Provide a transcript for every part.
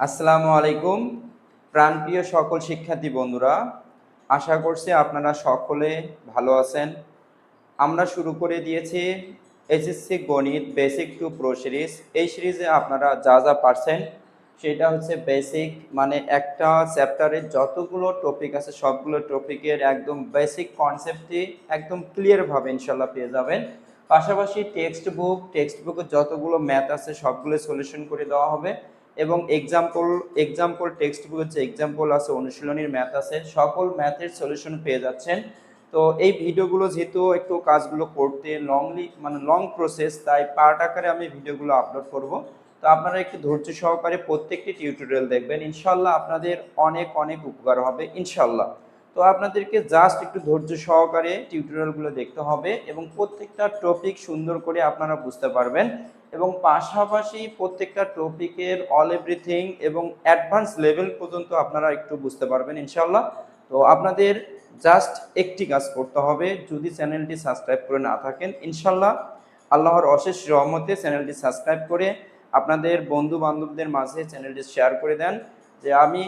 আসসালামু আলাইকুম প্রাণপ্রিয় সকল শিক্ষার্থী বন্ধুরা, আশা করছি আপনারা সকলে ভালো আছেন। আমরা শুরু করে দিয়েছি এসএসসি গণিত বেসিক টু প্রো সিরিজ। এই সিরিজে আপনারা যা যা পারছেন সেটা হচ্ছে বেসিক, মানে একটা চ্যাপ্টারের যতগুলো টপিক আছে সবগুলো টপিকের একদম বেসিক কনসেপ্টটি একদম ক্লিয়ারভাবে ইনশাল্লাহ পেয়ে যাবেন। পাশাপাশি টেক্সট বুকের যতগুলো ম্যাথ আছে সবগুলো সলিউশন করে দেওয়া হবে এবং এক্সাম্পল টেক্সট বুকের যে এক্সাম্পল আছে, অনুশীলনীর ম্যাথ আছে, সকল ম্যাথের সলিউশন পেয়ে যাচ্ছেন। তো এই ভিডিওগুলো যেহেতু একটু কাজগুলো করতে লং প্রসেস, তাই পার্ট আকারে আমি ভিডিওগুলো আপলোড করব। তো আপনারা একটু ধৈর্য সহকারে প্রত্যেকটি টিউটোরিয়াল দেখবেন, ইনশাল্লাহ আপনাদের অনেক অনেক উপকার হবে ইনশাল্লাহ। তো আপনাদেরকে জাস্ট একটু ধৈর্য সহকারে টিউটোরিয়ালগুলো দেখতে হবে এবং প্রত্যেকটা টপিক সুন্দর করে আপনারা বুঝতে পারবেন এবং পাশাপাশি প্রত্যেকটা টপিকের অল এভরিথিং এবং অ্যাডভান্স লেভেল পর্যন্ত আপনারা একটু বুঝতে পারবেন ইনশাল্লাহ। তো আপনাদের জাস্ট একটি কাজ করতে হবে, যদি চ্যানেলটি সাবস্ক্রাইব করে না থাকেন ইনশাল্লাহ আল্লাহর অশেষ রহমতে চ্যানেলটি সাবস্ক্রাইব করে আপনাদের বন্ধু বান্ধবদের মাঝে চ্যানেলটি শেয়ার করে দেন যে আমি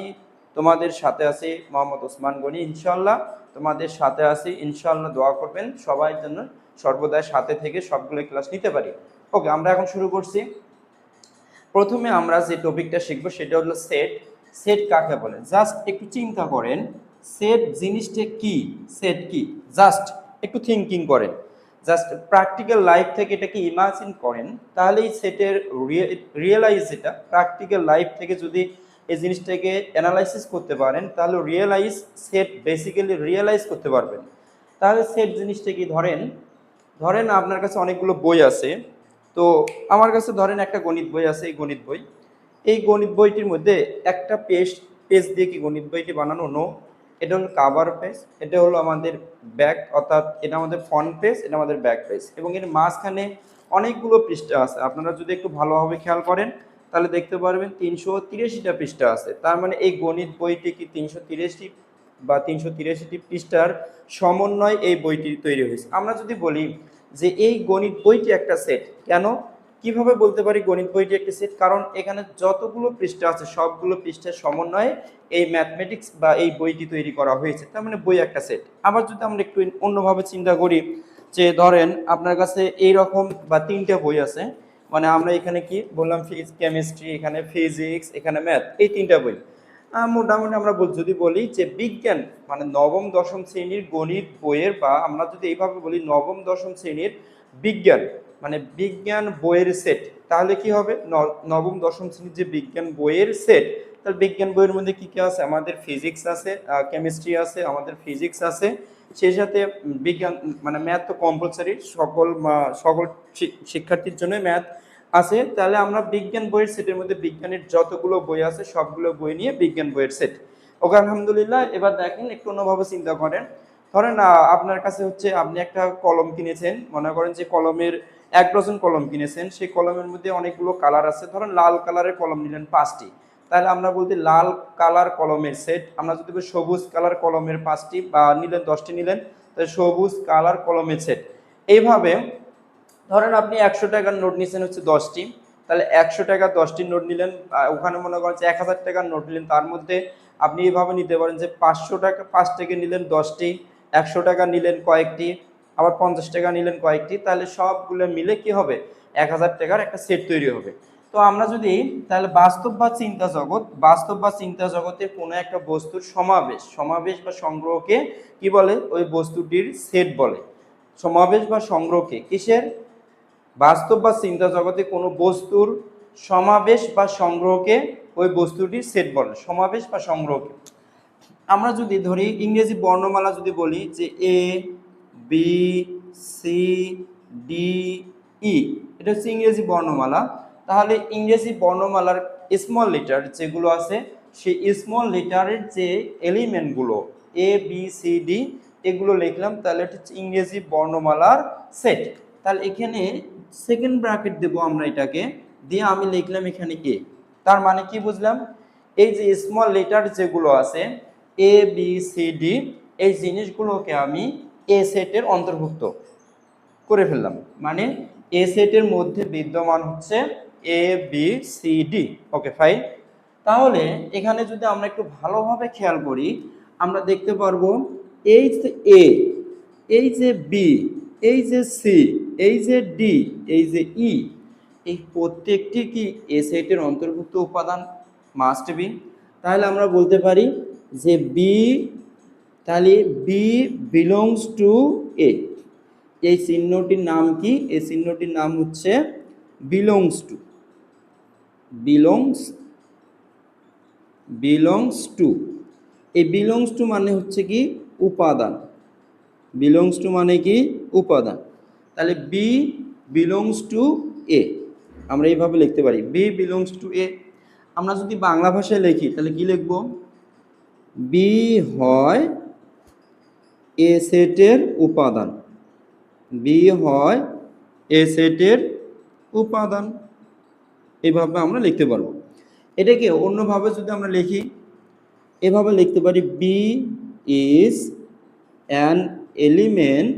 তোমাদের সাথে আছি, মোহাম্মদ ওসমান গনি, ইনশাল্লাহ তোমাদের সাথে আছি ইনশাল্লাহ। দোয়া করবেন সবাই যেন সর্বদাই সাথে থেকে সবগুলো ক্লাস নিতে পারি। ওকে, আমরা এখন শুরু করছি। প্রথমে আমরা যে টপিকটা শিখবো সেটা হলো সেট। সেট কাকে বলে জাস্ট একটু চিন্তা করেন, সেট জিনিসটা কি, সেট কি, জাস্ট একটু থিঙ্কিং করেন, জাস্ট প্র্যাকটিক্যাল লাইফ থেকে এটাকে ইমাজিন করেন, তাহলে এই সেটের রিয়েলাইজ, এটা প্র্যাকটিক্যাল লাইফ থেকে যদি এই জিনিসটাকে অ্যানালাইসিস করতে পারেন তাহলে সেট বেসিক্যালি রিয়েলাইজ করতে পারবেন। তাহলে সেট জিনিসটা কি, ধরেন ধরেন আপনার কাছে অনেকগুলো বই আছে। তো আমার কাছে ধরেন একটা গণিত বই আছে, এই গণিত বইটির মধ্যে একটা পেজ দিয়ে কি গণিত বইটি বানানো? নো, এটা হলো কাভার পেজ, এটা হলো আমাদের ব্যাক, অর্থাৎ এটা আমাদের ফ্রন্ট পেজ, এটা আমাদের ব্যাক পেজ এবং এর মাঝখানে অনেকগুলো পৃষ্ঠা আছে। আপনারা যদি একটু ভালোভাবে খেয়াল করেন তাহলে দেখতে পারবেন 383টা পৃষ্ঠা আছে। তার মানে এই গণিত বইটি কি 383 বা 383টি পৃষ্ঠার সমন্বয় এই বইটি তৈরি হয়েছে। আমরা যদি বলি যে এই গণিত বইটি একটা সেট, কেন, কিভাবে বলতে পারি গণিত বইটি একটা সেট? কারণ এখানে যতগুলো পৃষ্ঠা আছে সবগুলো পৃষ্ঠার সমন্বয়ে এই ম্যাথমেটিক্স বা এই বইটি তৈরি করা হয়েছে, তার মানে বই একটা সেট। আবার যদি আমরা একটু অন্যভাবে চিন্তা করি যে ধরেন আপনার কাছে এইরকম বা 3টা বই আছে, মানে আমরা এখানে কি বললাম, কেমিস্ট্রি, এখানে ফিজিক্স, এখানে ম্যাথ, এই 3টা বই। মোটামুটি আমরা যদি বলি যে বিজ্ঞান মানে নবম দশম শ্রেণীর গণিত বইয়ের, বা আমরা যদি এইভাবে বলি নবম দশম শ্রেণীর বিজ্ঞান মানে বিজ্ঞান বইয়ের সেট, তাহলে কি হবে? নবম দশম শ্রেণীর যে বিজ্ঞান বইয়ের সেট, তাহলে বিজ্ঞান বইয়ের মধ্যে কি কি আছে? আমাদের ফিজিক্স আছে, কেমিস্ট্রি আছে, আমাদের ফিজিক্স আছে, সেই সাথে বিজ্ঞান মানে ম্যাথ তো কম্পালসারি, সকল শিক্ষার্থীর জন্য ম্যাথ আছে। তাহলে আমরা বিজ্ঞান বইয়ের সেটের মধ্যে বিজ্ঞানের যতগুলো বই আছে সবগুলো বই নিয়ে বিজ্ঞান বইয়ের সেট। ওকে, আলহামদুলিল্লাহ। এবার দেখেন একটু অন্যভাবে চিন্তা করেন, ধরেন আপনার কাছে হচ্ছে আপনি একটা কলম কিনেছেন, মনে করেন যে কলমের 1 ডজন কলম কিনেছেন, সেই কলমের মধ্যে অনেকগুলো কালার আছে, ধরেন লাল কালারের কলম নিলেন 5টি, তাহলে আমরা বলতে লাল কালার কলমের সেট। আমরা যদি সবুজ কালার কলমের 5টি বা নিলেন 10টি নিলেন, তাহলে সবুজ কালার কলমের সেট। এইভাবে ধরেন আপনি 100 টাকার নোট নিয়েছেন হচ্ছে 10টি, তাহলে 100 টাকা 10টি নোট নিলেন, ওখানে মনে করেন যে 1000 টাকার নোট নিলেন, তার মধ্যে আপনি এইভাবে নিতে পারেন যে 500 টাকা 5 থেকে নিলেন 10টি, 100 টাকা নিলেন কয়েকটি, আবার 50 টাকা নিলেন কয়েকটি, তাহলে সবগুলো মিলে কি হবে? 1000 টাকার একটা সেট তৈরি হবে। তো আমরা যদি তাহলে বাস্তব বা চিন্তা জগতে কোনো একটা বস্তুর সমাবেশ বা সংগ্রহকে কি বলে? ওই বস্তুটির সেট বলে। সমাবেশ বা সংগ্রহকে কিসের? বাস্তব বা চিন্তা জগতে কোনো বস্তুর সমাবেশ বা সংগ্রহকে ওই বস্তুটির সেট বলে, সমাবেশ বা সংগ্রহকে। আমরা যদি ধরি ইংরেজি বর্ণমালা যদি বলি যে এ বি সি ডি ই, এটা হচ্ছে ইংরেজি বর্ণমালা, তাহলে ইংরেজি বর্ণমালার স্মল লেটার যেগুলো আছে সেই স্মল লেটারের যে এলিমেন্টগুলো এ বি সি ডি এগুলো লিখলাম, তাহলে এটা হচ্ছে ইংরেজি বর্ণমালার সেট। তাহলে এখানে সেকেন্ড ব্র্যাকেট দেব আমরা, এটাকে দিয়ে আমি লিখলাম এখানে এ। তার মানে কি বুঝলাম? এই যে স্মল লেটার যেগুলো আছে এ বি সি ডি, এই জিনিসগুলোকে আমি এ সেটের অন্তর্ভুক্ত করে ফেললাম। মানে এ সেটের মধ্যে বিদ্যমান হচ্ছে A B C D. Okay fine. তাহলে এখানে যদি আমরা একটু ভালোভাবে খেয়াল করি, আমরা দেখতে পারবো এই যে এ, এই যে বি, এই যে সি, এই যে ডি, এই যে ই, এই প্রত্যেকটি কি এ সেটের অন্তর্ভুক্ত উপাদান, মাস্ট বি। তাহলে আমরা বলতে পারি যে বি, তাহলে বি বিলংস টু এ। এই চিহ্নটির নাম কি? এই চিহ্নটির নাম হচ্ছে বিলংস টু। বিলংস টু, এই বিলংস টু মানে হচ্ছে কি উপাদান। বিলংস টু মানে কি উপাদান। তাহলে বি বিলংস টু এ, আমরা এইভাবে লিখতে পারি বি বিলংস টু এ। আমরা যদি বাংলা ভাষায় লিখি তাহলে কি লিখব? বি হয় এ সেটের উপাদান। বি হয় এ সেটের উপাদান, এইভাবে আমরা লিখতে পারবো। এটাকে অন্যভাবে যদি আমরা লিখি, এভাবে লিখতে পারি B is an element,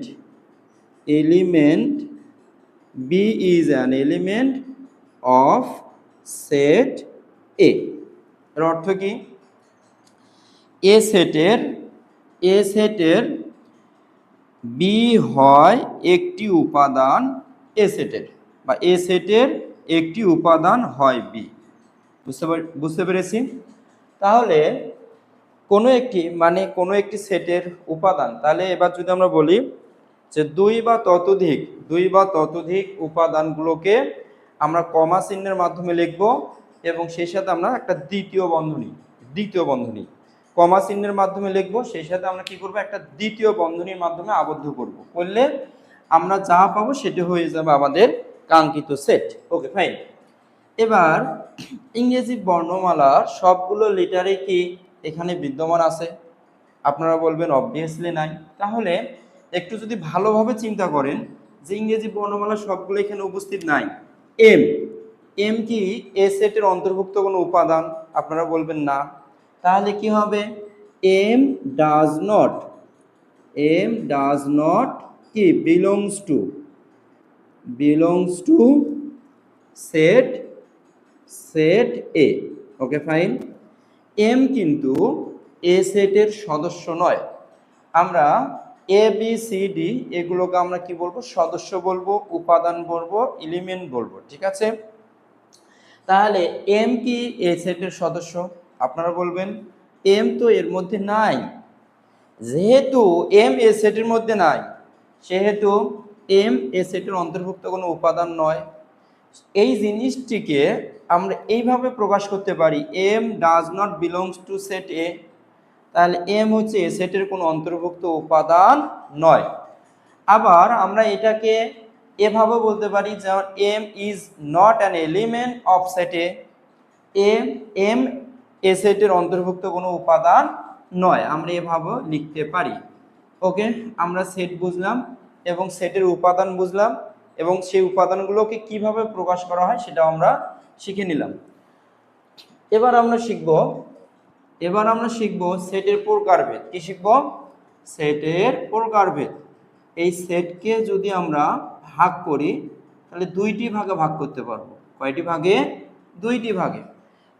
B is an element of set A. এর অর্থ কি? এ সেটের বি হয় একটি উপাদান এ সেটের, বা এ সেটের একটি উপাদান হয় বি। বুঝতে পেরেছি? তাহলে কোনো একটি সেটের উপাদান, তাহলে এবার যদি আমরা বলি যে দুই বা ততোধিক উপাদানগুলোকে আমরা কমা চিহ্নের মাধ্যমে লিখব, এবং সেই সাথে আমরা একটা দ্বিতীয় বন্ধনী কমা চিহ্নের মাধ্যমে লিখব, সেই সাথে আমরা কি করব? একটা দ্বিতীয় বন্ধনীর মাধ্যমে আবদ্ধ করলে আমরা যা পাবো সেটা হয়ে যাবে আমাদের কাঙ্ক্ষিত সেট। ওকে, ফাইন। এবার ইংরেজি বর্ণমালার সবগুলো লেটারে কি এখানে বিদ্যমান আছে? আপনারা বলবেন অবভিয়াসলি নাই। তাহলে একটু যদি ভালোভাবে চিন্তা করেন যে ইংরেজি বর্ণমালা সবগুলো এখানে উপস্থিত নাই, এম কি এ সেটের অন্তর্ভুক্ত কোনো উপাদান? আপনারা বলবেন না। তাহলে কি হবে? এম ডাজ নট কি belongs to set A. Okay, fine. M কিন্তু এ সেটের সদস্য নয়। আমরা এ বি সি ডি এগুলোকে আমরা কি বলবো? সদস্য বলবো, উপাদান বলবো, এলিমেন্ট বলবো, ঠিক আছে? তাহলে এম কি এ সেটের সদস্য? আপনারা বলবেন এম তো এর মধ্যে নাই। যেহেতু এম এ সেটের মধ্যে নাই, সেহেতু এম এ সেটের অন্তর্ভুক্ত কোনো উপাদান নয়। এই জিনিসটিকে আমরা এইভাবে প্রকাশ করতে পারি, M does not belongs to set A. তাহলে এম হচ্ছে এ সেটের কোনো অন্তর্ভুক্ত উপাদান নয়। আবার আমরা এটাকে এভাবে বলতে পারি, যেমন M is not an element of set A. M A সেটের অন্তর্ভুক্ত কোনো উপাদান নয়, আমরা এভাবে লিখতে পারি। ওকে, আমরা সেট বুঝলাম এবং সেটের উপাদান বুঝলাম, এবং সেই উপাদানগুলোকে কিভাবে প্রকাশ করা হয় সেটাও আমরা শিখে নিলাম। এবার আমরা শিখব সেটের প্রকারভেদ। কি শিখব? সেটের প্রকারভেদ। এই সেটকে যদি আমরা ভাগ করি তাহলে দুইটি ভাগে ভাগ করতে পারবো। কয়টি ভাগে? দুইটি ভাগে।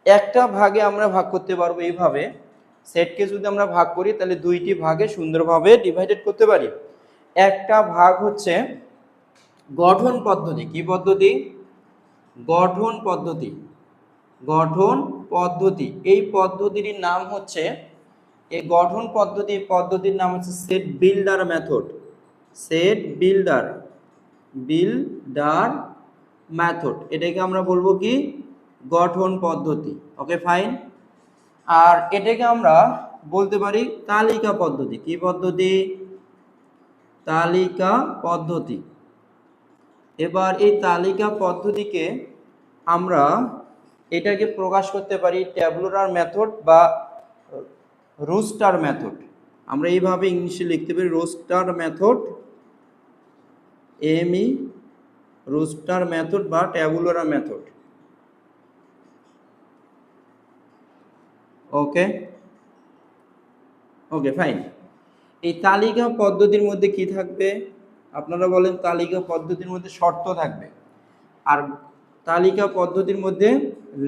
একটা ভাগে আমরা ভাগ করতে পারবো এইভাবে, সেটকে যদি আমরা ভাগ করি তাহলে দুইটি ভাগে সুন্দরভাবে ডিভাইডেড করতে পারি। একটা ভাগ হচ্ছে গঠন পদ্ধতি। কি পদ্ধতি? গঠন পদ্ধতি। এই পদ্ধতির নাম হচ্ছে, এই গঠন পদ্ধতির নাম হচ্ছে সেট বিল্ডার মেথড। এটাকে আমরা বলবো কি? গঠন পদ্ধতি। ওকে, ফাইন। আর এটাকে আমরা বলতে পারি তালিকা পদ্ধতি। কি পদ্ধতি? তালিকা পদ্ধতি। এবার এই তালিকা পদ্ধতিকে আমরা এটাকে প্রকাশ করতে পারি ট্যাবুলার মেথড বা রোস্টার মেথড। আমরা এইভাবে ইংলিশে লিখতে পারি রোস্টার মেথড, এমই রোস্টার মেথড বা ট্যাবুলার মেথড। Okay, fine. এই তালিকা পদ্ধতির মধ্যে কি থাকবে? আপনারা বলেন তালিকা পদ্ধতির মধ্যে শর্ত থাকবে, আর তালিকা পদ্ধতির মধ্যে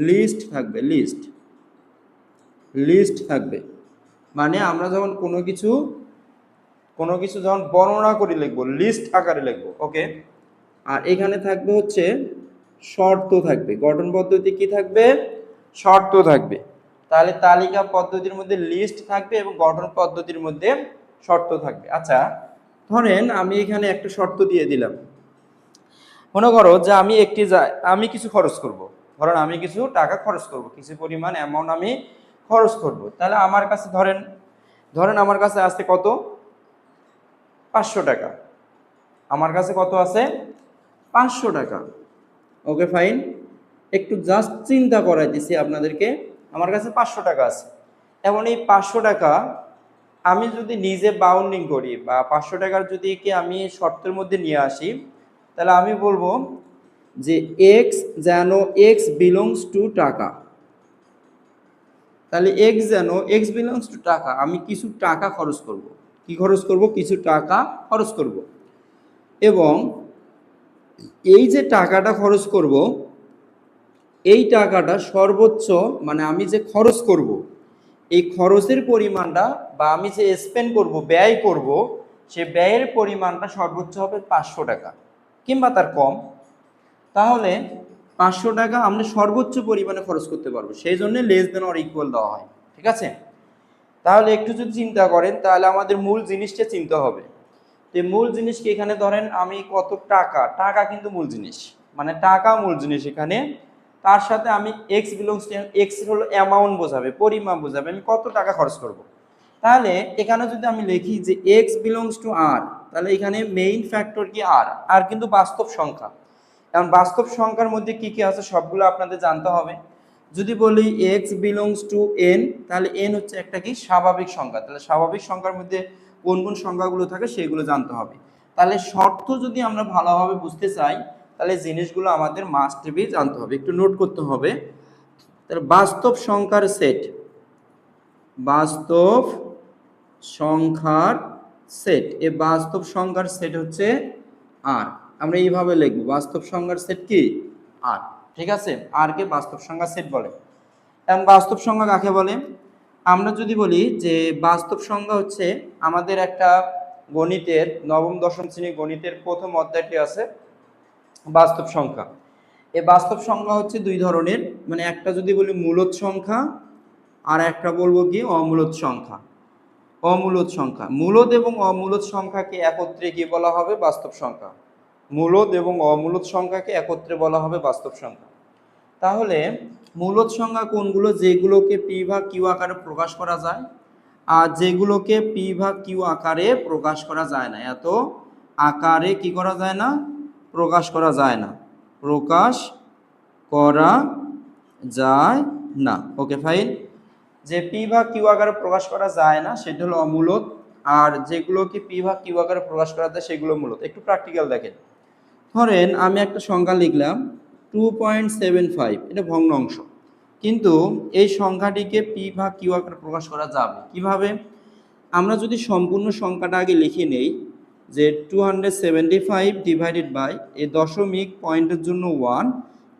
লিস্ট থাকবে। লিস্ট লিস্ট থাকবে। মানে আমরা যখন কোনো কিছু যখন বর্ণনা করে লিখবো, লিস্ট আকারে লিখবো, ওকে। আর এখানে থাকবে হচ্ছে শর্ত থাকবে, গঠন পদ্ধতি কি থাকবে, শর্ত থাকবে। তাহলে তালিকা পদ্ধতির মধ্যে লিস্ট থাকবে এবং গঠন পদ্ধতির মধ্যে শর্ত থাকবে। আচ্ছা, ধরেন আমি এখানে একটা শর্ত দিয়ে দিলাম, মনে করো যে আমি কিছু খরচ করব, ধরেন আমি কিছু টাকা খরচ করব, কিছু পরিমাণ অ্যামাউন্ট আমি খরচ করব। তাহলে আমার কাছে ধরেন আমার কাছে আছে কত, 500 টাকা। আমার কাছে কত আছে, 500 টাকা। ওকে ফাইন, একটু জাস্ট চিন্তা করাইতেছি আপনাদেরকে। আমার কাছে 500 টাকা আছে। এখন এই 500 টাকা আমি যদি নিজে বাউন্ডিং করি বা 500 টাকার যদি কি আমি শর্তের মধ্যে নিয়ে আসি, তাহলে আমি বলবো যে এক্স যেন এক্স বিলংস টু টাকা। তাহলে এক্স যেন এক্স বিলংস টু টাকা, আমি কিছু টাকা খরচ করব। কি খরচ করব, কিছু টাকা খরচ করব। এবং এই যে টাকাটা খরচ করব, এই টাকাটা সর্বোচ্চ, মানে আমি যে খরচ করব, এই খরচের পরিমাণটা বা আমি যে স্পেন্ড করব, ব্যয় করব, সে ব্যয়ের পরিমাণটা সর্বোচ্চ হবে 500 টাকা কিংবা তার কম। তাহলে 500 টাকা আমরা সর্বোচ্চ পরিমাণে খরচ করতে পারবো, সেই জন্য লেস দেন অর ইকুয়াল দেওয়া হয়। ঠিক আছে, তাহলে একটু যদি চিন্তা করেন তাহলে আমাদের মূল জিনিসটা চিন্তা হবে। তো মূল জিনিস কি, এখানে ধরেন আমি কত টাকা কিন্তু মূল জিনিস, মানে টাকা মূল জিনিস এখানে। তার সাথে আমি এক্স বিলংস টু, এক্স হলো অ্যামাউন্ট বোঝাবে, পরিমাণ বোঝাবে, আমি কত টাকা খরচ করব। তাহলে এখানে যদি আমি লিখি যে এক্স বিলংস টু আর, তাহলে এখানে মেইন ফ্যাক্টর কি আর কিন্তু বাস্তব সংখ্যা। কারণ বাস্তব সংখ্যার মধ্যে কি কি আছে সবগুলো আপনাদের জানতে হবে। যদি বলি এক্স বিলংস টু এন, তাহলে এন হচ্ছে একটা কি স্বাভাবিক সংখ্যা। তাহলে স্বাভাবিক সংখ্যার মধ্যে কোন কোন সংখ্যাগুলো থাকে সেগুলো জানতে হবে। তাহলে শর্ত যদি আমরা ভালোভাবে বুঝতে চাই, তাহলে জিনিসগুলো আমাদের মাস্ট বি জানতে হবে, একটু নোট করতে হবে। তাহলে বাস্তব সংখ্যার সেট, বাস্তব সংখ্যার সেট, এই বাস্তব সংখ্যার সেট হচ্ছে আর। আমরা এইভাবে লিখব, বাস্তব সংখ্যার সেট কি আর। ঠিক আছে, আর কে বাস্তব সংখ্যার সেট বলে। এখন বাস্তব সংখ্যা কাকে বলে, আমরা যদি বলি যে বাস্তব সংখ্যা হচ্ছে আমাদের একটা গণিতের নবম দশম শ্রেণীর গণিতের প্রথম অধ্যায়টি আছে বাস্তব সংখ্যা। এই বাস্তব সংখ্যা হচ্ছে দুই ধরনের, মানে একটা যদি বলি মূলদ সংখ্যা, আর একটা বলবো কি অমূলদ সংখ্যা। অমূলদ সংখ্যা, মূলদ এবং অমূলদ সংখ্যাকে একত্রে কি বলা হবে, বাস্তব সংখ্যা। মূলদ এবং অমূলদ সংখ্যাকে একত্রে বলা হবে বাস্তব সংখ্যা। তাহলে মূলদ সংখ্যা কোনগুলো, যেগুলোকে পি ভাগ কিউ আকারে প্রকাশ করা যায়, আর যেগুলোকে পি ভাগ কিউ আকারে প্রকাশ করা যায় না, এত আকারে কি করা যায় না, প্রকাশ করা যায় না, প্রকাশ করা যায় না। ওকে ফাইন, যে পি ভাগ কিউ আকারে প্রকাশ করা যায় না সেটা হলো অমূলদ, আর যেগুলোকে পি ভাগ কিউ আকারে প্রকাশ করা যায় সেগুলো মূলদ। একটু প্র্যাকটিক্যাল দেখেন, ধরেন আমি একটা সংখ্যা লিখলাম 2.75, এটা ভগ্ন অংশ, কিন্তু এই সংখ্যাটিকে পি ভাগ কিউ আকারে প্রকাশ করা যাবে কিভাবে। আমরা যদি সম্পূর্ণ সংখ্যাটা আগে লিখে নেই, যে 275 ডিভাইডেড বাই এই দশমিক পয়েন্টের জন্য 1,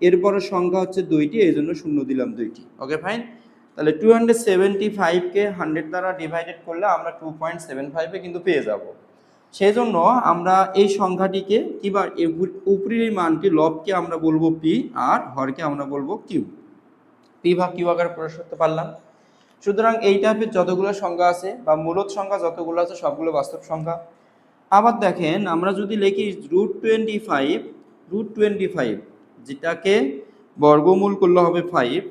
এরপরে সংখ্যা হচ্ছে 2টি, এই জন্য শূন্য দিলাম 2টি। ওকে ফাইন, তাহলে 275কে 100 দ্বারা ডিভাইডেড করলে আমরা 2.75 কিন্তু পেয়ে যাব। সেই জন্য আমরা এই সংখ্যাটিকে কিবা উপরের মানটি লবকে আমরা বলবো পি, আর হরকে আমরা বলবো কিউ। পি ভাগ কিউ আকারে প্রকাশ করতে পারলাম। সুতরাং এই টাইপের যতগুলো সংখ্যা আছে বা মূলদ সংখ্যা যতগুলো আছে সবগুলো বাস্তব সংখ্যা। আবার দেখেন আমরা যদি লিখি √25, যেটাকে বর্গমূল করলে হবে 5,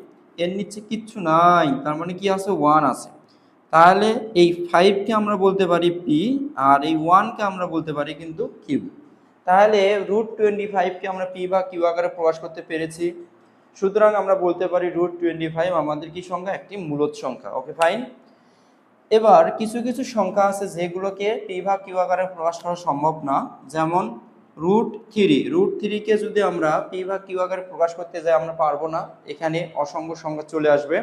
এর নিচে কিচ্ছু নাই, তার মানে কি আছে, 1 আছে। তাহলে এই 5কে আমরা বলতে পারি পি, আর এই 1কে আমরা বলতে পারি কিন্তু কিউ। তাহলে √25কে আমরা পি বা কিউ আকারে প্রকাশ করতে পেরেছি। সুতরাং আমরা বলতে পারি √25 আমাদের কি সংখ্যা, একটি মূলদ সংখ্যা। ওকে ফাইন, এবার কিছু কিছু সংখ্যা আছে যেগুলোকে পি ভাগ কিউ আকারে প্রকাশ করা সম্ভব না, যেমন √3কে যদি আমরা পি ভাগ কিউ আকারে প্রকাশ করতে যাই আমরা পারবো না, এখানে অসংখ্য সংখ্যা চলে আসবে।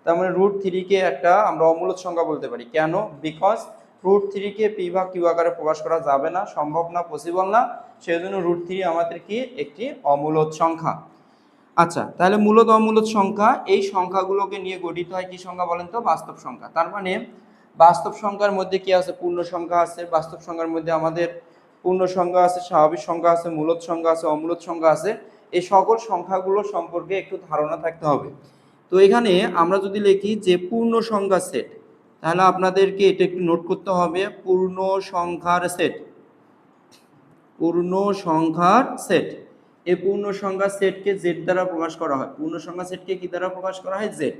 তার মানে √3কে একটা আমরা অমূলদ সংখ্যা বলতে পারি। কেন, বিকজ √3কে পি ভাগ কিউ আকারে প্রকাশ করা যাবে না, সম্ভব না, পসিবল না, সেই জন্য √3 আমাদের কি একটি অমূলদ সংখ্যা। আচ্ছা, তাহলে মূলত অমূলত সংখ্যা এই সংখ্যাগুলোকে নিয়ে গঠিত হয় কি সংখ্যা বলেন তো? বাস্তব সংখ্যা। তার মানে বাস্তব সংখ্যার মধ্যে কি আছে? পূর্ণ সংখ্যা আছে। বাস্তব সংখ্যার মধ্যে আমাদের পূর্ণ সংখ্যা আছে, স্বাভাবিক সংখ্যা আছে, মূলত সংখ্যা আছে, অমূলত সংখ্যা আছে। এই সকল সংখ্যাগুলো সম্পর্কে একটু ধারণা থাকতে হবে। তো এখানে আমরা যদি লিখি যে পূর্ণ সংখ্যার সেট, তাহলে আপনাদেরকে এটা একটু নোট করতে হবে, পূর্ণ সংখ্যার সেট। পূর্ণ সংখ্যার সেট, এই পূর্ণ সংখ্যার সেটকে জেড দ্বারা প্রকাশ করা হয়। পূর্ণ সংখ্যার সেটকে কি দ্বারা প্রকাশ করা হয়? জেড।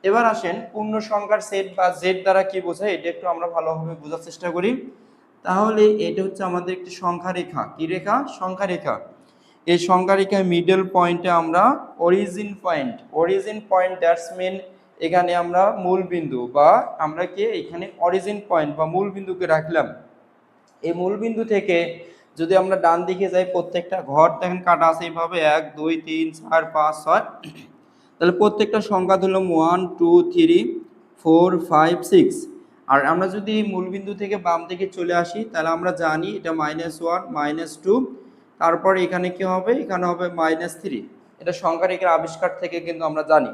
এবার আসেন পূর্ণ সংখ্যার সেট বা জেড দ্বারা কি বোঝায় এটা একটু আমরা ভালোভাবে বোঝার চেষ্টা করি। তাহলে এটা হচ্ছে আমাদের একটি সংখ্যা রেখা। কি রেখা? সংখ্যা রেখা। এই সংখ্যা রেখায় মিডল পয়েন্টে আমরা অরিজিন পয়েন্ট দ্যাটস মিন এখানে আমরা মূল বিন্দু বা আমরা কি এখানে অরিজিন পয়েন্ট বা মূল বিন্দুকে রাখলাম। এই মূল বিন্দু থেকে যদি আমরা ডান দিকে যাই, প্রত্যেকটা ঘর দেখেন কাটা আছে এইভাবে 1 2 3 4 5 6, তাহলে প্রত্যেকটা সংখ্যা ধরলাম 1 2 3 4 5 6। আর আমরা যদি মূলবিন্দু থেকে বাম দিকে চলে আসি তাহলে আমরা জানি এটা -1 -2, তারপর এখানে কি হবে? এখানে হবে -3। এটা সংখ্যা রেখার আবিষ্কার থেকে কিন্তু আমরা জানি।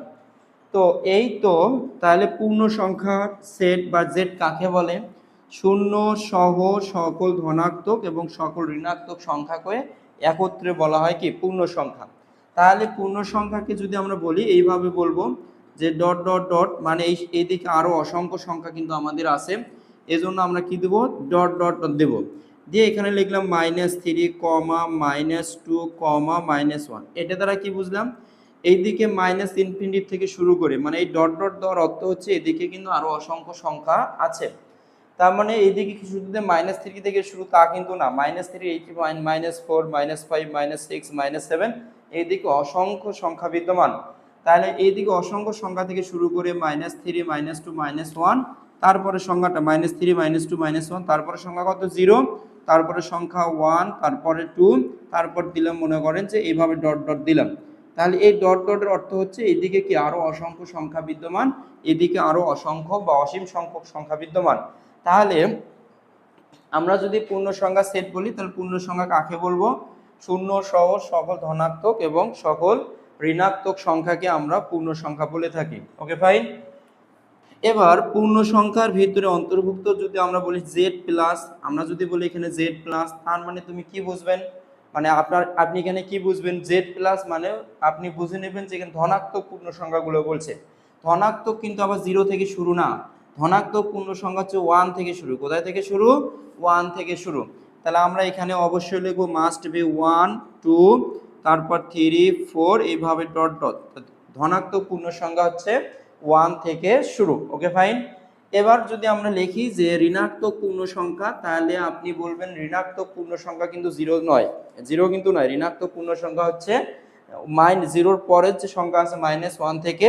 তো এই তো, তাহলে পূর্ণ সংখ্যার সেট বা জেড কাকে বলে? শূন্য সহ সকল ধনাত্মক এবং সকল ঋণাত্মক সংখ্যাকে একত্রে বলা হয় কি? পূর্ণ সংখ্যা। তাহলে পূর্ণ সংখ্যাকে যদি আমরা বলি এইভাবে বলবো যে ডট ডট ডট, মানে এইদিকে আরো অসংখ্য সংখ্যা কিন্তু আমাদের আছে, এজন্য আমরা কি দেব? ডট ডট ডট দেব। দিয়ে এখানে লিখলাম -3 কমা -2 কমা -1। এটা দ্বারা কি বুঝলাম? এইদিকে -ইনফিনিটি থেকে শুরু করে, মানে এই ডট ডট দেওয়ার অর্থ হচ্ছে এদিকে কিন্তু আরো অসংখ্য সংখ্যা আছে। তার মানে এইদিকে কি শুধু -3 থেকে শুরু তা কিন্তু না, -3 -4 -5 -6 -7 এইদিকে অসংখ্য সংখ্যা বিদ্যমান। তাহলে এইদিকে অসংখ্য সংখ্যা থেকে শুরু করে -3 -2 -1, তারপরে সংখ্যাটা -3 -2 -1, তারপরে সংখ্যা কত? 0, তারপরে সংখ্যা 1, তারপরে 2, তারপর দিলাম মনে করেন যে এইভাবে ডট ডট দিলাম। তাহলে এই ডট ডটের অর্থ হচ্ছে এদিকে কি আরো অসংখ্য সংখ্যা বিদ্যমান, এদিকে আরো অসংখ্য বা অসীম সংখ্যক সংখ্যা বিদ্যমান। তাহলে আমরা যদি পূর্ণ সংখ্যা সেট বলি তাহলে পূর্ণ সংখ্যা কাকে বলবো? শূন্য সহ সকল ধনাত্মক এবং সকল ঋণাত্মক সংখ্যাকে আমরা পূর্ণ সংখ্যা বলে থাকি। Okay fine. এবার পূর্ণ সংখ্যার ভিতরে অন্তর্ভুক্ত যদি আমরা বলি জেড প্লাস, আমরা যদি বলি এখানে জেড প্লাস, তার মানে তুমি কি বুঝবেন? মানে আপনি এখানে কি বুঝবেন? জেড প্লাস মানে আপনি বুঝে নেবেন যে এখানে ধনাত্মক পূর্ণ সংখ্যাগুলো বলছে। ধনাত্মক কিন্তু আবার 0 থেকে শুরু না, ধনাত্মক পূর্ণ সংখ্যা হচ্ছে 1 থেকে শুরু। কোথায় থেকে শুরু? 1 থেকে শুরু। তাহলে আমরা এখানে অবশ্যই লিখবো মাস্ট বি 1 2 তারপর 3 4 এইভাবে ডট ডট। ধনাত্মক পূর্ণ সংখ্যা হচ্ছে 1 থেকে শুরু। Okay fine. এবার যদি আমরা লিখি যে ঋণাত্মক পূর্ণ সংখ্যা, তাহলে আপনি বলবেন ঋণাত্মক পূর্ণ সংখ্যা কিন্তু 0 নয়, 0 কিন্তু নয়। ঋণাত্মক পূর্ণ সংখ্যা হচ্ছে -0 পরের যে সংখ্যা আছে -1 থেকে,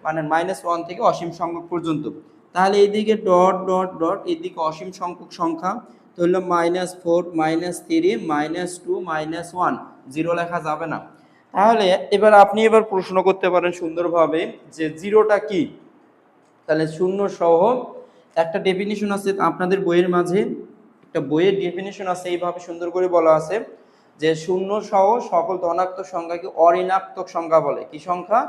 মানে -1 থেকে অসীম সংখ্যক পর্যন্ত। তাহলে এইদিকে ডট ডট ডট, এইদিকে অসীম সংখ্যক সংখ্যা, তো হলো -4 -3 -2 -1, 0 লেখা যাবে না। তাহলে আপনি প্রশ্ন করতে পারেন সুন্দরভাবে যে 0টা কি? তাহলে শূন্য সহ একটা ডেফিনিশন আছে আপনাদের বইয়ের মাঝে, একটা বইয়ের ডেফিনিশন আছে, এইভাবে সুন্দর করে বলা আছে যে শূন্য সহ সকল ধনাত্মক সংখ্যাকে অঋণাত্মক সংখ্যা বলে। কি সংখ্যা?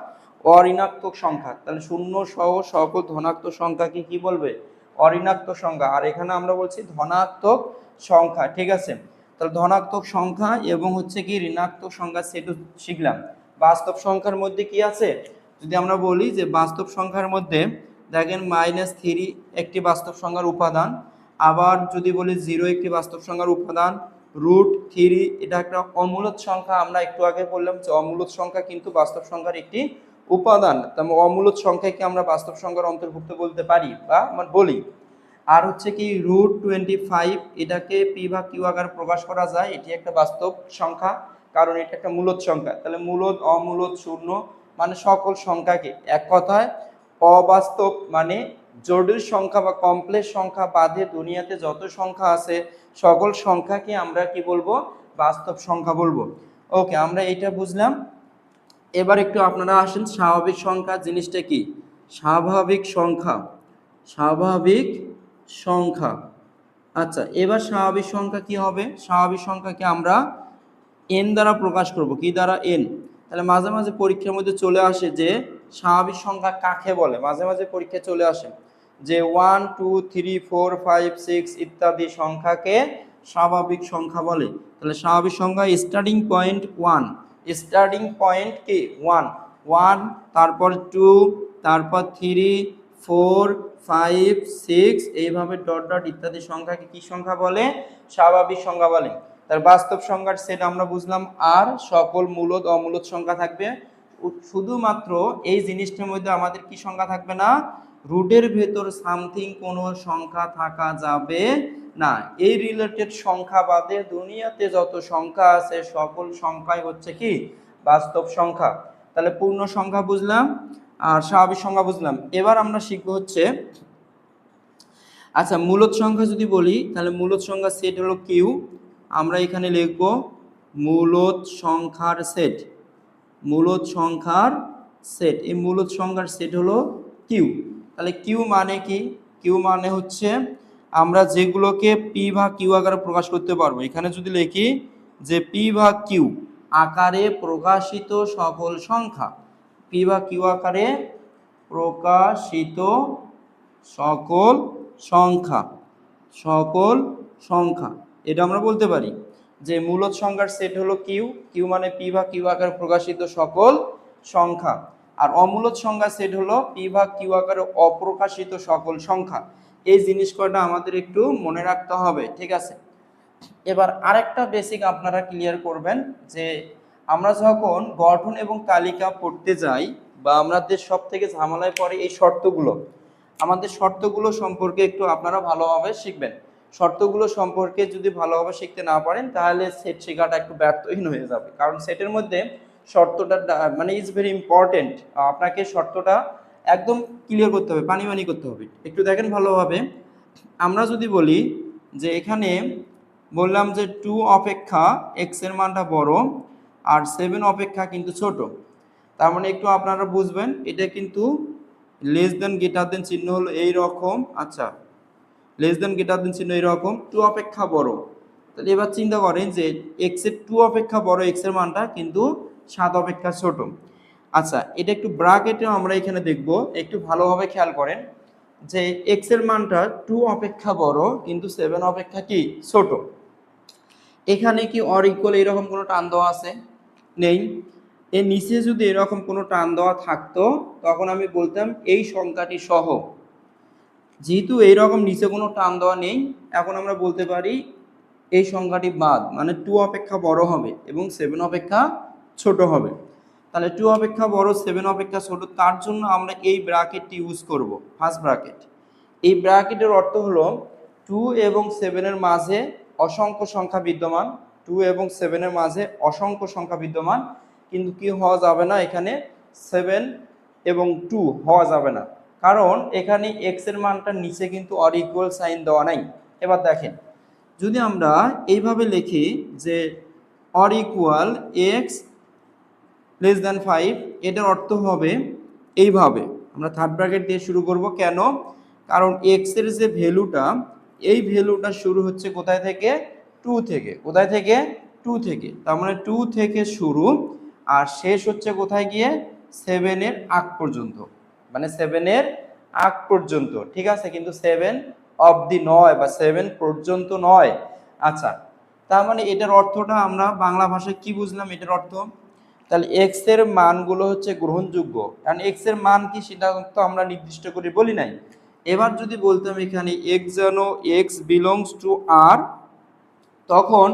অঋণাত্মক সংখ্যা। তাহলে শূন্য সহ সকল ধনাত্মক সংখ্যাকে কি বলবে? অঋণাত্মক সংখ্যা। আর এখানে আমরা বলছি ধনাত্মক সংখ্যা, ঠিক আছে? তাহলে ধনাত্মক সংখ্যা এবং হচ্ছে কি ঋণাত্মক সংখ্যা সেটা শিখলাম। বাস্তব সংখ্যার মধ্যে কি আছে? যদি আমরা বলি যে বাস্তব সংখ্যার মধ্যে দেখেন -3 একটি বাস্তব সংখ্যার উপাদান, আবার যদি বলি 0 একটি বাস্তব সংখ্যার উপাদান, √3 এটা একটা অমূলত সংখ্যা। আমরা একটু আগে বললাম যে অমূলত সংখ্যা কিন্তু বাস্তব সংখ্যার একটি উপাদান। তাহলে অমূলত সংখ্যাকে আমরা বাস্তব সংখ্যার অন্তর্ভুক্ত বলতে পারি বা আমরা বলি। আর হচ্ছে কি √25 এটাকে পি বা কিউ আকারে প্রকাশ করা যায়, এটি একটা বাস্তব সংখ্যা কারণ এটা একটা মূলদ সংখ্যা। তাহলে মূলদ, অমূলদ, শূন্য মানে সকল সংখ্যাকে, এক কথায় অবাস্তব মানে জটিল সংখ্যা বা কমপ্লেক্স সংখ্যা বাদে দুনিয়াতে যত সংখ্যা আছে সকল সংখ্যাকে আমরা কি বলবো? বাস্তব সংখ্যা বলবো। ওকে, আমরা এটা বুঝলাম। এবার একটু আপনারা আসেন স্বাভাবিক সংখ্যা জিনিসটা কি? স্বাভাবিক সংখ্যা, স্বাভাবিক সংখ্যা। আচ্ছা, এবার স্বাভাবিক সংখ্যা কি হবে? স্বাভাবিক সংখ্যাকে আমরা n দ্বারা প্রকাশ করব। কি দ্বারা? n। তাহলে মাঝে মাঝে পরীক্ষার মধ্যে চলে আসে যে স্বাভাবিক সংখ্যা কাকে বলে, মাঝে মাঝে পরীক্ষায় চলে আসে যে 1 2 3 4 5 6 ইত্যাদি সংখ্যাকে স্বাভাবিক সংখ্যা বলে। তাহলে স্বাভাবিক সংখ্যা স্টার্টিং পয়েন্ট 1, স্টার্টিং পয়েন্ট কি 1, 1 তারপর 2 তারপর 3 4 5 6 এইভাবে ডট ডট ইত্যাদি সংখ্যাকে কি সংখ্যা বলে, স্বাভাবিক সংখ্যা বলে। তার বাস্তব সংখ্যার সেট আমরা বুঝলাম, আর সকল মূলদ অমূলদ সংখ্যা থাকবে। শুধুমাত্র এই জিনিসটার মধ্যে আমাদের কি সংখ্যা থাকবে না, রুটের ভেতর সামথিং কোনো সংখ্যা থাকা যাবে না। এই রিলেটেড সংখ্যা বাদে দুনিয়াতে যত সংখ্যা আছে সকল সংখ্যাই হচ্ছে কি বাস্তব সংখ্যা। তাহলে পূর্ণ সংখ্যা বুঝলাম আর স্বাভাবিক সংখ্যা বুঝলাম। এবার আমরা শিখবো হচ্ছে, আচ্ছা মূলদ সংখ্যা যদি বলি তাহলে মূলদ সংখ্যার সেট হলো কিউ। আমরা এখানে লিখব মূলদ সংখ্যার সেট, মূলদ সংখ্যার সেট, এই মূলদ সংখ্যার সেট হলো কিউ। তাহলে কিউ মানে কি, কিউ মানে হচ্ছে আমরা যেগুলোকে পি ভাগ কিউ আকারে প্রকাশ করতে পারবো। এখানে যদি লিখি যে পি ভাগ কিউ আকারে প্রকাশিত সকল সংখ্যা, পি ভাগ কিউ আকারে প্রকাশিত সকল সংখ্যা, সকল সংখ্যা, এটা আমরা বলতে পারি যে মূলদ সংখ্যার সেট হলো কিউ। কিউ মানে পি ভাগ কিউ আকারে প্রকাশিত সকল সংখ্যা, আর অমূলদ সংখ্যার সেট হলো পি ভাগ কিউ আকারে অপ্রকাশিত সকল সংখ্যা। এই জিনিস কয়টা আমাদের একটু মনে রাখতে হবে, ঠিক আছে। এবার আরেকটা বেসিক আপনারা ক্লিয়ার করবেন যে আমরা যখন গঠন এবং তালিকা পড়তে যাই বা আমাদের সব থেকে ঝামেলায় পড়ে এই শর্তগুলো, আমাদের শর্তগুলো সম্পর্কে একটু আপনারা ভালোভাবে শিখবেন। শর্তগুলো সম্পর্কে যদি ভালোভাবে শিখতে না পারেন তাহলে সেট শেখাটা একটু ব্যর্থহীন হয়ে যাবে, কারণ সেটের মধ্যে শর্তটা মানে ইজ ভেরি ইম্পর্টেন্ট। আপনাকে শর্তটা একদম ক্লিয়ার করতে হবে, পানি পানি করতে হবে। একটু দেখেন ভালোভাবে, আমরা যদি বলি যে এখানে বললাম যে 2 অপেক্ষা এক্স এর মানটা বড় আর 7 অপেক্ষা কিন্তু ছোট, তার মানে একটু আপনারা বুঝবেন এটা কিন্তু লেস দেন গ্রেটার দেন চিহ্ন হলো এই রকম। আচ্ছা লেস দেন গ্রেটার দেন চিহ্ন এইরকম, 2 অপেক্ষা বড়। তাহলে এবার চিন্তা করেন যে এক্স এর 2 অপেক্ষা বড় এক্স এর মানটা কিন্তু 7 অপেক্ষা ছোট। আচ্ছা এটা একটু ব্র্যাকেটেও আমরা এখানে দেখব, একটু ভালোভাবে খেয়াল করেন যে এক্স এর মানটা 2 অপেক্ষা বড় কিন্তু 7 অপেক্ষা কি ছোট। এখানে কি অর ইকুয়াল এরকম কোনো টান দেওয়া আছে? নেই। এর নিচে যদি এরকম কোনো টান দেওয়া থাকতো তখন আমি বলতাম এই সংখ্যাটি সহ। যেহেতু এইরকম নিচে কোনো টান দেওয়া নেই, এখন আমরা বলতে পারি এই সংখ্যাটি বাদ, মানে 2 অপেক্ষা বড় হবে এবং 7 অপেক্ষা ছোট হবে। তাহলে 2 অপেক্ষা বড় 7 অপেক্ষা ছোট, তার জন্য আমরা এই ব্র্যাকেটটি ইউজ করব, ফার্স্ট ব্র্যাকেট। এই ব্র্যাকেটের অর্থ হলো 2 এবং 7 এর মাঝে অসংখ্য সংখ্যা বিদ্যমান, 2 এবং 7 এর মাঝে অসংখ্য সংখ্যা বিদ্যমান, কিন্তু কি হওয়া যাবে না, এখানে 7 এবং 2 হওয়া যাবে না, কারণ এখানে x এর মানটা নিচে কিন্তু অর ইকুয়াল সাইন দেওয়া নাই। এবার দেখেন যদি আমরা এইভাবে লিখি যে or equal x less than 5, এটার অর্থ হবে এইভাবে। আমরা থার্ড ব্র্যাকেট দিয়ে শুরু করব, কেন? কারণ x এর যে ভ্যালুটা, এই ভ্যালুটা শুরু হচ্ছে কোথায় থেকে? 2 থেকে। কোথায় থেকে? 2 থেকে। তার মানে 2 থেকে শুরু আর শেষ হচ্ছে কোথায় গিয়ে? 7 এর আগ পর্যন্ত, মানে 7 এর আগ পর্যন্ত, ঠিক আছে, কিন্তু 7 অবধি নয় বা 7 পর্যন্ত নয়। আচ্ছা তার মানে এটার অর্থটা আমরা বাংলা ভাষায় কি বুঝলাম এটার অর্থ? তাহলে এক্স এর মানগুলো হচ্ছে গ্রহণযোগ্য, কারণ এক্স এর মান কি সেটা তো আমরা নির্দিষ্ট করে বলি নাই। এবার যদি বলতাম এখানে এক্স যেন এক্স বিলংস টু আর, তখন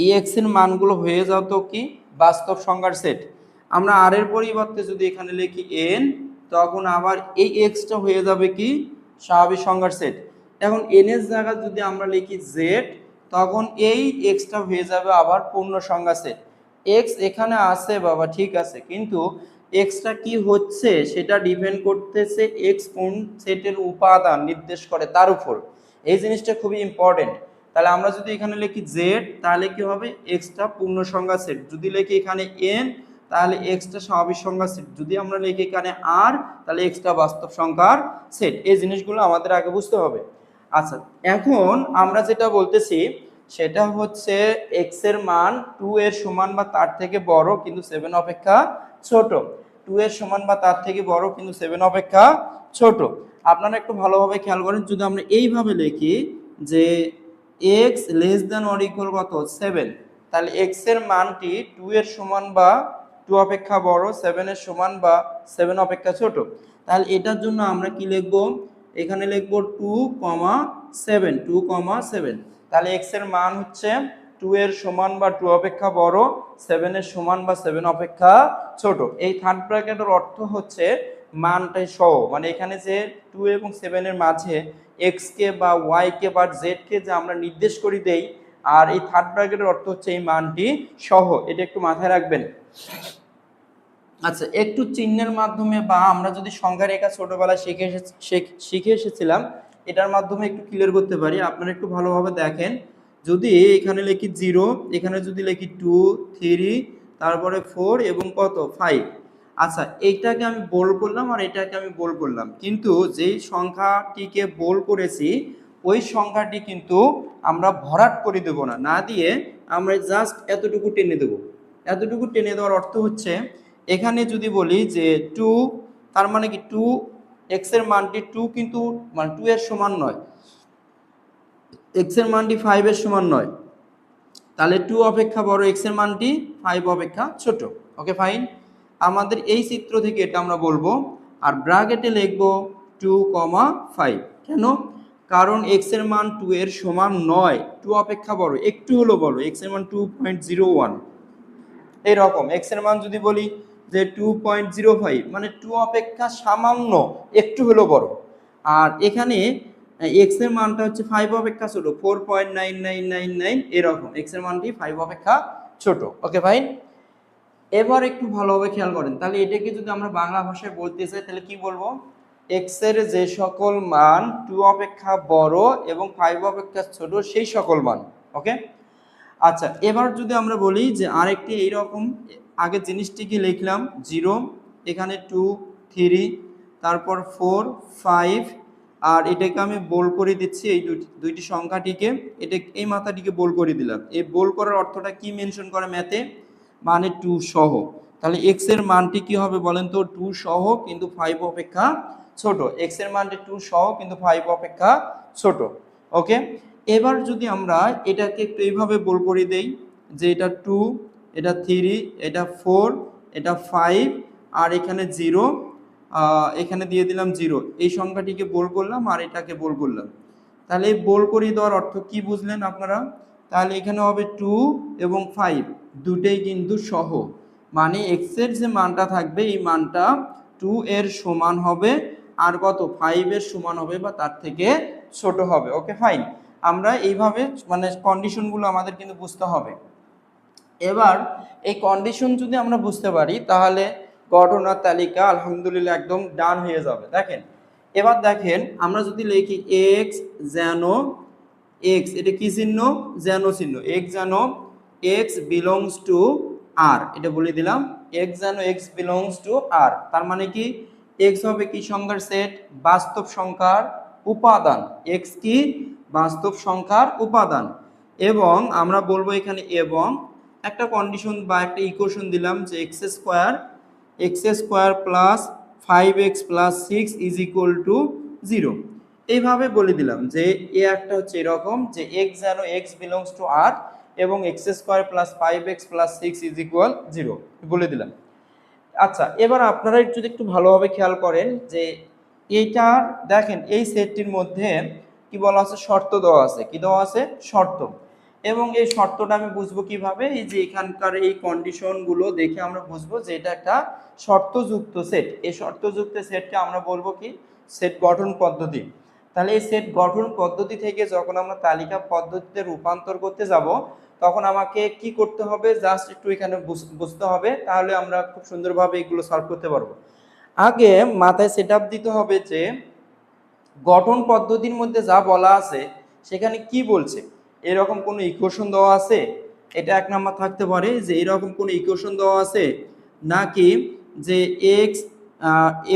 এই এক্স এর মানগুলো হয়ে যেত কি বাস্তব সংখ্যার সেট। আমরা আর এর পরিবর্তে যদি এখানে লিখি এন, তখন আবার এই এক্সটা হয়ে যাবে কি স্বাভাবিক সংখ্যার সেট। এখন এন এর জায়গায় যদি আমরা লিখি জেড, তখন এই এক্সটা হয়ে যাবে আবার পূর্ণ সংখ্যা সেট। এক্স এখানে আছে বাবা, ঠিক আছে, কিন্তু এক্সটা কি হচ্ছে সেটা ডিপেন্ড করতেছে এক্স কোন সেটের উপাদান নির্দেশ করে তার উপর। এই জিনিসটা খুবই ইম্পর্টেন্ট। তাহলে আমরা যদি এখানে লিখি জেড তাহলে কি হবে? এক্সটা পূর্ণ সংখ্যা সেট। যদি লিখি এখানে এন তাহলে এক্সটা স্বাভাবিক সংখ্যা সেট। যদি আমরা লিখি এখানে আর তাহলে এক্সটা বাস্তব সংখ্যার সেট। এই জিনিসগুলো আমাদের আগে বুঝতে হবে। আচ্ছা এখন আমরা যেটা বলতেছি সেটা হচ্ছে এক্স এর মান 2 এর সমান বা তার থেকে বড় কিন্তু 7 অপেক্ষা ছোট। 2 এর সমান বা তার থেকে বড় কিন্তু 7 অপেক্ষা ছোট। আপনারা একটু ভালোভাবে খেয়াল করেন, যদি আমরা এইভাবে লিখি যে x less than or equal কত 7, তাহলে x এর মানটি 2 এর সমান বা 2 অপেক্ষা বড়, 7 এর সমান বা 7 অপেক্ষা ছোট। তাহলে এটার জন্য আমরা কি লিখব, এখানে লিখব 2,7 2,7। তাহলে x এর মান হচ্ছে 2 এর সমান বা 2 অপেক্ষা বড়, 7 এর সমান বা 7 অপেক্ষা ছোট। এই থার্ড ব্র্যাকেটের অর্থ হচ্ছে মানটাই সহ, মানে এখানে যে 2 এবং 7 এর মাঝে x কে বা y কে বা z কে যে আমরা নির্দেশ করি দেই, আর এই থার্ড ব্র্যাকেটের অর্থ হচ্ছে এই মানটি সহ। এটা একটু মাথায় রাখবেন। আচ্ছা, একটু চিহ্নের মাধ্যমে বা আমরা যদি সংখ্যা রেখা ছোটবেলায় শিখে এসেছিলাম, এটার মাধ্যমে একটু ক্লিয়ার করতে পারি। আপনারা একটু ভালোভাবে দেখেন, যদি এখানে লিখি 0, এখানে যদি লিখি 2 3 তারপরে 4 এবং কত 5। আচ্ছা, এইটাকে আমি বোল্ড করলাম আর এটাকে আমি বোল্ড করলাম, কিন্তু যেই সংখ্যাটিকে বোল্ড করেছি ওই সংখ্যাটি কিন্তু আমরা ভরাট করে দেব না, না দিয়ে আমরা জাস্ট এতটুকু টেনে দেব। এতটুকু টেনে দেওয়ার অর্থ হচ্ছে এখানে যদি বলি যে 2, তার মানে কি 2 x এর মানটি 2 কিন্তু মানে 2 এর সমান নয়, x এর মানটি 5 এর সমান নয়, তাহলে 2 অপেক্ষা বড়, x এর মানটি 5 অপেক্ষা ছোট। ওকে ফাইন, আমাদের এই চিত্র থেকে এটা আমরা বলবো। আর ব্র্যাকেটে লিখব 2,5। কেন? কারণ x এর মান 2 এর সমান নয়, 2 অপেক্ষা বড়, একটু হলো বড়, x এর মান 2.01। এরকম x এর মান যদি বলি যে 2.05, মানে 2 অপেক্ষা সামান্য একটু হলো বড়। আর এখানে x এর মানটা হচ্ছে 5 অপেক্ষা ছোট, 4.9999, এরকম x এর মানটি 5 অপেক্ষা ছোট। ওকে ভাই, এবার একটু ভালোভাবে খেয়াল করেন, তাহলে এটাকে যদি আমরা বাংলা ভাষায় বলতে চাই তাহলে কি বলবো, x এর যে সকল মান 2 অপেক্ষা বড় এবং 5 অপেক্ষা ছোট সেই সকল মান। ওকে, আচ্ছা, এবার যদি আমরা বলি যে আরেকটি এইরকম আগের জিনিসটিকে লিখলাম 0, এখানে 2 3 তারপর 4 5, আর এটাকে আমি বোল্ড করে দিচ্ছি, এই দুইটি সংখ্যাটিকে, এটা এই মাথাটিকে বোল্ড করে দিলাম। এই বোল্ড করার অর্থটা কি মেনশন করে ম্যাথে, মানে 2 সহ। তাহলে x এর মানটি কি হবে বলেন তো, 2 সহ কিন্তু 5 অপেক্ষা ছোট। x এর মানটি 2 সহ কিন্তু 5 অপেক্ষা ছোট। ওকে, এবার যদি আমরা এটাকে একটু এইভাবে বোল্ড করে দেই যে এটা 2, এটা 3, এটা 4, এটা 5, আর এখানে 0, এখানে দিয়ে দিলাম 0। এই সংখ্যাটিকে বোল্ড করলাম আর এটাকে বোল্ড করলাম। তাহলে এই বোল্ড করে দেওয়ার অর্থ কি বুঝলেন আপনারা? তাহলে এখানে হবে 2 এবং 5 দুটেই কিন্তু সহ, মানে x এর যে মানটা থাকবে এই মানটা 2 এর সমান হবে আর কত 5 এর সমান হবে বা তার থেকে ছোট হবে। ওকে ফাইন, আমরা এইভাবে মানে কন্ডিশনগুলো আমাদের কিন্তু বুঝতে হবে। এবার এই কন্ডিশন যদি আমরা বুঝতে পারি তাহলে ঘটনার তালিকা আলহামদুলিল্লাহ একদম ডান হয়ে যাবে। দেখেন, এবার দেখেন আমরা যদি লিখি x যেন x, এটা কি চিহ্ন, যেন চিহ্ন, x যেন x বিলংস টু r, এটা বলে দিলাম x যেন x বিলংস টু r, তার মানে কি x হবে কি সংখ্যার সেট, বাস্তব সংখ্যার উপাদান। x কি বাস্তব সংখ্যার উপাদান। এবং আমরা বলবো এখানে এবং একটা কন্ডিশন বা একটা ইকুয়েশন দিলাম যে x square plus 5x plus 6 is equal two 0। এইভাবে বলে দিলাম যে এ একটা হচ্ছে এরকম যে x যেন x বিলংস টু r এবং x square plus 5x plus 6 is equal 0 বলে দিলাম। আচ্ছা, এবার আপনারা যদি একটু ভালোভাবে খেয়াল করেন যে এইটার দেখেন এই সেটটির মধ্যে কি বলা আছে, শর্ত দেওয়া আছে। কি দেওয়া আছে? শর্ত। এবং এই শর্তটা আমি বুঝবো কিভাবে, এই যে এখানকার এই কন্ডিশনগুলো দেখে আমরা বুঝবো যে এটা একটা শর্তযুক্ত সেট। এই শর্তযুক্ত সেটকে আমরা বলবো কি সেট গঠন পদ্ধতি। তাহলে এই সেট গঠন পদ্ধতি থেকে যখন আমরা তালিকা পদ্ধতিতে রূপান্তর করতে যাব তখন আমাকে কি করতে হবে, জাস্ট একটু এখানে বুঝতে হবে, তাহলে আমরা খুব সুন্দরভাবে এগুলো সলভ করতে পারবো। আগে মাথায় সেটআপ দিতে হবে যে গঠন পদ্ধতির মধ্যে যা বলা আছে সেখানে কি বলছে, এরকম কোনো ইকুয়েশন দেওয়া আছে, এটা এক নাম্বার থাকতে পারে যে এরকম কোনো ইকুয়েশন দেওয়া আছে, নাকি যে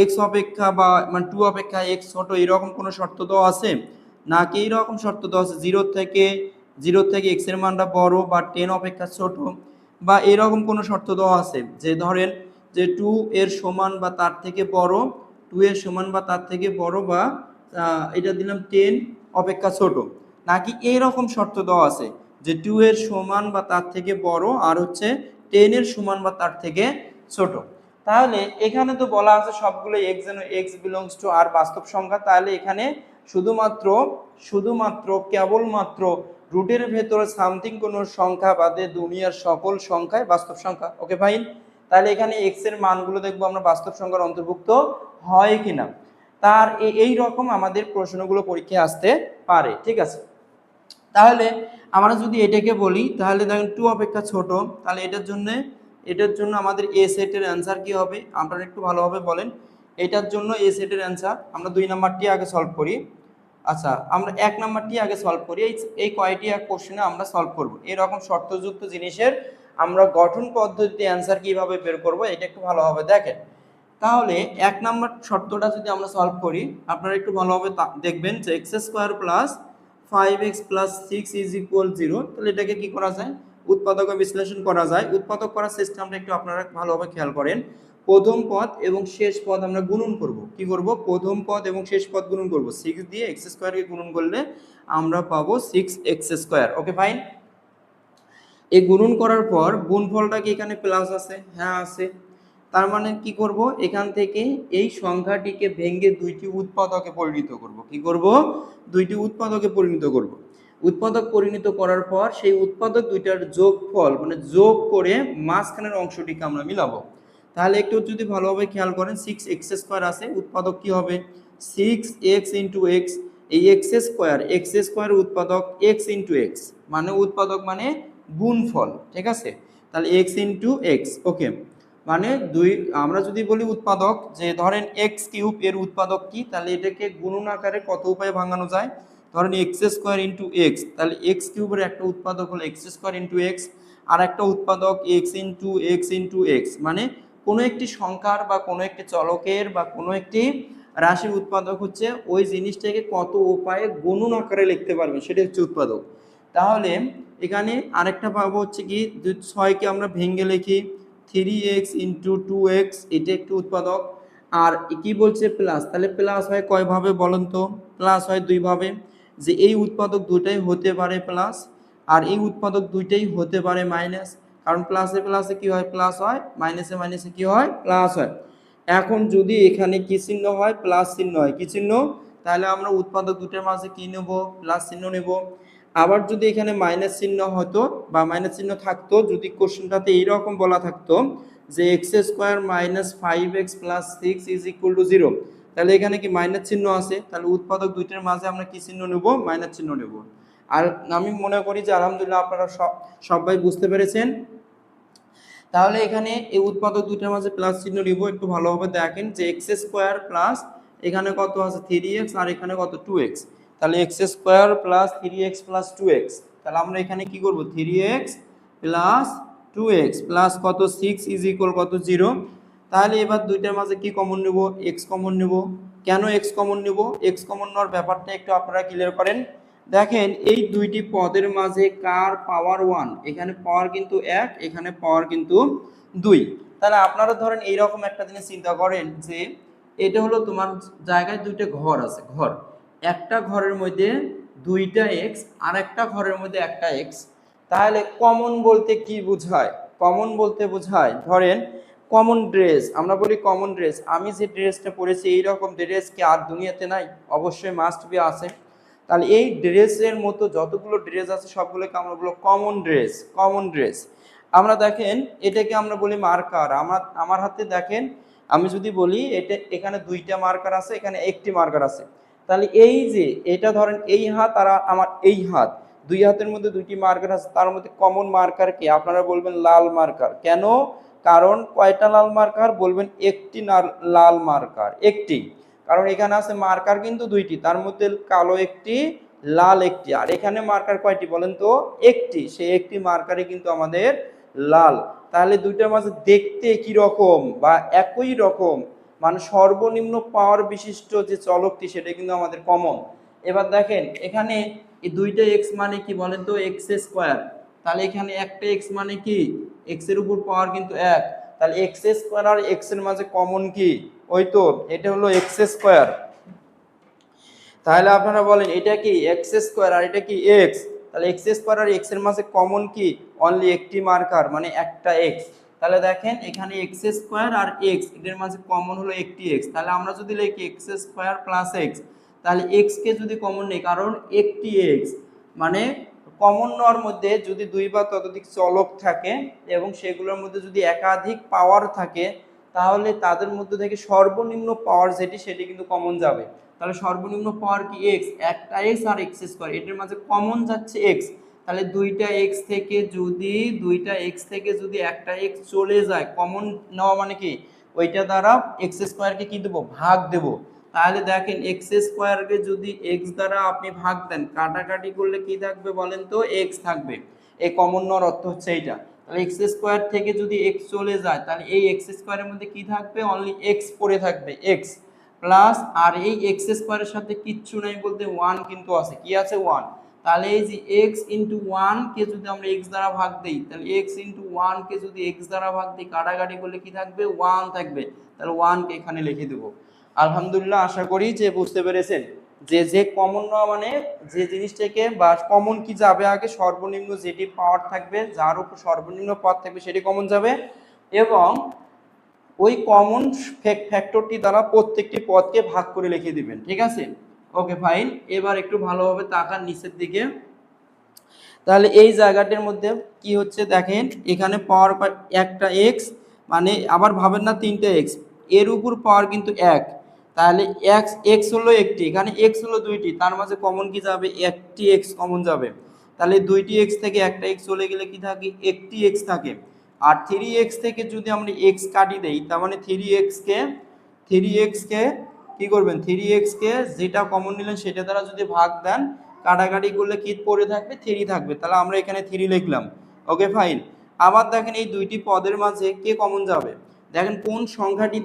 এক্স অপেক্ষা বা মানে 2 অপেক্ষা এক্স ছোট এরকম কোনো শর্ত দেওয়া আছে, নাকি এইরকম শর্ত দেওয়া আছে 0 থেকে 0 থেকে x এর মানটা বড় বা 10 অপেক্ষা ছোট, বা এরকম কোনো শর্ত দেওয়া আছে যে ধরেন যে 2 এর সমান বা তার থেকে বড়, 2 এর সমান বা তার থেকে বড়, বা এটা দিলাম 10 অপেক্ষা ছোট, নাকি এইরকম শর্ত দেওয়া আছে যে 2 এর সমান বা তার থেকে বড় আর হচ্ছে 10 এর সমান বা তার থেকে ছোট। তাহলে এখানে তো বলা আছে সবগুলো x যেন x বিলংস টু আর বাস্তব সংখ্যা, তাহলে এখানে শুধুমাত্র কেবলমাত্র রুটের ভেতরে সামথিং কোনো সংখ্যা বাদে দুনিয়ার সকল সংখ্যাই বাস্তব সংখ্যা। ওকে ফাইন। তাহলে এখানে x এর মানগুলো দেখবো আমরা বাস্তব সংখ্যার অন্তর্ভুক্ত হয় কিনা। তার এই রকম আমাদের প্রশ্নগুলো পরীক্ষায় আসতে পারে, ঠিক আছে। তাহলে আমরা যদি এটাকে বলি তাহলে দেখেন 2 অপেক্ষা ছোট, তাহলে এটার জন্য আমাদের এ সেটের অ্যান্সার কি হবে আপনারা একটু ভালোভাবে বলেন। এটার জন্য এ সেটের অ্যান্সার আমরা 2 নাম্বারটি আগে সলভ করি। আচ্ছা, আমরা 1 নাম্বারটি আগে সলভ করি। এই কয়টি এক কোশ্চেনে আমরা সলভ করব। এরকম শর্তযুক্ত জিনিসের আমরা গঠন পদ্ধতিতে অ্যান্সার কিভাবে বের করব এটা একটু ভালোভাবে দেখেন। তাহলে 1 নাম্বার শর্তটা যদি আমরা সলভ করি আপনারা একটু ভালোভাবে দেখবেন যে x² plus 5x plus 6 is equal 0। তাহলে এটাকে কি করা যায়, উৎপাদক বিশ্লেষণ করা যায়। উৎপাদক করার সিস্টেমটা একটু আপনারা ভালোভাবে খেয়াল করেন। প্রথম পদ এবং শেষ পদ আমরা গুণন করব। কি করব, প্রথম পদ এবং শেষ পদ গুণন করব। 6 দিয়ে x² কে গুণন করলে আমরা পাবো 6x²। ওকে ফাইন। এই গুণন করার পর গুণফলটা কি এখানে প্লাস আছে? হ্যাঁ আছে। তার মানে কি করব, এখান থেকে এই সংখ্যাটিকে ভেঙে দুইটি উৎপাদকে পরিণত করব। কি করব, দুইটি উৎপাদকে পরিণত করব। উৎপাদক পরিণত করার পর সেই উৎপাদক দুইটার যোগফল মানে যোগ করে মাঝখানের অংশটিকে আমরা মিলাবো। তাহলে একটু যদি ভালোভাবে খেয়াল করেন 6x² আছে, উৎপাদক কি হবে 6x ইন্টু x। এই x² উৎপাদক x ইন্টু x, মানে উৎপাদক মানে গুণফল, ঠিক আছে। তাহলে x ইন্টু x। ওকে, মানে আমরা যদি বলি উৎপাদক যে ধরেন x³ এর উৎপাদক কি, তাহলে এটাকে গুণন আকারে কত উপায়ে ভাঙানো যায়। ধরেন x² ইন্টু x, তাহলে x³ এর একটা উৎপাদক হলো x² ইন্টু x, আর একটা উৎপাদক x ইন্টু x, মানে কোনো একটি সংখ্যার বা কোনো একটি চলকের বা কোনো একটি রাশির উৎপাদক হচ্ছে ওই জিনিসটাকে কত উপায়ে গুণন আকারে লিখতে পারবে সেটা হচ্ছে উৎপাদক। তাহলে এখানে আরেকটা পাবো হচ্ছে কি 6কে আমরা ভেঙে লিখি 3x ইন্টু 2x, এটা একটি উৎপাদক। আর কি বলছে প্লাস, তাহলে প্লাস হয় কয় ভাবে বলেন তো, প্লাস হয় দুই ভাবে, যে এই উৎপাদক দুটাই হতে পারে প্লাস আর এই উৎপাদক দুইটাই হতে পারে মাইনাস। কারণ প্লাসে প্লাসে কি হয় প্লাস হয়, মাইনাসে মাইনাসে কি হয় প্লাস হয়। এখন যদি এখানে কি চিহ্ন হয়, প্লাস চিহ্ন হয়, কি চিহ্ন, তাহলে আমরা উৎপাদক দুটোর মাঝে কি নেব, প্লাস চিহ্ন নেব। আবার যদি এখানে মাইনাস চিহ্ন হতো বা মাইনাস চিহ্ন থাকতো, যদি কোশ্চেনটাতে এইরকম বলা থাকতো যে x² minus 5x plus 6 is equal two 0, তাহলে এখানে কি মাইনাস চিহ্ন আছে, তাহলে উৎপাদক দুইটার মাঝে আমরা কি চিহ্ন নেব, মাইনাস চিহ্ন নেব। আর আমি মনে করি যে আলহামদুলিল্লাহ আপনারা সবাই বুঝতে পেরেছেন। তাহলে এখানে এই উৎপাদক দুইটার মাঝে প্লাস চিহ্ন নিব। একটু ভালোভাবে দেখেন যে x² প্লাস এখানে কত আছে 3x আর এখানে কত 2x, তাহলে x² plus 3x plus 2x, তাহলে আমরা এখানে কি করব 3x প্লাস 2x প্লাস কত 6 ইজ ইকুয়াল কত 0। তাহলে এবার দুইটার মাঝে কি কমন নেব, x কমন নেব। কেন x কমন নেব, x কমন নেওয়ার ব্যাপারটা একটু আপনারা ক্লিয়ার করেন। দেখেন এই দুইটি পদের মাঝে কার পাওয়ার 1, এখানে পাওয়ার কিন্তু 1, এখানে পাওয়ার কিন্তু 2। তাহলে আপনারা ধরেন এইরকম একটা জিনিস চিন্তা করেন যে এটা হলো তোমার জায়গায় দুইটা ঘর আছে, ঘর, একটা ঘরের মধ্যে দুইটা x আর একটা ঘরের মধ্যে একটা x। তাহলে কমন বলতে কি বোঝায়, কমন বলতে বোঝায় ধরেন কমন ড্রেস, আমরা বলি কমন ড্রেস, আমি যে ড্রেসটা পরেছি এইরকম ড্রেস কি আর দুনিয়াতে নাই, অবশ্যই মাস্ট বি আছে। তাহলে এই ড্রেসের মতো যতগুলো ড্রেস আছে সবগুলোকে আমরা বলবো কমন ড্রেস, কমন ড্রেস। আমরা দেখেন এটাকে আমরা বলি মার্কার। আমার হাতে দেখেন আমি যদি বলি এটা এখানে দুইটা মার্কার আছে, এখানে একটি মার্কার আছে, তাহলে এই যে এটা ধরেন এই হাত আর আমার এই হাত, দুই হাতের মধ্যে দুইটি মার্কার আছে, তার মধ্যে কমন মার্কার কি, আপনারা বলবেন লাল মার্কার। কেন, কারণ কয়টা লাল মার্কার, বলবেন একটি লাল মার্কার, একটি। কারণ এখানে আছে মার্কার কিন্তু দুইটি, তার মধ্যে কালো একটি লাল একটি, আর এখানে মার্কার কয়টি বলেন তো, একটি, সেই একটি মার্কারে কিন্তু আমাদের লাল। তাহলে দুইটার মাঝে দেখতে কি রকম বা একই রকম, মানে সর্বনিম্ন পাওয়ার বিশিষ্ট যে চলকটি সেটা কিন্তু আমাদের কমন। এবার দেখেন এখানে এই দুইটা এক্স মানে কি বলেন তো এক্স স্কোয়ার, তাহলে এখানে একটা এক্স মানে কি এক্স এর উপর পাওয়ার কিন্তু এক, তাহলে এক্স স্কোয়ার আর এক্স এর মাঝে কমন কি ওই তো এটা হলো এক্স স্কোয়ার। তাহলে আপনারা বলেন এটা কি এক্স স্কোয়ার আর এটা কি এক্স, তাহলে এক্স স্কোয়ার আর এক্স এর মাঝে কমন কি অনলি একটি মার্কার মানে একটা এক্স। তাহলে দেখেন এখানে এক্স স্কোয়ার আর এক্স এদের মাঝে কমন হলো একটি এক্স, তাহলে আমরা যদি লিখি এক্স স্কোয়ার প্লাস এক্স, তাহলে এক্স কে যদি কমন নেই কারণ একটি এক্স মানে কমন নেওয়ার মধ্যে যদি দুই বা ততোধিক চলক থাকে এবং সেগুলোর মধ্যে যদি একাধিক পাওয়ার থাকে তাহলে তাদের মধ্যে থেকে সর্বনিম্ন পাওয়ার যেটি সেটি কিন্তু কমন যাবে। তাহলে সর্বনিম্ন পাওয়ার কি এক্স, একটা এক্স আর এক্স স্কোয়ার এটার মাঝে কমন যাচ্ছে এক্স, তাহলে দুইটা এক্স থেকে যদি একটা এক্স চলে যায় কমন নেওয়া মানে কি ওইটা দ্বারা এক্স স্কোয়ারকে কি দেবো ভাগ দেব। তাহলে দেখেন এক্স স্কোয়ারকে যদি এক্স দ্বারা আপনি ভাগ দেন কাটাকাটি করলে কি থাকবে বলেন তো এক্স থাকবে, এই কমন নেওয়ার অর্থ হচ্ছে এইটা। তাহলে এক্স স্কোয়ার থেকে যদি এক্স চলে যায় তাহলে এই এক্স স্কোয়ারের মধ্যে কি থাকবে অনলি এক্স পড়ে থাকবে এক্স প্লাস আর এই এক্স স্কোয়ারের সাথে কিচ্ছু নাই বলতে ওয়ান কিন্তু আছে, কি আছে ওয়ান, তাহলে এই যে এক্স ইন্টু ওয়ান কে যদি আমরা এক্স দ্বারা ভাগ দিই তাহলে এক্স ইন্টু ওয়ান কে যদি এক্স দ্বারা ভাগ দিই কাটাকাটি করলে কি থাকবে ওয়ান থাকবে, তাহলে ওয়ান কে এখানে লিখে দেবো। আলহামদুলিল্লাহ আশা করি যে বুঝতে পেরেছেন যে কমন নেওয়া মানে যে জিনিসটাকে বা কমন কি যাবে আগে সর্বনিম্ন যেটি পাওয়ার থাকবে যার উপর সর্বনিম্ন পদ থাকবে সেটি কমন যাবে এবং ওই কমন ফ্যাক্টরটি দ্বারা প্রত্যেকটি পদকে ভাগ করে লিখে দিবেন, ঠিক আছে। ওকে ফাইন, এবার একটু ভালোভাবে তাকান নিচের দিকে। তাহলে এই জায়গাটির মধ্যে কি হচ্ছে দেখেন এখানে পাওয়ার একটা এক্স মানে আবার ভাবেন না তিনটে এক্স এর উপর পাওয়ার কিন্তু এক, তাহলে এক্স এক্স হলো একটি এখানে এক্স হলো দুইটি তার মাঝে কমন কি যাবে একটি এক্স কমন যাবে, তাহলে দুইটি এক্স থেকে একটা এক্স চলে গেলে কি থাকে একটি এক্স থাকে। আর থ্রি এক্স থেকে যদি আমরা এক্স কাটি দেই তার মানে থ্রি এক্সকে কি করবেন থ্রি এক্সকে যেটা কমন নিলেন সেটা দ্বারা যদি ভাগ দেন কাটাকাটি করলে কি পড়ে থাকবে থ্রি থাকবে, তাহলে আমরা এখানে থ্রি লিখলাম। ওকে ফাইন, আবার দেখেন এই দুইটি পদের মাঝে কে কমন যাবে দেখেন কোন সংখ্যাটি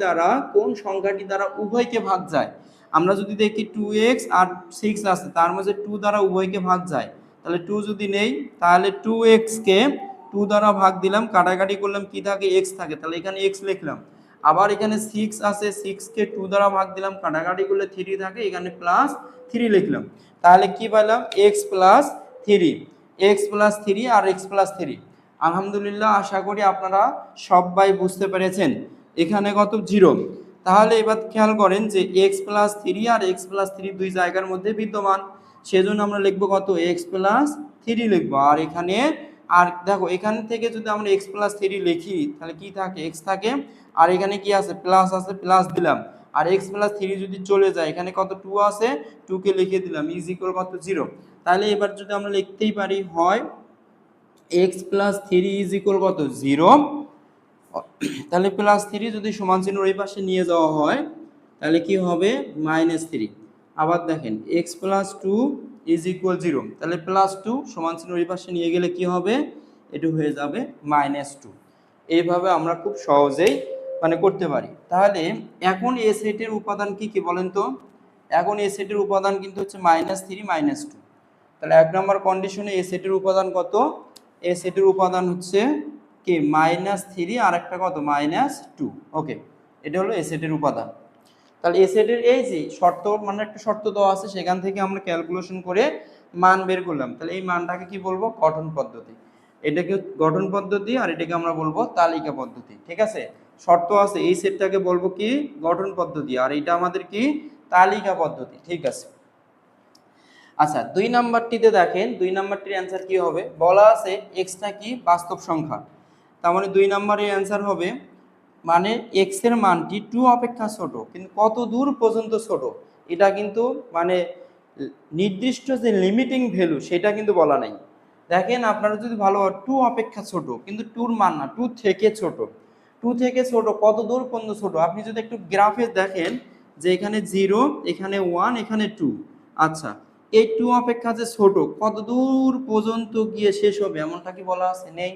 দ্বারা উভয়কে ভাগ যায়, আমরা যদি দেখি টু এক্স আর সিক্স আছে তার মাঝে টু দ্বারা উভয়কে ভাগ যায়, তাহলে টু যদি নেই তাহলে টু এক্সকে টু দ্বারা ভাগ দিলাম কাটাকাটি করলাম কি থাকে এক্স থাকে, তাহলে এখানে এক্স লিখলাম। আবার এখানে সিক্স আছে সিক্সকে টু দ্বারা ভাগ দিলাম কাটাকাটি করলে থ্রি থাকে এখানে প্লাস থ্রি লিখলাম, তাহলে কি পেলাম এক্স প্লাস থ্রি আর এক্স প্লাস থ্রি। আলহামদুলিল্লাহ আশা করি আপনারা সবাই বুঝতে পেরেছেন এখানে কত জিরো। তাহলে এবার খেয়াল করেন যে এক্স প্লাস থ্রি আর এক্স প্লাস থ্রি দুই জায়গার মধ্যে বিদ্যমান, সেজন্য আমরা লিখবো কত এক্স প্লাস থ্রি লিখবো। আর এখানে আর দেখো এখান থেকে যদি আমরা এক্স প্লাস থ্রি লিখি তাহলে কি থাকে এক্স থাকে আর এখানে কি আছে প্লাস দিলাম, আর এক্স প্লাস থ্রি যদি চলে যায় এখানে কত টু আছে টু কে লিখে দিলাম ইজ ইকুয়াল কত জিরো। তাহলে এবার যদি আমরা লিখতেই পারি হয় x plus three is equal কত জিরো, তাহলে প্লাস থ্রি যদি সমান চিহ্ন ওই পাশে নিয়ে যাওয়া হয় তাহলে কি হবে মাইনাস থ্রি। আবার দেখেন x plus two is equal zero, তাহলে প্লাস টু সমান চিহ্ন ওই পাশে নিয়ে গেলে কি হবে এটা হয়ে যাবে মাইনাস টু। এইভাবে আমরা খুব সহজেই মানে করতে পারি। তাহলে এখন এ সেটের উপাদান কি কি বলেন তো, এখন এ সেটের উপাদান কিন্তু হচ্ছে মাইনাস থ্রি মাইনাস টু, তাহলে এক নম্বর কন্ডিশনে এ সেটের উপাদান কত এ সেটের উপাদান হচ্ছে কি মাইনাস থ্রি আর একটা কত মাইনাস টু। ওকে, এটা হলো এ সেটের উপাদান। তাহলে এ সেটের এই যে শর্ত মানে একটা শর্ত দেওয়া আছে সেখান থেকে আমরা ক্যালকুলেশন করে মান বের করলাম, তাহলে এই মানটাকে কি বলবো গঠন পদ্ধতি, এটাকে গঠন পদ্ধতি আর এটাকে আমরা বলবো তালিকা পদ্ধতি, ঠিক আছে। শর্ত আছে এই সেটটাকে বলবো কি গঠন পদ্ধতি আর এটা আমাদের কি তালিকা পদ্ধতি, ঠিক আছে। আচ্ছা দুই নাম্বারটিতে দেখেন দুই নাম্বারটির অ্যান্সার কি হবে বলা আছে এক্সটা কি বাস্তব সংখ্যা, তার মানে দুই নাম্বারের অ্যান্সার হবে মানে এক্স এর মানটি টু অপেক্ষা ছোট কিন্তু কত দূর পর্যন্ত ছোট এটা কিন্তু মানে নির্দিষ্ট যে লিমিটিং ভ্যালু সেটা কিন্তু বলা নাই। দেখেন আপনারা যদি ভালো টু অপেক্ষা ছোট কিন্তু টুর মান না টু থেকে ছোট কত দূর পর্যন্ত ছোট, আপনি যদি একটু গ্রাফে দেখেন যে এখানে জিরো এখানে ওয়ান এখানে টু, আচ্ছা এই টু অপেক্ষা যে ছোট কত দূর পর্যন্ত গিয়ে শেষ হবে এমনটা কি বলা আছে নেই,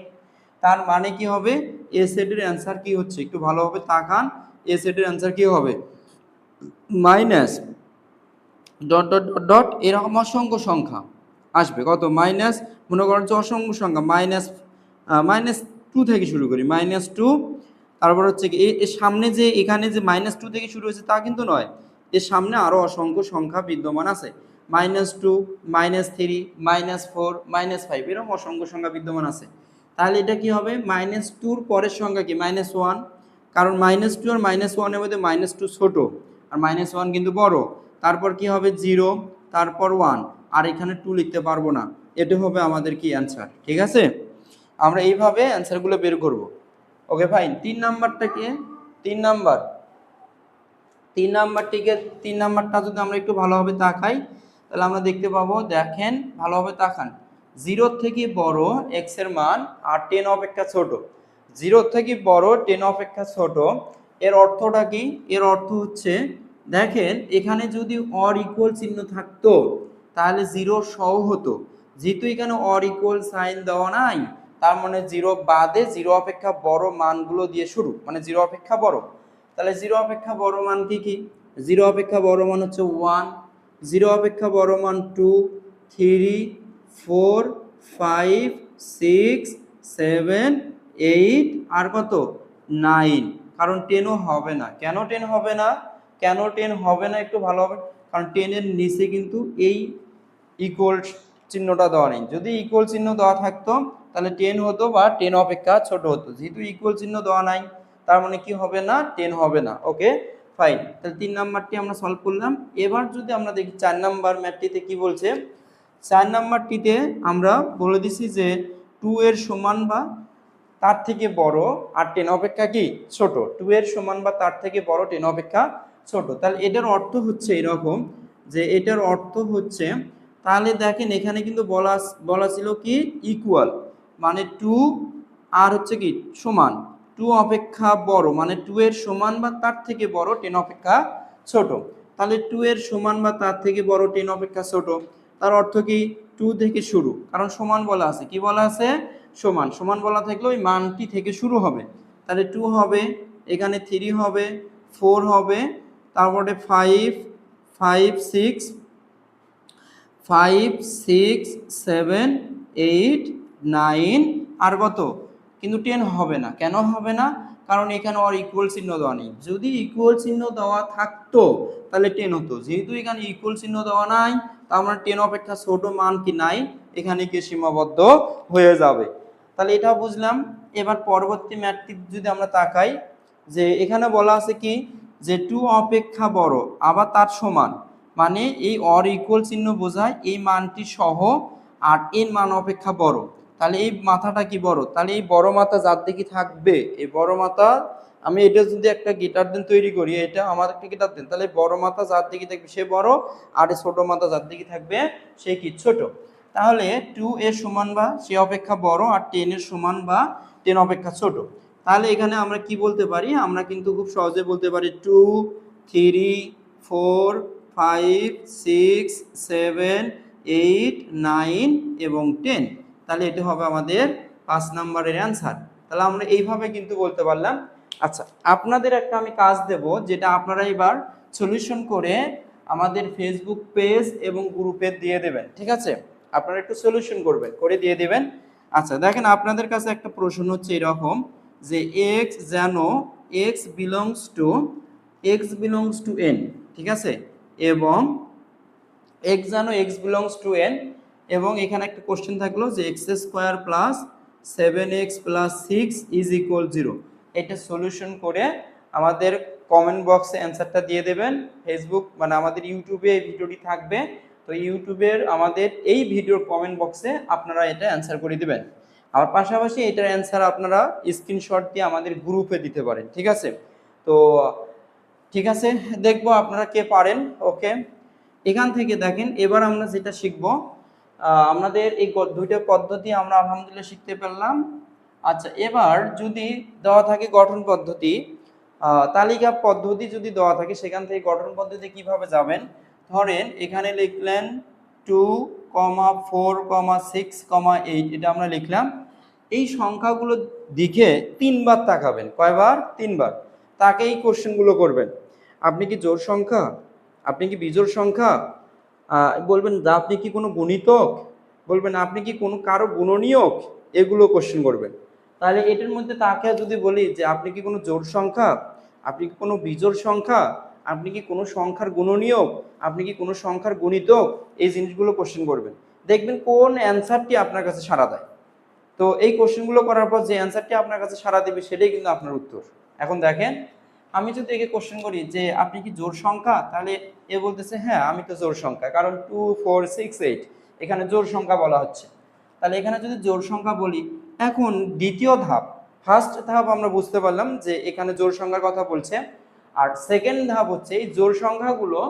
তার মানে কি হবে এ সেটের অ্যান্সার কি হচ্ছে একটু ভালোভাবে তাকান, এ সেটের অ্যান্সার কি হবে minus dot dot dot dot এরকম অসংখ্য সংখ্যা আসবে। কত? মাইনাস, মনে করেন যে অসংখ্য সংখ্যা মাইনাস টু থেকে শুরু করি, -2। তারপর হচ্ছে কি এর সামনে যে এখানে যে -2 থেকে শুরু হয়েছে তা কিন্তু নয়, এর সামনে আরও অসংখ্য সংখ্যা বিদ্যমান আছে। -2, -3, -4, -5 এরকম অসংখ্য সংখ্যা বিদ্যমান আছে। তাহলে এটা কি হবে? -2-র পরের সংখ্যা কি? -1, কারণ -2 আর -1 এর মধ্যে -2 ছোট আর -1 কিন্তু বড়। তারপর কি হবে? 0, তারপর 1, আর এখানে 2 লিখতে পারবো না। এটা হবে আমাদের কি অ্যান্সার। ঠিক আছে, আমরা এইভাবে অ্যান্সারগুলো বের করব। Okay fine. 3 নাম্বারটাকে 3 নাম্বার 3 নাম্বারটিকে 3 নাম্বারটা যদি আমরা একটু ভালোভাবে তাকাই তাহলে আমরা দেখতে পাবো, দেখেন ভালোভাবে তাকান, 0 থেকে বড় x এর মান আর 10 অপেক্ষা ছোট। 0 থেকে বড় 10 অপেক্ষা ছোট, এর অর্থটা কি? এর অর্থ হচ্ছে, দেখেন এখানে যদি অর ইকুয়াল চিহ্ন থাকতো তাহলে 0 সহ হতো। যেহেতু এখানে অর ইকুয়াল সাইন দেওয়া নাই, তার মানে 0 বাদে 0 অপেক্ষা বড় মানগুলো দিয়ে শুরু, মানে 0 অপেক্ষা বড়। তাহলে 0 অপেক্ষা বড় মান কি কি? 0 অপেক্ষা বড় মান হচ্ছে 1, 0 অপেক্ষা বড় মান 2, 3, 4, 5, 6, 7, 8 আর কত? 9। কারণ 10ও হবে না। কেন 10 হবে না? কেন 10 হবে না একটু ভালো হবে, কারণ 10 এর নিচে কিন্তু এই ইকুয়াল চিহ্নটা দেওয়া নেই। যদি ইকুয়াল চিহ্ন দেওয়া থাকতো তাহলে 10 হতো বা 10 অপেক্ষা ছোট হতো। যেহেতু ইকুয়াল চিহ্ন দেওয়া নাই তার মানে কি হবে না? 10 হবে না। ওকে ফাইন। তাহলে 3 নাম্বারটি আমরা সলভ করলাম। এবার যদি আমরা দেখি 4 নাম্বার ম্যাথটিতে কি বলছে। 4 নাম্বারটিতে আমরা বলে দিছি যে 2 এর সমান বা তার থেকে বড় আর 10 অপেক্ষা কি ছোট। 2 এর সমান বা তার থেকে বড়, 10 অপেক্ষা ছোট। তাহলে এটার অর্থ হচ্ছে এরকম, যে এটার অর্থ হচ্ছে, তাহলে দেখেন এখানে কিন্তু বলা ছিল কি ইকুয়াল, মানে 2 আর হচ্ছে কি সমান, 2 অপেক্ষা বড় মানে 2 এর সমান বা তার থেকে বড়, 10 অপেক্ষা ছোট। তাহলে 2 এর সমান বা তার থেকে বড়, 10 অপেক্ষা ছোট, তার অর্থ কি 2 থেকে শুরু, কারণ সমান বলা আছে। কি বলা আছে? সমান। সমান বলা থাকলে ওই মানটি থেকে শুরু হবে। তাহলে 2 হবে, এখানে 3 হবে, 4 হবে, তারপরে 5, 6, 7, 8, 9 আর কত? কিন্তু 10 হবে না। কেন হবে না? কারণ এখানে আর ইকুয়াল চিহ্ন দেওয়া নেই। যদি ইকুয়াল চিহ্ন দেওয়া থাকতো তাহলে 10 হতো। যেহেতু এখানে ইকুয়াল চিহ্ন দেওয়া নাই তার মানে 10 অপেক্ষা ছোট মান কি নাই, এখানে কি সীমাবদ্ধ হয়ে যাবে। তাহলে এটা বুঝলাম। এবার পরবর্তী ম্যাথটি যদি আমরা তাকাই, যে এখানে বলা আছে কি যে 2 অপেক্ষা বড় আবার তার সমান, মানে এই অর ইকুয়াল চিহ্ন বোঝায় এই মানটি সহ আর এর মান অপেক্ষা বড়। তাহলে এই মাথাটা কি বড়, তাহলে এই বড় মাথা যার দিকে থাকবে, এই বড় মাথা, আমি এটা যদি একটা গিটার দেন তৈরি করি, এটা আমার একটা গিটার দেন, তাহলে বড় মাথা যার দিকে থাকবে সে বড়, আর ছোট মাথা যার দিকে থাকবে সে কি ছোট। তাহলে 2 এর সমান বা সে অপেক্ষা বড় আর 10 এর সমান বা 10 অপেক্ষা ছোট। তাহলে এখানে আমরা কি বলতে পারি? আমরা কিন্তু খুব সহজে বলতে পারি 2, 3, 4, 5, 6, 7, 8, 9 এবং 10। তাহলে এটা হবে আমাদের 5 নাম্বারের অ্যান্সার। তাহলে আমরা এইভাবে কিন্তু বলতে পারলাম। আচ্ছা, আপনাদের একটা আমি কাজ দেব, যেটা আপনারা এবার সলিউশন করে আমাদের ফেসবুক পেজ এবং গ্রুপে দিয়ে দেবেন। ঠিক আছে, আপনারা একটু সলিউশন করবেন, করে দিয়ে দেবেন। আচ্ছা দেখেন, আপনাদের কাছে একটা প্রশ্ন হচ্ছে এরকম, যে এক্স যেন এক্স বিলংস টু এন, ঠিক আছে, এবং এক্স যেন এক্স বিলংস টু এন, এবং এখানে একটা কোশ্চেন থাকলো যে x square plus 7x plus 6 is equal 0। এটা সলিউশন করে আমাদের কমেন্ট বক্সে অ্যান্সারটা দিয়ে দেবেন। ফেসবুক মানে আমাদের ইউটিউবে এই ভিডিওটি থাকবে, তো ইউটিউবের আমাদের এই ভিডিওর কমেন্ট বক্সে আপনারা এটা অ্যান্সার করে দিবেন। আর পাশাপাশি এটার অ্যান্সার আপনারা স্ক্রিনশট দিয়ে আমাদের গ্রুপে দিতে পারেন। ঠিক আছে, তো ঠিক আছে, দেখবো আপনারা কে পারেন। ওকে, এখান থেকে দেখেন এবার আমরা যেটা শিখব, আমাদের এই দুইটা পদ্ধতি আমরা আলহামদুলিল্লাহ শিখতে পারলাম। আচ্ছা, এবার যদি দেওয়া থাকে গঠন পদ্ধতি, তালিকা পদ্ধতি যদি দেওয়া থাকে, সেখান থেকে গঠন পদ্ধতি কিভাবে যাবেন। ধরেন এখানে লিখলেন 2, 4, 6, 8, এটা আমরা লিখলাম। এই সংখ্যাগুলো দিকে 3বার তাকাবেন। কয়বার? 3বার তাকে এই কোশ্চেনগুলো করবেন। আপনি কি জোড় সংখ্যা, আপনি কি বিজোড় সংখ্যা, বলবেন যে আপনি কি কোনো গুণিতক, বলবেন আপনি কি কোনো কারো গুণনীয়ক, এগুলো কোশ্চেন করবেন। তাহলে এটার মধ্যে তাকে যদি বলি যে আপনি কি কোনো জোড় সংখ্যা, আপনি কি কোনো বিজোড় সংখ্যা, আপনি কি কোনো সংখ্যার গুণনীয়ক, আপনি কি কোনো সংখ্যার গুণিতক, এই জিনিসগুলো কোশ্চেন করবেন। দেখবেন কোন অ্যান্সারটি আপনার কাছে সাড়া দেয়। তো এই কোশ্চেনগুলো করার পর যে অ্যান্সারটি আপনার কাছে সাড়া দেবে সেটাই কিন্তু আপনার উত্তর। এখন দেখেন, আমি যদি একে কোশ্চেন করি যে আপনি কি জোড় সংখ্যা, তাহলে এ বলতেছে হ্যাঁ আমি তো জোড় সংখ্যা, কারণ 2 4 6 8 এখানে জোড় সংখ্যা বলা হচ্ছে। তাহলে এখানে যদি জোড় সংখ্যা বলি, এখন দ্বিতীয় ধাপ, ফার্স্ট ধাপ আমরা বুঝতে পারলাম যে এখানে জোড় সংখ্যার কথা বলছে, আর সেকেন্ড ধাপ হচ্ছে এই জোড় সংখ্যাগুলো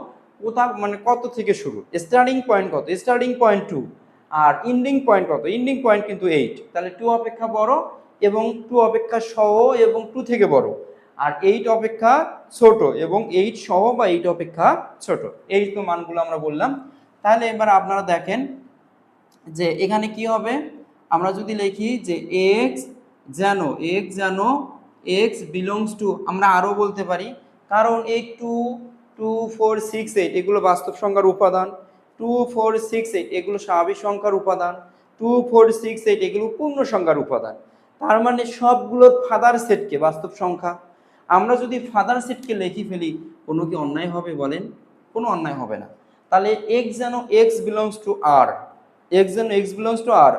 কোথা মানে কত থেকে শুরু, স্টার্টিং পয়েন্ট কত, স্টার্টিং পয়েন্ট 2, আর ইন্ডিং পয়েন্ট কত, ইন্ডিং পয়েন্ট কিন্তু 8। তাহলে 2 অপেক্ষা বড় এবং 2 অপেক্ষা সহ এবং 2 থেকে বড়, আর 8 অপেক্ষা ছোট এবং 8 সহ বা 8 অপেক্ষা ছোট, এই তো মানগুলো আমরা বললাম। তাহলে এবার আপনারা দেখেন যে এখানে কি হবে, আমরা যদি লিখি যে x যেন x বিলংস টু, আমরা আরও বলতে পারি, কারণ এই 2 2 4 6 8 এগুলো বাস্তব সংখ্যার উপাদান, 2 4 6 8 এগুলো স্বাভাবিক সংখ্যার উপাদান, 2 4 6 8 এগুলো পূর্ণ সংখ্যার উপাদান। তার মানে সবগুলো ফাদার সেটকে বাস্তব সংখ্যা। আমরা যদি ফাদার সেটকে লিখে ফেলি, কোনো কি অন্যায় হবে বলেন? কোনো অন্যায় হবে না। তাহলে x যেন x belongs to r, x যেন x belongs to r,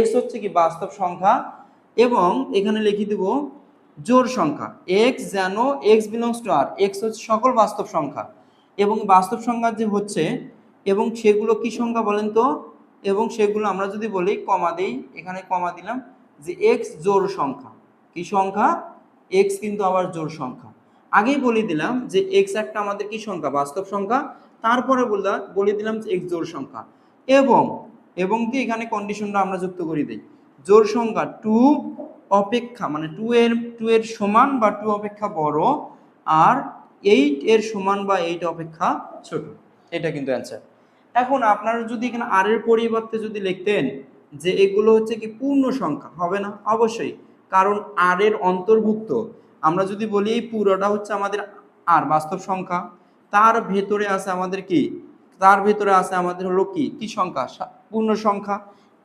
x হচ্ছে কি বাস্তব সংখ্যা, এবং এখানে লিখে দেব জোড় সংখ্যা, x যেন x belongs to r, x হচ্ছে সকল বাস্তব সংখ্যা, এবং বাস্তব সংখ্যা যে হচ্ছে এবং সেগুলো কি সংখ্যা বলেন তো, এবং সেগুলো আমরা যদি বলি কমা দেই, এখানে কমা দিলাম যে x জোড় সংখ্যা, কি সংখ্যা, x কিন্তু আবার জোড় সংখ্যা। আগেই বলে দিলাম যে x একটা আমাদের কি সংখ্যা, বাস্তব সংখ্যা, তারপরে বলে দিলাম যে x জোড় সংখ্যা, এবং কি এখানে কন্ডিশনটা আমরা যুক্ত করে দিই, জোড় সংখ্যা 2 অপেক্ষা মানে 2 এর সমান বা 2 অপেক্ষা বড়, আর 8 এর সমান বা 8 অপেক্ষা ছোট, এটা কিন্তু অ্যান্সার। এখন আপনারা যদি এখানে আর এর পরিবর্তে যদি লিখতেন যে এগুলো হচ্ছে কি পূর্ণ সংখ্যা, হবে না? অবশ্যই, কারণ আর এর অন্তর্ভুক্ত, আমরা যদি বলি এই পুরোটা হচ্ছে আমাদের আর বাস্তব সংখ্যা, তার ভেতরে আছে আমাদের কি, তার ভেতরে আছে আমাদের হলো কি কি সংখ্যা, পূর্ণ সংখ্যা,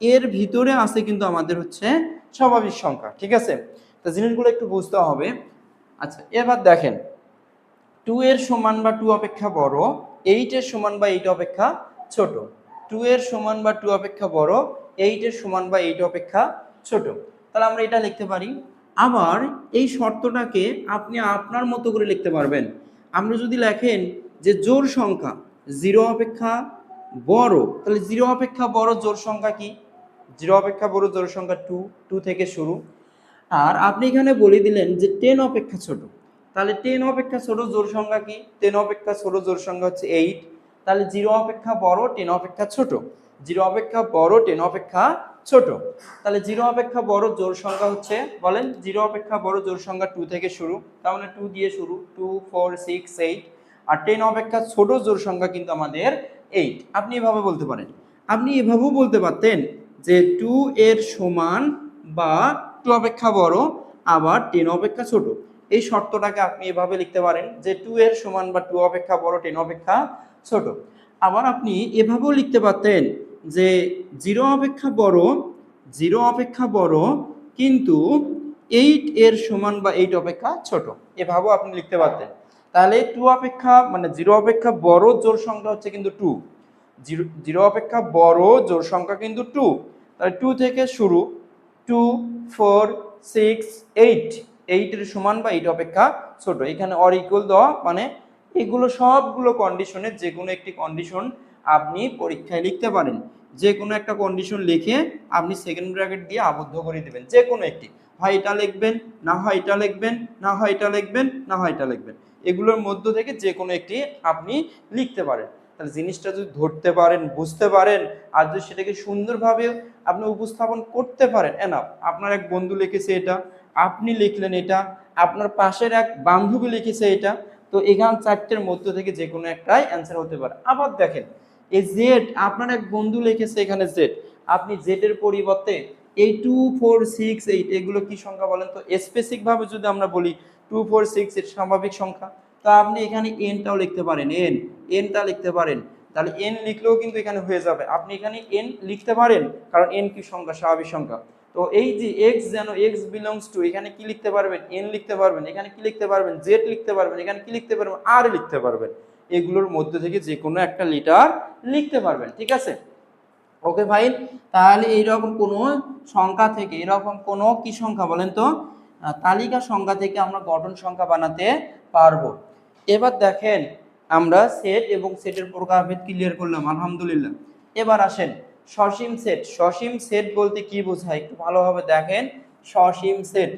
এর ভিতরে আছে কিন্তু আমাদের হচ্ছে স্বাভাবিক সংখ্যা। ঠিক আছে, তো জিনিসগুলো একটু বুঝতে হবে। আচ্ছা এবার দেখেন, 2 এর সমান বা 2 অপেক্ষা বড়, 8 এর সমান বা 8 অপেক্ষা ছোট, 2 এর সমান বা 2 অপেক্ষা বড়, 8 এর সমান বা 8 অপেক্ষা ছোট। তাহলে আমরা এটা লিখতে পারি। আবার এই শর্তটাকে আপনি আপনার মতো করে লিখতে পারবেন। আপনি যদি লেখেন যে জোড় সংখ্যা 0 অপেক্ষা বড়, তাহলে 0 অপেক্ষা বড় জোড় সংখ্যা কি, 0 অপেক্ষা বড় জোড় সংখ্যা 2, 2 থেকে শুরু। আর আপনি এখানে বলে দিলেন যে 10 অপেক্ষা ছোট, তাহলে 10 অপেক্ষা ছোট জোড় সংখ্যা কি, 10 অপেক্ষা ছোট জোড় সংখ্যা হচ্ছে 8। তাহলে 0 অপেক্ষা বড় 10 অপেক্ষা ছোট, 0 অপেক্ষা বড় 10 অপেক্ষা ছোট। তাহলে 0 অপেক্ষা বড় জোড় সংখ্যা হচ্ছে, বলেন 0 অপেক্ষা বড় জোড় সংখ্যা 2 থেকে শুরু, তাহলে 2 দিয়ে শুরু, 2 4 6 8। আর 10 অপেক্ষা ছোট জোড় সংখ্যা কিন্তু আমাদের 8। আপনি এভাবে বলতে পারেন। আপনি এভাবেও বলতে পারতেন যে 2 এর সমান বা 2 অপেক্ষা বড় আবার 10 অপেক্ষা ছোট, এই শর্তটাকে আপনি এভাবে লিখতে পারেন যে 2 এর সমান বা 2 অপেক্ষা বড় 10 অপেক্ষা ছোট। আবার আপনি এভাবেও লিখতে পারতেন যে 0 অপেক্ষা বড়, 0 অপেক্ষা বড় কিন্তু 8 এর সমান বা 8 অপেক্ষা ছোট, এভাবেও আপনি লিখতে পারতেন। তাহলে 2 অপেক্ষা মানে 0 অপেক্ষা বড় জোড় সংখ্যা হচ্ছে কিন্তু 2, 0 অপেক্ষা বড় জোড় সংখ্যা কিন্তু 2, তাহলে 2 থেকে শুরু, 2 4 6 8, 8 এর সমান বা 8 অপেক্ষা ছোট। এখানে অর ইকুয়াল দেওয়া মানে এগুলো সবগুলো কন্ডিশনের যে কোনো একটি কন্ডিশন আপনি পরীক্ষায় লিখতে পারেন। যে কোনো একটা কন্ডিশন লিখে আপনি সেকেন্ড ব্র্যাকেট দিয়ে আবদ্ধ করে দিবেন, যে কোনো একটি, হয় এটা লিখবেন, না হয় এটা লিখবেন, না হয় এটা লিখবেন, না হয় এটা লিখবেন, এগুলোর মধ্য থেকে যে কোনো একটি আপনি লিখতে পারেন। তাহলে জিনিসটা যদি ধরতে পারেন, বুঝতে পারেন, আর যদি সেটাকে সুন্দরভাবে আপনি উপস্থাপন করতে পারেন, এনাফ। আপনার এক বন্ধু লিখেছে এটা, আপনি লিখলেন এটা, আপনার পাশের এক বান্ধবী লিখেছে এটা, তো এখান চারটের মধ্য থেকে যে কোনো একটাই অ্যান্সার হতে পারে। আবার দেখেন এই জেড, আপনার এক বন্ধু লিখেছে এখানে জেড, আপনি জেড এর পরিবর্তে এই 2 4 6 8 এগুলো কি সংখ্যা বলেন তো, স্পেসিফিক ভাবে যদি আমরা বলি 2 4 6 8 স্বাভাবিক সংখ্যা, তা আপনি এখানে এনটাও লিখতে পারেন, এনটা লিখতে পারেন। তাহলে এন লিখলেও কিন্তু এখানে হয়ে যাবে। আপনি এখানে এন লিখতে পারেন, কারণ এন কি সংখ্যা, স্বাভাবিক সংখ্যা। তো এই যে এক্স যেন এক্স বিলংস টু, এখানে কি লিখতে পারবেন, এন লিখতে পারবেন, এখানে কি লিখতে পারবেন, জেড লিখতে পারবেন, এখানে কি লিখতে পারবেন, আর লিখতে পারবেন। এগুলোর মধ্যে থেকে যে কোনো একটা লিটার লিখতে পারবেন, ঠিক আছে। ওকে ফাইন। তাহলে এইরকম কোনো সংখ্যা থেকে, এরকম কোনো কি সংখ্যা বলেন তো, তালিকা সংখ্যা থেকে আমরা গঠন সংখ্যা বানাতে পারবো। এবার দেখেন আমরা সেট এবং সেটের প্রকারভেদ ক্লিয়ার করলাম, আলহামদুলিল্লাহ। এবার আসেন সসীম সেট। সসীম সেট বলতে কি বোঝায় একটু ভালোভাবে দেখেন। সসীম সেট,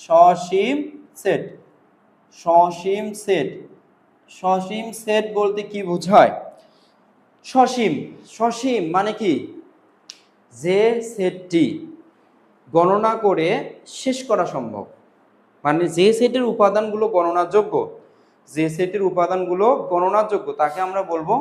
সসীম সেট, সসীম সেট, সসীম সেট বলতে কি বোঝায়? সসীম, সসীম মানে কি, যে সেটটি গণনা করে শেষ করা সম্ভব, মানে যে সেটের উপাদানগুলো গণনাযোগ্য, যে সেটের উপাদানগুলো গণনাযোগ্য তাকে আমরা বলবো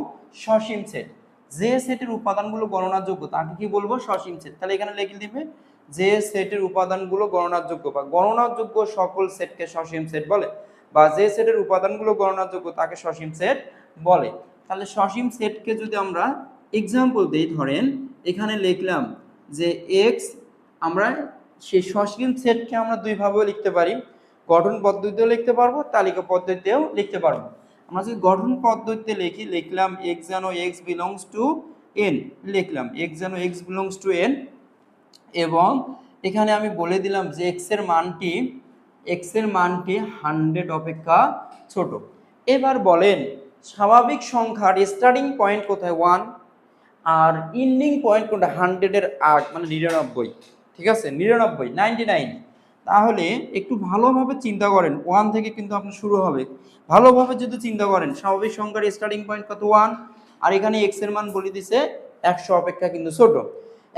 সসীম সেট। যে সেটের উপাদানগুলো গণনাযোগ্য তাকে কি বলবো, সসীম সেট। তাহলে এখানে লিখে দিবে যে সেটের উপাদানগুলো গণনাযোগ্য বা গণনাযোগ্য সকল সেটকে সসীম সেট বলে, বা যে সেটের উপাদানগুলো গণনাযোগ্য তাকে সসীম সেট বলে। তাহলে সসীম সেটকে যদি আমরা এক্সাম্পল দিই, ধরেন এখানে লিখলাম যে এক্স, আমরা সেই সসীম সেটকে আমরা দুইভাবেও লিখতে পারি, গঠন পদ্ধতিতেও লিখতে পারবো, তালিকা পদ্ধতিতেও লিখতে পারবো। আমরা যদি গঠন পদ্ধতিতে লিখি, লিখলাম এক্স যেন এক্স বিলংস টু এন, লিখলাম এক্স যেন এক্স বিলংস টু এন, এবং এখানে আমি বলে দিলাম যে এক্স এর মানটি 100 অপেক্ষা ছোট। এবার বলেন স্বাভাবিক সংখ্যার স্টার্টিং পয়েন্ট কোথায়, 1, আর এন্ডিং পয়েন্ট কোনটা, 100 এর আগ মানে 99, ঠিক আছে, 99, তাহলে একটু ভালোভাবে চিন্তা করেন, 1 থেকে কিন্তু আপনার শুরু হবে। ভালোভাবে যদি চিন্তা করেন, স্বাভাবিক সংখ্যার স্টার্টিং পয়েন্ট কত, 1, আর এখানে এক্স এর মান বলে দিছে 100 অপেক্ষা কিন্তু ছোট,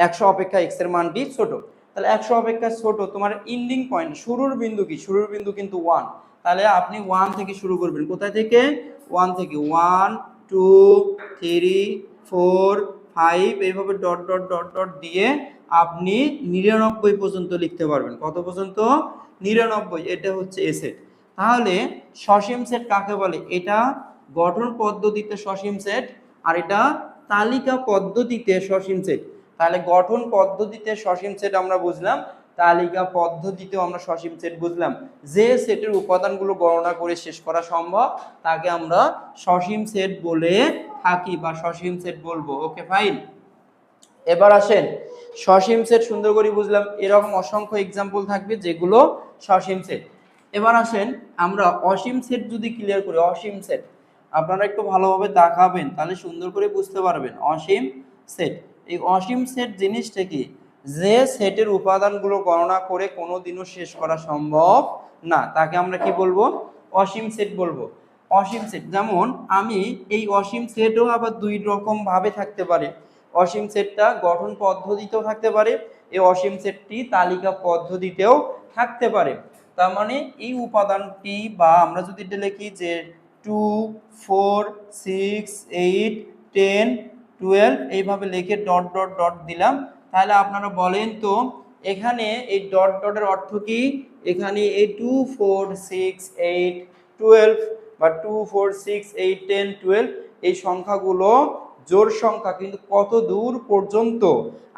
100 অপেক্ষা এক্স এর মানটি ছোট। তাহলে 100 অপেক্ষা ছোট, তোমার এন্ডিং পয়েন্ট শুরুর বিন্দু কি, শুরুর বিন্দু কিন্তু 1। তাহলে আপনি 1 থেকে শুরু করবেন, কোথায় থেকে, 1 থেকে, 1 2 3 4 5, এইভাবে ডট ডট ডট ডট দিয়ে আপনি 99 পর্যন্ত লিখতে পারবেন। কত পর্যন্ত, 99। এটা হচ্ছে এ সেট। তাহলে সসীম সেট কাকে বলে, এটা গঠন পদ্ধতিতে সসীম সেট, আর এটা তালিকা পদ্ধতিতে সসীম সেট। তাহলে গঠন পদ্ধতিতে সসীম সেট আমরা বুঝলাম, তালিকা পদ্ধতিতেও আমরা সসীম সেট বুঝলাম। যে সেটের উপাদানগুলো গণনা করে শেষ করা সম্ভব তাকে আমরা সসীম সেট বলে থাকি বা সসীম সেট বলবো। Okay fine. এবার আসেন সসীম সেট সুন্দর করে বুঝলাম, এরকম অসংখ্য এক্সাম্পল থাকবে যেগুলো সসীম সেট। এবার আসেন আমরা অসীম সেট যদি ক্লিয়ার করি, অসীম সেট আপনারা একটু ভালোভাবে দেখাবেন, তাহলে সুন্দর করে বুঝতে পারবেন। অসীম সেট, এই অসীম সেট জিনিসটা কি, যে সেটের উপাদানগুলো গণনা করে কোনোদিনও শেষ করা সম্ভব না তাকে আমরা কি বলবো, অসীম সেট বলবো। অসীম সেট, যেমন আমি এই অসীম সেটও আবার দুই রকম ভাবে থাকতে পারে। অসীম সেটটা গঠন পদ্ধতিতেও থাকতে পারে, এই অসীম সেটটি তালিকা পদ্ধতিতেও থাকতে পারে। তার মানে এই উপাদানটি, বা আমরা যদি এটা লিখি যে 2 4 6 8 10 12 এইভাবে লিখে ডট ডট ডট দিলাম, তাহলে আপনারা বলেন তো এখানে এই ডট ডটের অর্থ কি, এখানে এই 2 4 6 8 12 বা 2 4 6 8 10 12 এই সংখ্যাগুলো জোড় সংখ্যা, কিন্তু কত দূর পর্যন্ত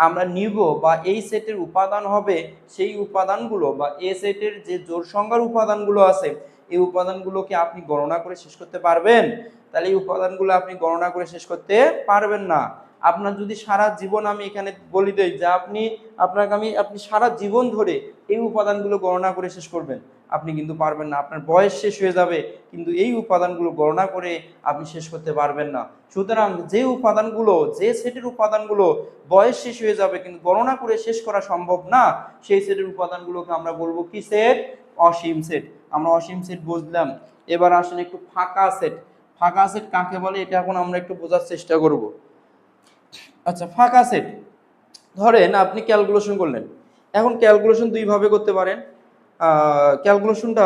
আমরা নিব বা এই সেটের উপাদান হবে, সেই উপাদানগুলো বা এই সেটের যে জোড় সংখ্যার উপাদানগুলো আছে এই উপাদানগুলোকে আপনি গণনা করে শেষ করতে পারবেন? তাহলে এই উপাদানগুলো আপনি গণনা করে শেষ করতে পারবেন না। আপনার যদি সারা জীবন, আমি এখানে বলি দেই যে আপনি সারা জীবন ধরে এই উপাদানগুলো গণনা করে শেষ করবেন, আপনি কিন্তু পারবেন না। আপনার বয়স শেষ হয়ে যাবে কিন্তু এই উপাদানগুলো গণনা করে আপনি শেষ করতে পারবেন না। সুতরাং যে উপাদানগুলো, যে সেটের উপাদানগুলো বয়স শেষ হয়ে যাবে কিন্তু গণনা করে শেষ করা সম্ভব না, সেই সেটের উপাদানগুলোকে আমরা বলবো কি সেট, অসীম সেট। আমরা অসীম সেট বুঝলাম। এবার আসেন একটু ফাঁকা সেট। ফাঁকা সেট কাকে বলে এটা এখন আমরা একটু বোঝার চেষ্টা করব। আচ্ছা, ফাঁকা সেট, ধরেন আপনি ক্যালকুলেশন করলেন, এখন ক্যালকুলেশন দুইভাবে করতে পারেন। ক্যালকুলেশনটা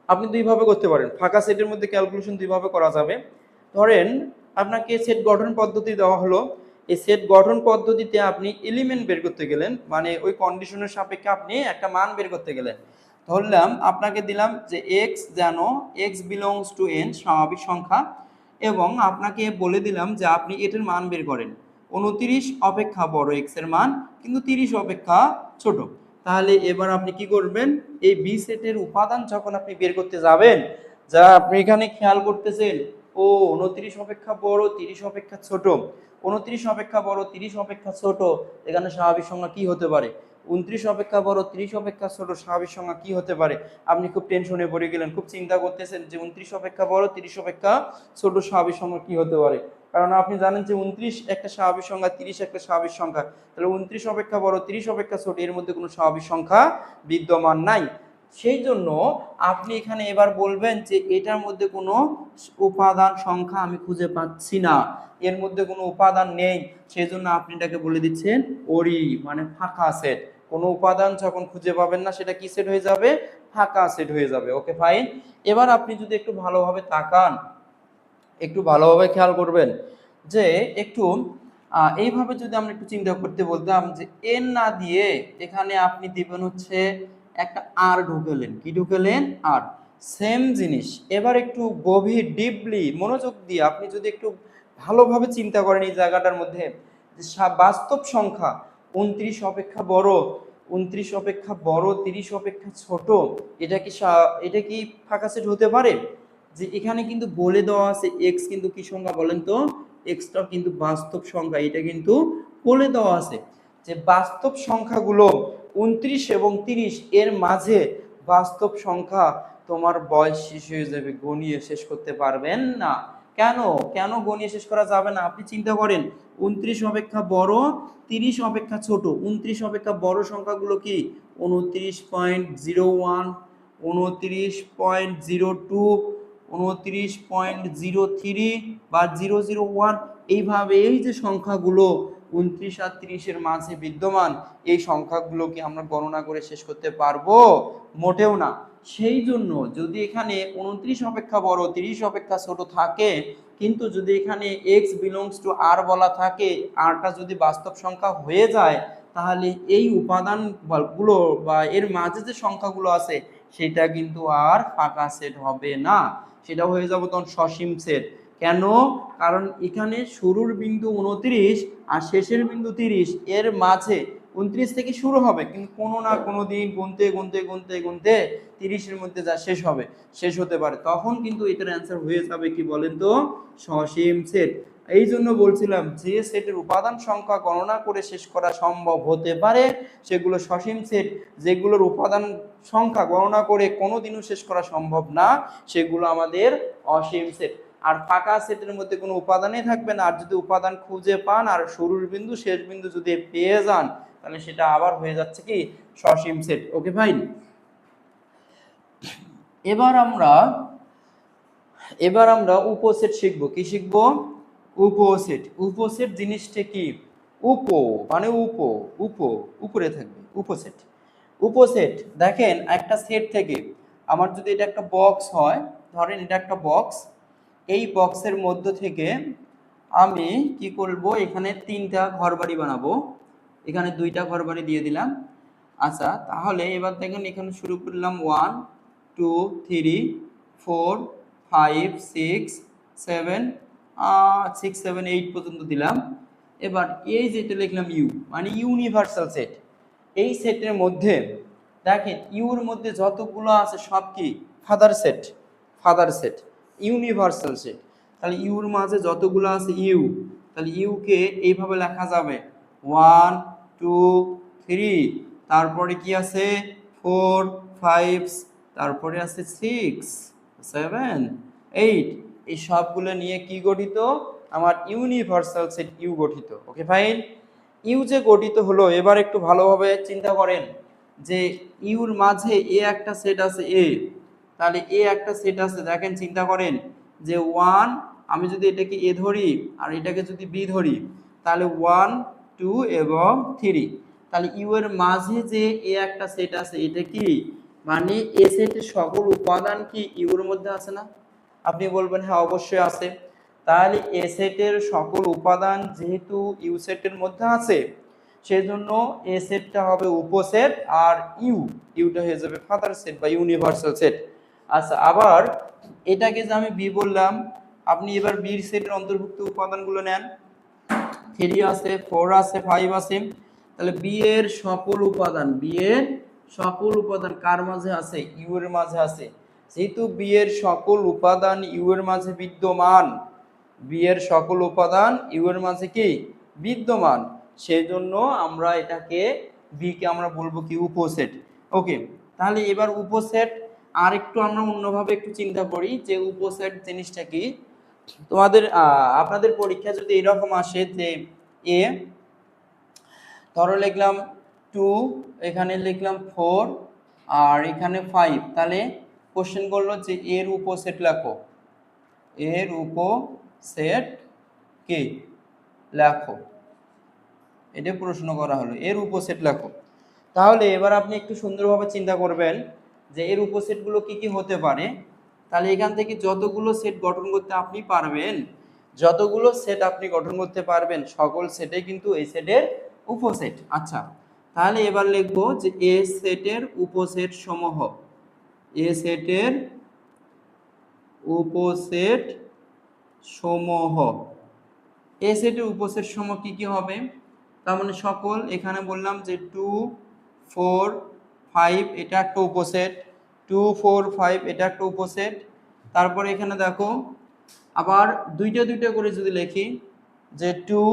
আপনি দুইভাবে করতে পারেন, ফাঁকা সেটের মধ্যে ক্যালকুলেশন দুইভাবে করা যাবে। ধরেন আপনাকে সেট গঠন পদ্ধতি দেওয়া হলো, এই সেট গঠন পদ্ধতিতে আপনি এলিমেন্ট বের করতে গেলেন, মানে ওই কন্ডিশনের সাপেক্ষে আপনি একটা মান বের করতে গেলেন। ধরলাম আপনাকে দিলাম যে এক্স যেন এক্স বিলংস টু এন, স্বাভাবিক সংখ্যা, এবং আপনাকে বলে দিলাম যে আপনি এটার মান বের করেন। 29 অপেক্ষা বড় এক্স এর মান, কিন্তু 30 অপেক্ষা ছোট। তাহলে এবার আপনি কি করবেন, এই বি সেটের উপাদান যখন আপনি বের করতে যাবেন, যা আপনি এখানে খেয়াল করতেছেন, ও 29 অপেক্ষা বড় 30 অপেক্ষা ছোট, 29 অপেক্ষা বড় 30 অপেক্ষা ছোট, এখানে স্বাভাবিক সংখ্যা কি হতে পারে? 29 অপেক্ষা বড় 30 অপেক্ষা ছোট স্বাভাবিক সংখ্যা কি হতে পারে? আপনি খুব টেনশনে পড়ে গেলেন, খুব চিন্তা করতেছেন যে 29 অপেক্ষা বড় 30 অপেক্ষা ছোট স্বাভাবিক সংখ্যা কি হতে পারে। কারণ আপনি জানেন যে 29 একটা স্বাভাবিক সংখ্যা, 30 একটা স্বাভাবিক সংখ্যা, তাহলে 29 অপেক্ষা বড় 30 অপেক্ষা ছোট, এর মধ্যে কোনো স্বাভাবিক সংখ্যা বিদ্যমান নাই। সেই জন্য আপনি এখানে এবার বলবেন যে এটার মধ্যে কোনো উপাদান সংখ্যা আমি খুঁজে পাচ্ছি না, এর মধ্যে কোনো উপাদান নেই। সেই জন্য আপনি এটাকে বলে দিচ্ছেন ওরি, মানে ফাঁকা সেট। কোনো উপাদান যখন খুঁজে পাবেন না, সেটা কি সেট হয়ে যাবে? ফাঁকা সেট হয়ে যাবে। Okay fine. এবার আপনি যদি একটু ভালোভাবে তাকান, একটু ভালোভাবে খেয়াল করবেন যে একটু এইভাবে যদি আমরা একটু চিন্তা করতে বলতাম যে এন না দিয়ে এখানে আপনি দিবেন হচ্ছে একটা আর ঢুকেলেন, কি ঢুকেলেন? আর। সেম জিনিস এবার একটু গভীর ডিপলি মনোযোগ দিয়ে আপনি যদি একটু ভালোভাবে চিন্তা করেন এই জায়গাটার মধ্যে, যে বাস্তব সংখ্যা 29 অপেক্ষা বড়, 29 অপেক্ষা বড় 30 অপেক্ষা ছোট, এটা কি ফাঁকা সেট হতে পারে? যে এখানে কিন্তু বলে দেওয়া আছে এক্স কিন্তু কি সংখ্যা বলেন তো? এক্সটা কিন্তু বাস্তব সংখ্যা, এটা কিন্তু বলে দেওয়া আছে যে বাস্তব সংখ্যাগুলো 29 এবং 30 এর মাঝে বাস্তব সংখ্যা, তোমার বয়স শেষ হয়ে যাবে, গণিয়ে শেষ করতে পারবেন না। কেন কেন গণিয়ে শেষ করা যাবে না? আপনি চিন্তা করেন 29 অপেক্ষা বড় 30 অপেক্ষা ছোট, 29 অপেক্ষা বড় সংখ্যাগুলো কি? 29.01, 29.02, 29.03 বা 001, এইভাবে এই যে সংখ্যাগুলো 29 আর 30 এর মাঝে বিদ্যমান, এই সংখ্যাগুলোকে আমরা গণনা করে শেষ করতে পারবো? মোটেও না। সেই জন্য যদি এখানে 29 অপেক্ষা বড় 30 অপেক্ষা ছোট থাকে, কিন্তু যদি এখানে x বিলংস টু r বলা থাকে, rটা যদি বাস্তব সংখ্যা হয়ে যায়, তাহলে এই উপাদানগুলো বা এর মাঝে যে সংখ্যাগুলো আছে সেটা কিন্তু আর ফাঁকা সেট হবে না, সেটা হয়ে যাবে তখন সসীম সেট। কেন? কারণ এখানে শুরুর বিন্দু 29 আর শেষের বিন্দু 30, এর মাঝে 29 থেকে শুরু হবে, কিন্তু কোনো না কোনো দিন গুনতে গুনতে গুনতে গুনতে 30-এর মধ্যে যা শেষ হতে পারে, তখন কিন্তু এটার অ্যান্সার হয়ে যাবে কি বলেন তো? সসীম সেট। এই জন্য বলছিলাম যে সেটের উপাদান সংখ্যা গণনা করে শেষ করা সম্ভব হতে পারে সেগুলো সসীম সেট, যেগুলোর উপাদান সংখ্যা গণনা করে কোনোদিনও শেষ করা সম্ভব না সেগুলো আমাদের অসীম সেট। আর ফাঁকা সেটের মধ্যে কোনো উপাদানই থাকবে না, আর যদি উপাদান খুঁজে পান আর শুরুর বিন্দু শেষ বিন্দু যদি পেয়ে যান, তাহলে সেটা আবার হয়ে যাচ্ছে কি? সসীম সেট। Okay fine. এবার আমরা উপসেট শিখবো। কি শিখবো? উপসেট। উপসেট জিনিসটা কি? উপ মানে উপরে থাকবে উপসেট। উপসেট দেখেন, একটা সেট থেকে আমার যদি এটা একটা বক্স হয়, ধরেন এটা একটা বক্স, এই বক্সের মধ্য থেকে আমি কি করব, এখানে 3টা ঘরবাড়ি বানাবো, এখানে 2টা ঘরবাড়ি দিয়ে দিলাম। আচ্ছা, তাহলে এবার দেখেন এখানে শুরু করলাম 1 2 3 4 5 6 7 6 7 8 পর্যন্ত দিলাম। এবার এই যেটা লিখলাম ইউ, মানে ইউনিভার্সাল সেট। এই সেটের মধ্যে দেখেন ইউর মধ্যে যতগুলো আছে সব কি? Father said universal set. তাহলে ইউর মাঝে যতগুলো আছে ইউ, তাহলে ইউকে এইভাবে লেখা যাবে 1 2 3, তারপরে কি আছে 4 5, তারপরে আছে 6 7 8, এই সবগুলো নিয়ে কি গঠিত? আমার ইউনিভার্সাল সেট ইউ গঠিত। Okay fine. ইউ যে গঠিত হলো, এবার একটু ভালোভাবে চিন্তা করেন যে ইউর মাঝে এ একটা সেট আছে এ, তাহলে এ একটা সেট আছে, দেখেন চিন্তা করেন যে 1, আমি যদি এটাকে এ ধরি আর এটাকে যদি বি ধরি, তাহলে 1 2 এবং 3, তাহলে ইউ এর মাঝে যে এ একটা সেট আছে, এটা কি মানে এ সেটের সকল উপাদান কি ইউর মধ্যে আছে না? আপনি বলবেন হ্যাঁ অবশ্যই আছে। তাহলে এ সেটের সকল উপাদান যেহেতু ইউ সেটের মধ্যে আছে, সেজন্য এ সেটটা হবে উপসেট, আর ইউটা হয়ে যাবে ফাদার সেট বা ইউনিভার্সাল সেট। আচ্ছা, আবার এটাকে যে আমি বি বললাম আপনি এবার বির সেটের অন্তর্ভুক্ত উপাদানগুলো নেন। 3 আছে, 4 আছে, 5 আছে। তাহলে বি এর সকল উপাদান কার মাঝে আছে? ইউ এর মাঝে আছে। যেহেতু বি এর সকল উপাদান ইউ এর মাঝে বিদ্যমান, বি এর সকল উপাদান ইউ এর মাঝে কি বিদ্যমান, সেই জন্য আমরা এটাকে বি কে আমরা বলবো কি উপসেট। ওকে, তাহলে এবার উপসেট আর একটু আমরা অন্যভাবে একটু চিন্তা করি যে উপসেট জিনিসটা কি। তোমাদের আপনাদের পরীক্ষা যদি এরকম আসে যে এ ধরো লিখলাম 2, এখানে লিখলাম 4 আর এখানে 5, তাহলে কোশ্চেন করলো যে এর উপসেট লেখো, এর উপসেট কি লেখো, এটা প্রশ্ন করা হলো, এর উপসেট লেখো। তাহলে এবার আপনি একটু সুন্দরভাবে চিন্তা করবেন যে এর উপসেটগুলো কি কি হতে পারে। তাহলে এখান থেকে যতগুলো সেট গঠন করতে আপনি পারবেন, যতগুলো সেট আপনি গঠন করতে পারবেন, সকল সেটে কিন্তু এই সেটের উপসেট। আচ্ছা, তাহলে এবার লিখবো যে এ সেটের উপসেট সমূহ, এ সেটের উপসেট সমূহ, এ সেটের উপসেট সমূহ কি কি হবে? তার মানে সকল, এখানে বললাম যে 2, 4, 5 এটা একটা উপসেট, 2, 4, 5 এটা একটা উপসেট। তারপরে এখানে দেখো আবার দুইটা দুইটা করে যদি লিখি যে 2,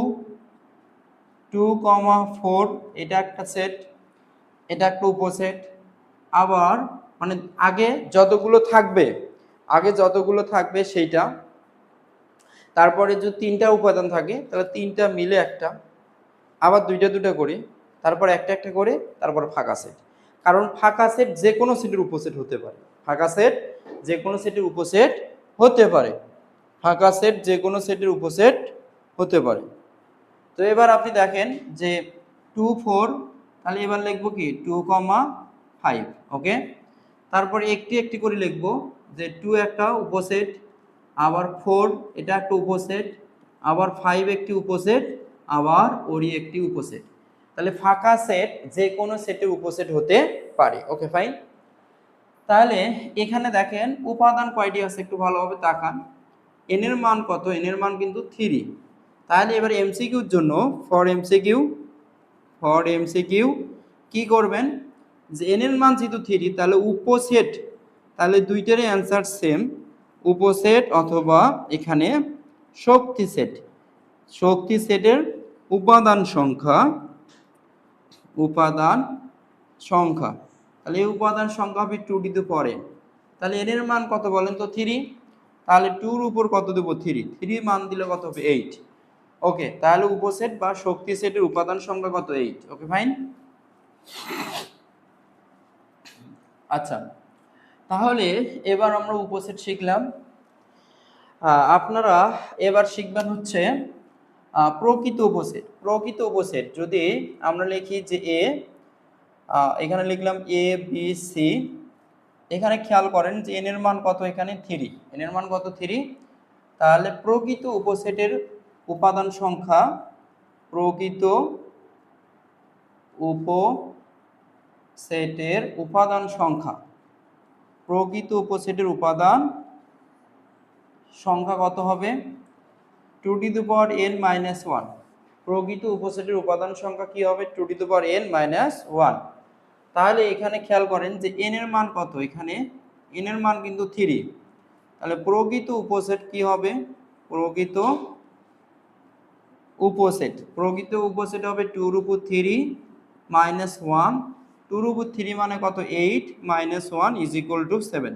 4 এটা একটা সেট, এটা একটা উপসেট। আবার মানে আগে যতগুলো থাকবে সেইটা, তারপরে যদি 3টা উপাদান থাকে তাহলে 3টা মিলে একটা, আবার দুইটা দুইটা করে, তারপর একটা একটা করে, তারপর ফাঁকা সেট। কারণ ফাঁকা সেট যে কোনো সেটের উপসেট হতে পারে, ফাঁকা সেট যে কোনো সেটের উপসেট হতে পারে, ফাঁকা সেট যে কোনো সেটের উপসেট হতে পারে। তো এবার আপনি দেখেন যে 2, 4, তাহলে এবার লিখবো কি 2, 5, ওকে। তারপরে একটি একটি করে লিখবো যে 2 একটা উপসেট, আবার 4 এটা একটা উপসেট, আবার 5 একটি উপসেট, আবার ওরই একটি উপসেট। তাহলে ফাঁকা সেট যে কোনো সেটের উপসেট হতে পারে। ওকে ফাইন। তাহলে এখানে দেখেন উপাদান কয়টি আছে একটু ভালোভাবে তাকান। এন এর মান কত? এন এর মান কিন্তু 3। তাহলে এবার এমসিকিউর জন্য ফর এমসিকিউ কি করবেন যে এন এর মান যেহেতু 3, তাহলে উপসেট, তাহলে দুইটারই অ্যান্সার সেম, উপসেট অথবা এখানে শক্তি সেটের উপাদান সংখ্যা, তাহলে এই উপাদান সংখ্যা হবে 2 টু দি পাওয়ার n। তাহলে n এর মান কত বলেন তো 3, তাহলে 2 এর উপর কত দেব 3 মান দিলে কত হবে 8। ওকে, তাহলে উপসেট বা শক্তি সেটের উপাদান সংখ্যা কত 8। Okay fine. আচ্ছা, তাহলে এবার আমরা উপসেট শিখলাম। আপনারা এবার শিখবেন হচ্ছে প্রকৃত উপসেট যদি আমরা লিখি যে এ, এখানে লিখলাম এ বি সি, এখানে খেয়াল করেন যে এন এর মান কত, এখানে 3, এন এর মান কত 3। তাহলে প্রকৃত উপসেটের উপাদান সংখ্যা, প্রকৃত উপসেটের উপাদান সংখ্যা, প্রকৃত উপসেটের উপাদান সংখ্যা কত হবে 2 to the power n minus 1। প্রকৃত উপসেটের উপাদান সংখ্যা কি হবে 2 to the power n minus 1। তাহলে এখানে খেয়াল করেন যে n এর মান কত, এখানে n এর মান কিন্তু 3। তাহলে প্রকৃত উপসেট কি হবে, প্রকৃত উপসেট হবে 2 এর উপর 3 মাইনাস 1, 2 এর উপর 3 মানে কত 8 মাইনাস 1 ইজ ইকুয়াল টু 7।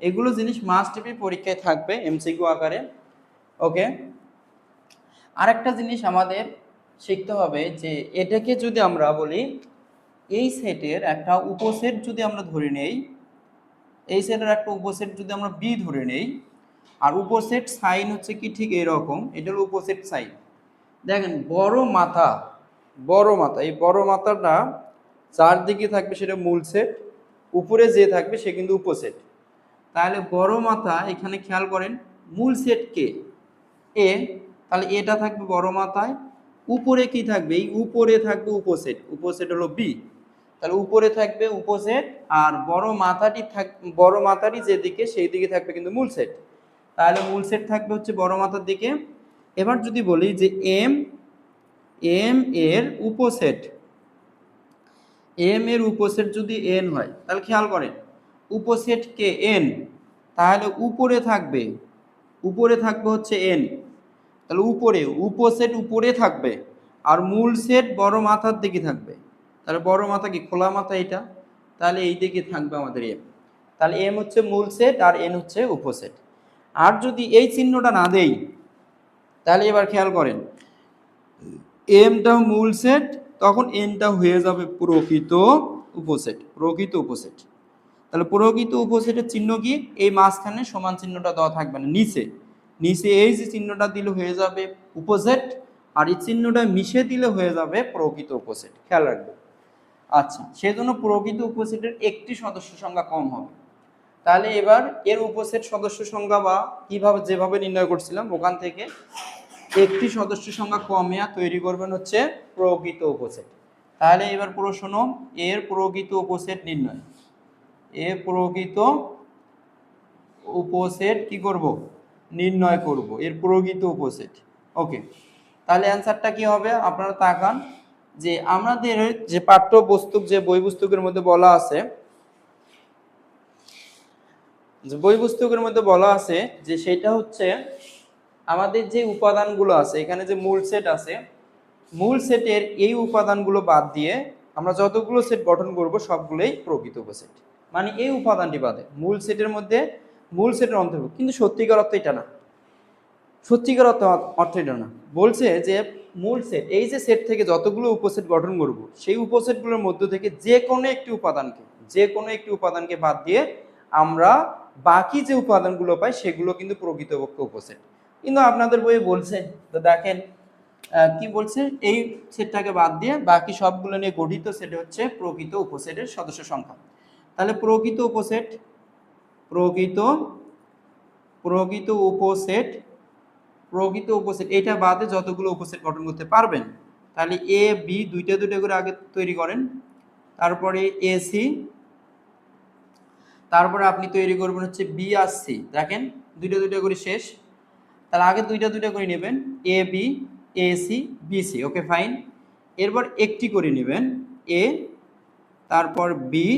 এগুলো জিনিস মাস্ট বি পরীক্ষায় থাকবে এমসিকিউ আকারে। ওকে, আরেকটা জিনিস আমাদের শিখতে হবে যে এটাকে যদি আমরা বলি এই সেটের একটা উপসেট যদি আমরা ধরে নেই, এই সেটের একটা উপসেট যদি আমরা বি ধরে নেই, আর উপসেট সাইন হচ্ছে কি ঠিক এরকম, এটার উপসেট সাইন দেখেন বড় মাথা, এই বড় মাথাটা চারদিকে থাকবে সেটা মূল সেট, উপরে যে থাকবে সে কিন্তু উপসেট। তাহলে বড় মাথা এখানে খেয়াল করেন মূল সেট কে এ, তাহলে এটা থাকবে বড় মাথায়, উপরে কি থাকবে, এই উপরে থাকবে উপসেট হলো বি। তাহলে উপরে থাকবে উপসেট আর বড় মাথাটি যেদিকে সেই দিকে থাকবে কিন্তু মূল সেট। তাহলে মূল সেট থাকবে হচ্ছে বড় মাথার দিকে। এবার যদি বলি যে এম এম এর উপসেট, এম এর উপসেট যদি এন হয়, তাহলে খেয়াল করেন উপসেট কে এন, তাহলে উপরে থাকবে হচ্ছে এন, তাহলে উপরে উপসেট উপরে থাকবে, আর মূল সেট বড় মাথার দিকে থাকবে। তাহলে বড় মাথা কি খোলা মাথা এটা, তাহলে এই দিকে থাকবে আমাদের এম। তাহলে এম হচ্ছে মূল সেট আর এন হচ্ছে উপসেট। আর যদি এই চিহ্নটা না দেই, তাহলে এবার খেয়াল করেন এমটা মূল সেট, তখন এনটা হয়ে যাবে প্রকৃত উপসেট, প্রকৃত উপসেট। তাহলে প্রকৃত উপসেটের চিহ্ন কি, এই মাঝখানে সমান চিহ্নটা দেওয়া থাকবে না, নিচে নিচে এই যে চিহ্নটা দিলে হয়ে যাবে উপসেট, আর এই চিহ্নটা মিশে দিলে হয়ে যাবে প্রকৃত উপসেট, খেয়াল রাখবে। আচ্ছা, সেজন্য প্রকৃত উপসেটের একটি সদস্য সংখ্যা কম হবে। তাহলে এবার এর উপসেট সদস্য সংখ্যা বা কিভাবে যেভাবে নির্ণয় করছিলাম ওখান থেকে একটি সদস্য সংখ্যা কমিয়া তৈরি করবেন হচ্ছে প্রকৃত উপসেট। তাহলে এবার প্রশ্ন, এর প্রকৃত উপসেট নির্ণয়, এর প্রকৃত উপসেট কি করব, নির্ণয় করব, এর প্রকৃত উপসেট। ওকে, তাহলে অ্যান্সারটা কি হবে, আপনারা তাকান যে আমাদের যে পাঠ্যপুস্তক, যে বই পুস্তকের মধ্যে বলা আছে, যে বই পুস্তকের মধ্যে বলা আছে যে সেটা হচ্ছে আমাদের যে উপাদানগুলো আছে, এখানে যে মূল সেট আছে, মূল সেটের এই উপাদানগুলো বাদ দিয়ে আমরা যতগুলো সেট গঠন করব সবগুলোই প্রকৃত উপসেট। মানে এই উপাদানটি বাদে মূল সেটের মধ্যে মূল সেটের অন্তর্ভুক্ত, কিন্তু সত্যিকার অর্থ এটা না, সত্যিকার অর্থ এটা না। বলছে যে মূল সেট, এই যে সেট থেকে যতগুলো উপসেট গঠন করব সেই উপসেটগুলোর মধ্য থেকে যে কোনো একটি উপাদানকে বাদ দিয়ে আমরা বাকি যে উপাদানগুলো পাই সেগুলো কিন্তু প্রকৃতপক্ষে উপসেট। কিন্তু আপনাদের বইয়ে বলছে, তো দেখেন কি বলছে, এই সেটটাকে বাদ দিয়ে বাকি সবগুলো নিয়ে গঠিত সেট হচ্ছে প্রকৃত উপসেটের সদস্য সংখ্যা। তাহলে প্রকৃত উপসেট এটা বাদে যতগুলো উপসেট গঠন করতে পারবেন, তাহলে এ বি দুইটা করে আগে তৈরি করেন, তারপরে এ সি, তারপরে আপনি তৈরি করবেন হচ্ছে বি আর সি। দেখেন দুইটা করে শেষ, তাহলে আগে দুইটা করে নেবেন A B, A C, B C. Okay fine. এরপর একটি করে নেবেন এ, তারপর বি,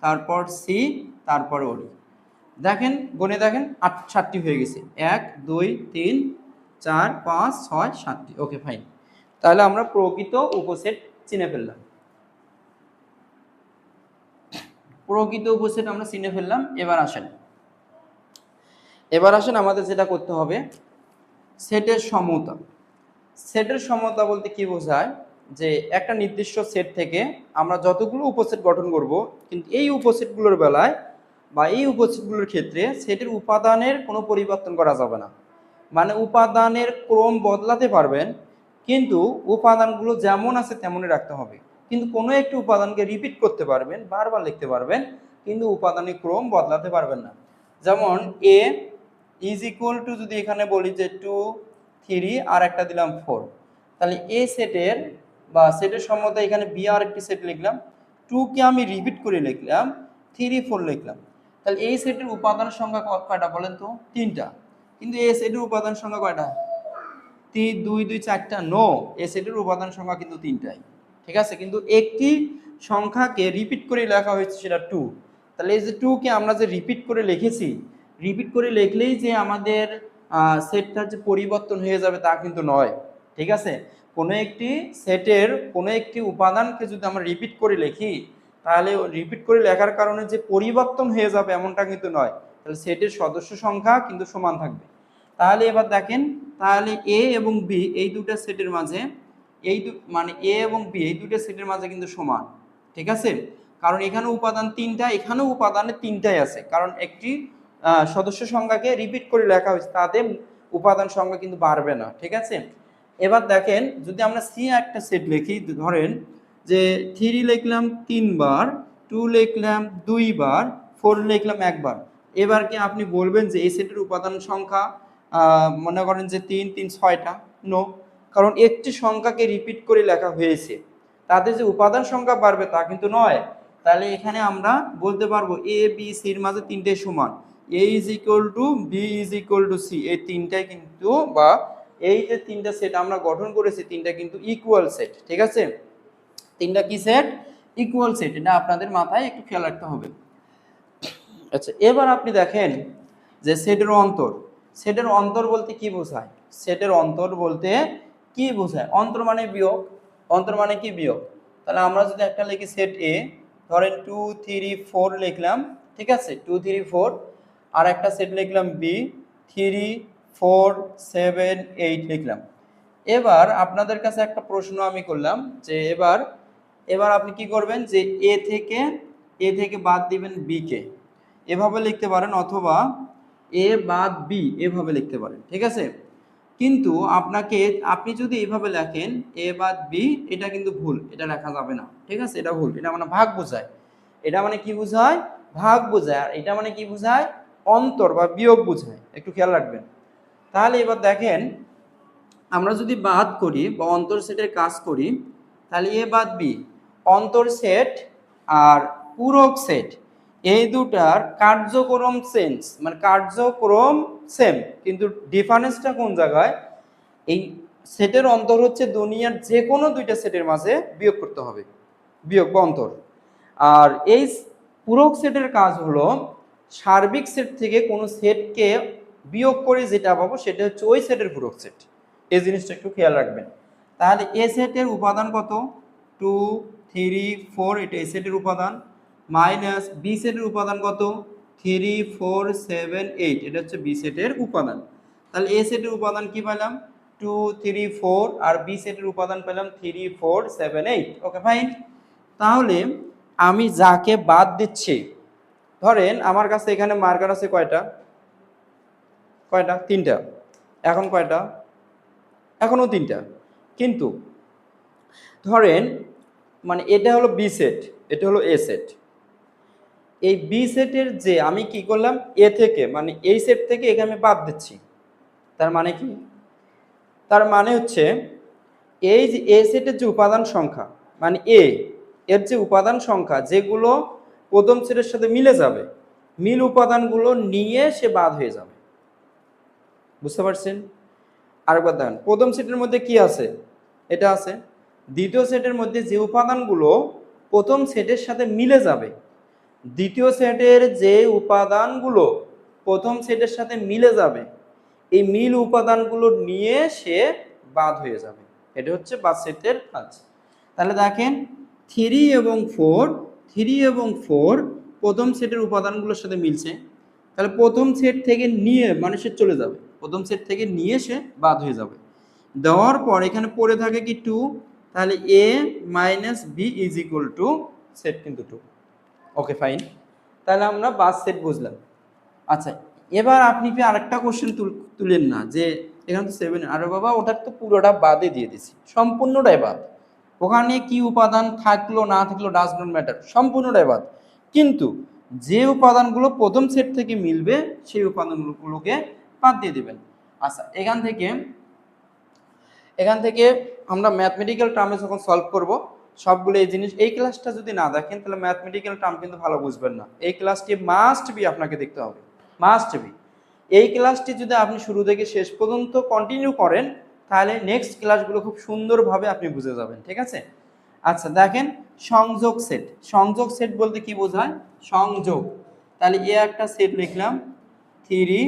তারপর সি, তারপর ও। দেখেন গণে দেখেন 7টি হয়ে গেছে, 1 2 3 4 5 6 7টি। ওকে ফাইন, তাহলে আমরা প্রকৃত উপসেট চিনে ফেললাম, প্রকৃত উপসেট আমরা চিনে ফেললাম। এবার আসেন আমাদের যেটা করতে হবে সেটের সমতা। সেটের সমতা বলতে কি বোঝায়, যে একটা নির্দিষ্ট সেট থেকে আমরা যতগুলো উপসেট গঠন করব, কিন্তু এই উপসেটগুলোর বেলায় বা এই উপসেটগুলোর ক্ষেত্রে সেটের উপাদানের কোনো পরিবর্তন করা যাবে না। মানে উপাদানের ক্রম বদলাতে পারবেন, কিন্তু উপাদানগুলো যেমন আছে তেমনই রাখতে হবে। কিন্তু কোনো একটি উপাদানকে রিপিট করতে পারবেন, বারবার লিখতে পারবেন, কিন্তু উপাদানের ক্রম বদলাতে পারবেন না। যেমন এ ইজ ইকুয়াল টু, যদি এখানে বলি যে 2 3 আর একটা দিলাম 4, তাহলে এ সেটের বা সেটের সমতা এখানে বি আর একটি সেট লিখলাম, 2 কে আমি রিপিট করে লিখলাম, 3 4 লিখলাম, তাহলে এই সেটের উপাদান সংখ্যা কয়টা বলেন তো, 3টা। কিন্তু এ সেটের উপাদান সংখ্যা কয়টা, 3 2 2 4টা, নো, এ সেটের উপাদান সংখ্যা কিন্তু 3টাই। ঠিক আছে, কিন্তু একটি সংখ্যাকে রিপিট করে লেখা হয়েছে সেটা 2। তাহলে এই যে 2 কে আমরা যে রিপিট করে লিখেছি, রিপিট করে লিখলেই যে আমাদের সেটটা যে পরিবর্তন হয়ে যাবে তা কিন্তু নয়। ঠিক আছে, কোনো একটি সেটের কোনো একটি উপাদানকে যদি আমরা রিপিট করে লিখি, তাহলে রিপিট করে লেখার কারণে যে পরিবর্তন হয়ে যাবে এমনটা কিন্তু নয়। তাহলে সেটের সদস্য সংখ্যা কিন্তু সমান থাকবে। তাহলে এবার দেখেন, তাহলে এ এবং বি এই দুটো সেটের মাঝে মানে এ এবং বি এই দুটো সেটের মাঝে কিন্তু সমান। ঠিক আছে, কারণ এখানে উপাদান 3টা, এখানেও উপাদানে 3টাই আছে, কারণ একটি সদস্য সংখ্যাকে রিপিট করে লেখা হয়েছে, তাতে উপাদান সংখ্যা কিন্তু বাড়বে না। ঠিক আছে, এবার দেখেন যদি আমরা সি একটা সেট লিখি, ধরেন যে 3 লিখলাম 3 বার, 2 লিখলাম 2 বার, 4 লিখলাম 1 বার, এবার কি আপনি বলবেন যে এই সেটের উপাদান সংখ্যা মনে করেন যে 3 3 6টা? নো, কারণ একটি সংখ্যাকে রিপিট করে লেখা হয়েছে, তাদের যে উপাদান সংখ্যা বাড়বে তা কিন্তু নয়। তাহলে এখানে আমরা বলতে পারবো এ বি সির মাঝে 3টে সমান, A is equal to B is equal to C, এই তিনটাই কিন্তু বা এই যে তিনটা সেট আমরা গঠন করেছি তিনটা কিন্তু ইকুয়াল সেট। ঠিক আছে, তিনটা কি সেট? Equal set. এটা আপনাদের মাথায় একটু খেয়াল রাখতে হবে। আচ্ছা, এবার আপনি দেখেন যে সেটের অন্তর, সেটের অন্তর বলতে কি বোঝায়? সেটের অন্তর বলতে কি বোঝায়? অন্তর মানে বিয়োগ, অন্তর মানে কি? বিয়োগ। তাহলে আমরা যদি একটা লিখি সেট এ, ধরেন 2 3 4 লিখলাম, ঠিক আছে, 2 3 4, আর একটা সেট লিখলাম বি 3 4 7 8 লিখলাম। এবার আপনাদের কাছে একটা প্রশ্ন আমি করলাম যে এবার আপনি কি করবেন যে এ থেকে বাদ দিবেন বি কে, এভাবে লিখতে পারেন, অথবা এ বাদ বি এভাবে লিখতে পারেন। ঠিক আছে, কিন্তু আপনি যদি এভাবে লেখেন এ বাদ বি, এটা কিন্তু ভুল, এটা লেখা যাবে না। ঠিক আছে, এটা ভুল, এটা মানে ভাগ বোঝায়। এটা মানে কি বোঝায়? ভাগ বোঝায়। আর এটা মানে কি বোঝায়? অন্তর বা বিয়োগ বোঝায়। একটু খেয়াল রাখবেন। তাহলে এবার দেখেন, আমরা যদি বাদ করি বা অন্তর সেটের কাজ করি, তাহলে এ বাদ বি, অন্তর সেট আর পূরক সেট, এই দুটার কার্যক্রম চেঞ্জ, মানে কার্যক্রম সেম, কিন্তু ডিফারেন্সটা কোন জায়গায়? এই সেটের অন্তর হচ্ছে দুনিয়ার যে কোনো দুইটা সেটের মাঝে বিয়োগ করতে হবে, বিয়োগ বা অন্তর। আর এই পূরক সেটের কাজ হলো সার্বিক সেট থেকে কোনো সেটকে বিয়োগ করে যেটা পাবো সেটা হচ্ছে ওই সেটের পূরক সেট। এই জিনিসটা একটু খেয়াল রাখবেন। তাহলে এ সেটের উপাদান কত? 2 3 4, এটা এ সেটের উপাদান, মাইনাস বি সেটের উপাদান কত? 3 4 7 8, এটা হচ্ছে বি সেটের উপাদান। তাহলে এ সেটের উপাদান কি পেলাম? 2 3 4, আর বি সেটের উপাদান পেলাম 3 4 7 8। ওকে ফাইন। তাহলে আমি যাকে বাদ দিচ্ছি, ধরেন আমার কাছে এখানে মার্কার আছে কয়টা? কয়টা? তিনটা। এখন কয়টা? এখনো তিনটা। কিন্তু ধরেন মানে এটা হলো বি সেট, এটা হলো এ সেট। এই বি সেটের যে আমি কি করলাম, এ থেকে মানে এই সেট থেকে একে আমি বাদ দিচ্ছি। তার মানে কি? তার মানে হচ্ছে এই যে এ সেটের যে উপাদান সংখ্যা, মানে এর যে উপাদান সংখ্যা যেগুলো প্রথম সেটের সাথে মিলে যাবে, মিল উপাদানগুলো নিয়ে সে বাদ হয়ে যাবে। বুঝতে পারছেন? আরেকবার দেখেন, প্রথম সেটের মধ্যে কি আছে? এটা আছে। দ্বিতীয় সেটের মধ্যে যে উপাদানগুলো প্রথম সেটের সাথে মিলে যাবে, দ্বিতীয় সেটের যে উপাদানগুলো প্রথম সেটের সাথে মিলে যাবে, এই মিল উপাদানগুলো নিয়ে সে বাদ হয়ে যাবে। এটা হচ্ছে বাদ সেটের কাজ। তাহলে দেখেন 3 এবং 4 প্রথম সেটের উপাদানগুলোর সাথে মিলছে। তাহলে প্রথম সেট থেকে নিয়ে মানে সে চলে যাবে, প্রথম সেট থেকে নিয়ে সে বাদ হয়ে যাবে। দেওয়ার পর এখানে পড়ে থাকে কি 2, তাহলে a minus B is equal to set কিন্তু 2। Okay fine. তাহলে আমরা বাস সেট বুঝলাম। আচ্ছা, এবার আপনি কি আরেকটা কোশ্চেন তুলেন না যে এখানে তো 7, আরে বাবা ওটার তো পুরোটা বাদে দিয়ে দিছি, সম্পূর্ণটাই বাদ, ওখানে কি উপাদান থাকলো না থাকলো ডাজ নট ম্যাটার, সম্পূর্ণটাই বাদ। কিন্তু যে উপাদানগুলো প্রথম সেট থেকে মিলবে সেই উপাদানগুলোকে বাদ দিয়ে দিবেন। আচ্ছা, এখান থেকে আমরা ম্যাথমেটিক্যাল টার্মে যখন সলভ করব সবগুলো এই জিনিস, এই ক্লাসটা যদি না দেখেন তাহলে ম্যাথমেটিক্যাল টার্ম কিন্তু ভালো বুঝবেন না। এই ক্লাসটি মাস্ট বি আপনাকে দেখতে হবে, মাস্ট বি। এই ক্লাসটি যদি আপনি শুরু থেকে শেষ পর্যন্ত কন্টিনিউ করেন তাহলে নেক্সট ক্লাসগুলো খুব সুন্দরভাবে আপনি বুঝে যাবেন। ঠিক আছে? আচ্ছা দেখেন, সংযোগ সেট, সংযোগ সেট বলতে কি বোঝায়? সংযোগ। তাহলে এ একটা সেট লিখলাম 3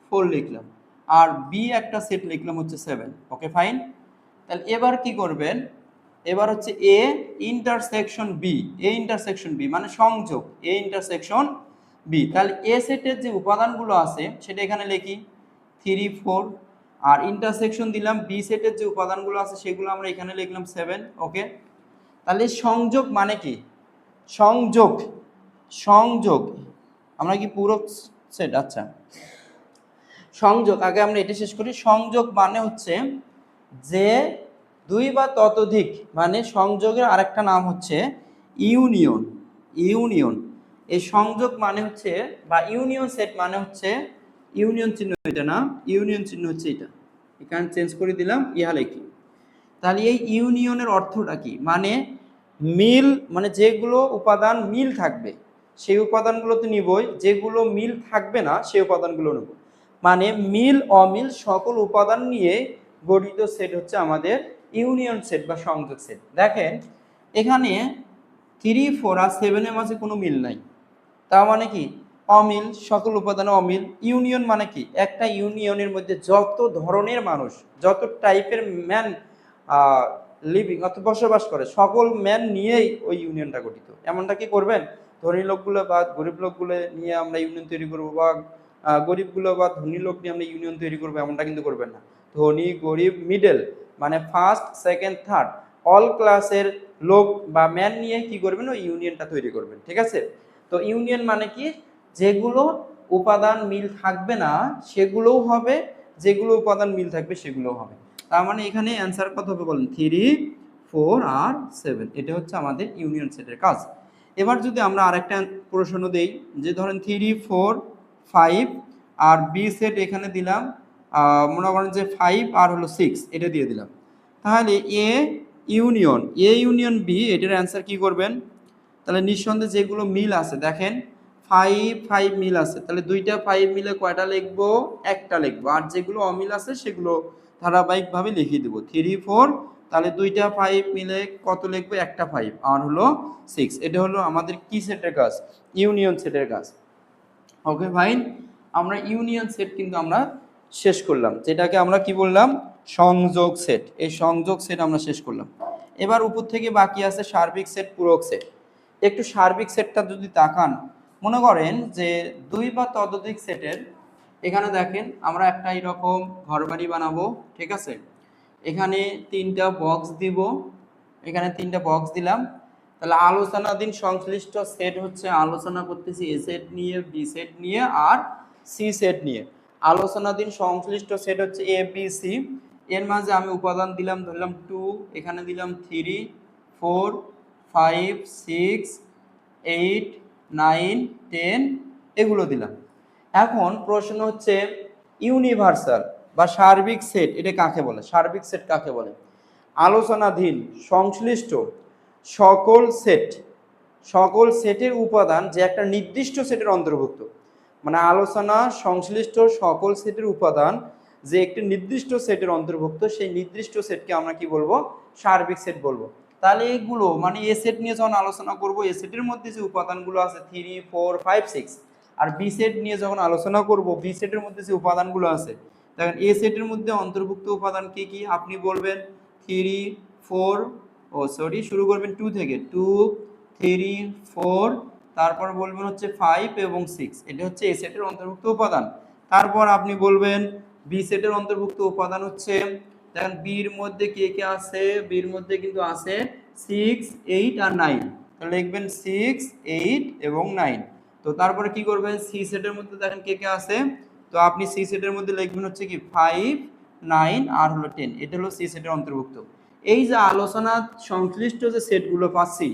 4 লিখলাম, আর বি একটা সেট লিখলাম হচ্ছে 7। Okay fine. তাহলে এবার কি করবেন? এবার হচ্ছে A intersection B, A intersection B মানে সংযোগ, এ ইন্টারসেকশন বি। তাহলে এ সেটের যে উপাদানগুলো আছে সেটা এখানে লিখি 3 4, আর ইন্টারসেকশন দিলাম বি সেটের যে উপাদানগুলো আছে সেগুলো আমরা এখানে লিখলাম 7। ওকে, তাহলে সংযোগ মানে কি? সংযোগ, সংযোগ আমরা কি পুরো সেট? আচ্ছা, সংযোগ আগে আমরা এটা শেষ করি। সংযোগ মানে হচ্ছে যে দুই বা ততোধিক, মানে সংযোগের আরেকটা নাম হচ্ছে ইউনিয়ন, ইউনিয়ন। এই সংযোগ মানে হচ্ছে বা ইউনিয়ন সেট মানে হচ্ছে, ইউনিয়ন চিহ্ন এটা না, ইউনিয়ন চিহ্ন হচ্ছে এটা, এখানে চেঞ্জ করে দিলাম, ইহা লিখি। তাহলে এই ইউনিয়নের অর্থটা কি? মানে মিল, মানে যেগুলো উপাদান মিল থাকবে সেই উপাদানগুলো তো নিবই, যেগুলো মিল থাকবে না সেই উপাদানগুলো নেব। মানে মিল অমিল সকল উপাদান নিয়ে গঠিত সেট হচ্ছে আমাদের ইউনিয়ন সেট বা সংযোগ সেট। দেখেন এখানে 3, 4 আর 7 এর মাঝে কোনো মিল নাই, তার মানে কি অমিল, সকল উপাদানে অমিল। ইউনিয়ন মানে কি একটা ইউনিয়নের মধ্যে যত ধরনের মানুষ, যত টাইপের ম্যান লিভিং অর্থাৎ বসবাস করে, সকল ম্যান নিয়েই ওই ইউনিয়নটা গঠিত। এমনটা কি করবেন ধনী লোকগুলো বা গরিব লোকগুলো নিয়ে আমরা ইউনিয়ন তৈরি করবো, বা গরিবগুলো বা ধনী লোক নিয়ে আমরা ইউনিয়ন তৈরি করবো, এমনটা কিন্তু করবেন না। ধনী গরিব মিডল মানে ফার্স্ট সেকেন্ড থার্ড অল ক্লাসের লোক বা ম্যান নিয়ে কি করবেন ওই ইউনিয়নটা তৈরি করবেন, ঠিক আছে। তো ইউনিয়ন মানে কি যেগুলো উপাদান মিল থাকবে না সেগুলোও হবে, যেগুলো উপাদান মিল থাকবে সেগুলোও হবে। তার মানে এখানে অ্যান্সার কত হবে বলেন 3, 4 আর 7, এটা হচ্ছে আমাদের ইউনিয়ন সেটের কাজ। এবার যদি আমরা আরেকটা প্রশ্ন দেই, যে ধরেন 3, 4, 5 আর বি সেট এখানে দিলাম, মনে করেন যে 5 আর হলো 6 এটা দিয়ে দিলাম, তাহলে এ ইউনিয়ন বি এটার অ্যান্সার কি করবেন? তাহলে নিঃসন্দেহে যেগুলো মিল আছে দেখেন 5, 5 মিল আছে, তাহলে দুইটা 5 মিলে কয়টা লিখবো? একটা লিখবো। আর যেগুলো অমিল আছে সেগুলো ধারাবাহিকভাবে লিখিয়ে দেবো। 3, 4 তাহলে দুইটা 5 মিলে কত লিখবো? একটা 5 আর হলো 6। এটা হলো আমাদের কি সেটের কাজ? ইউনিয়ন সেটের কাজ। ওকে ফাইন, আমরা ইউনিয়ন সেট কিন্তু আমরা শেষ করলাম, যেটাকে আমরা কি বললাম? সংযোগ সেট। এই সংযোগ সেট আমরা শেষ করলাম। এবার উপর থেকে বাকি আছে সার্বিক সেট, পূরক সেট। একটু সার্বিক সেটটা যদি তাকান, মনে করেন যে দুই বা ততোধিক সেটের, এখানে দেখেন আমরা একটা এরকম ঘরবাড়ি বানাবো, ঠিক আছে। এখানে তিনটা বক্স দিব, এখানে তিনটা বক্স দিলাম। তাহলে আলোচনাধীন সংশ্লিষ্ট সেট হচ্ছে, আলোচনা করতেছি এ সেট নিয়ে, বি সেট নিয়ে আর সি সেট নিয়ে। আলোচনাধীন সংশ্লিষ্ট সেট হচ্ছে এ বি সি। এর মাঝে আমি উপাদান দিলাম, ধরলাম 2, এখানে দিলাম 3, 4, 5, 6, 8, 9, 10 এগুলো দিলাম। এখন প্রশ্ন হচ্ছে ইউনিভার্সাল বা সার্বিক সেট এটা কাকে বলে? সার্বিক সেট কাকে বলে? আলোচনাধীন সংশ্লিষ্ট সকল সেটের উপাদান যে একটা নির্দিষ্ট সেটের অন্তর্ভুক্ত, মানে আলোচনা সংশ্লিষ্ট সকল সেটের উপাদান যে একটি নির্দিষ্ট সেটের অন্তর্ভুক্ত, সেই নির্দিষ্ট সেটকে আমরা কি বলবো? সার্বিক সেট বলবো। তাহলে এইগুলো মানে এ সেট নিয়ে যখন আলোচনা করব, এ সেটের মধ্যে যে উপাদানগুলো আছে 3, 4, 5, 6, আর বি সেট নিয়ে যখন আলোচনা করব, বি সেটের মধ্যে যে উপাদানগুলো আছে, দেখেন এ সেটের মধ্যে অন্তর্ভুক্ত উপাদান কি কি আপনি বলবেন? 3, 4, শুরু করবেন 2 থেকে, 2, 3, 4, তারপর বলবেন হচ্ছে 5 এবং 6, এটা হচ্ছে এ সেটের অন্তর্ভুক্ত উপাদান। তারপর আপনি বলবেন বি সেটের অন্তর্ভুক্ত উপাদান হচ্ছে, দেখেন বির মধ্যে কে কে আছে? বির মধ্যে কিন্তু আছে 6, 8 আর 9, তো লিখবেন 6, 8 এবং 9। তো তারপরে কি করবেন? সি সেটের মধ্যে দেখেন কে কে আছে, তো আপনি সি সেটের মধ্যে লিখবেন হচ্ছে কি 5, 9 আর হলো 10, এটা হলো সি সেটের অন্তর্ভুক্ত। এই যে আলোচনা সংশ্লিষ্ট যে সেটগুলো পাচ্ছি,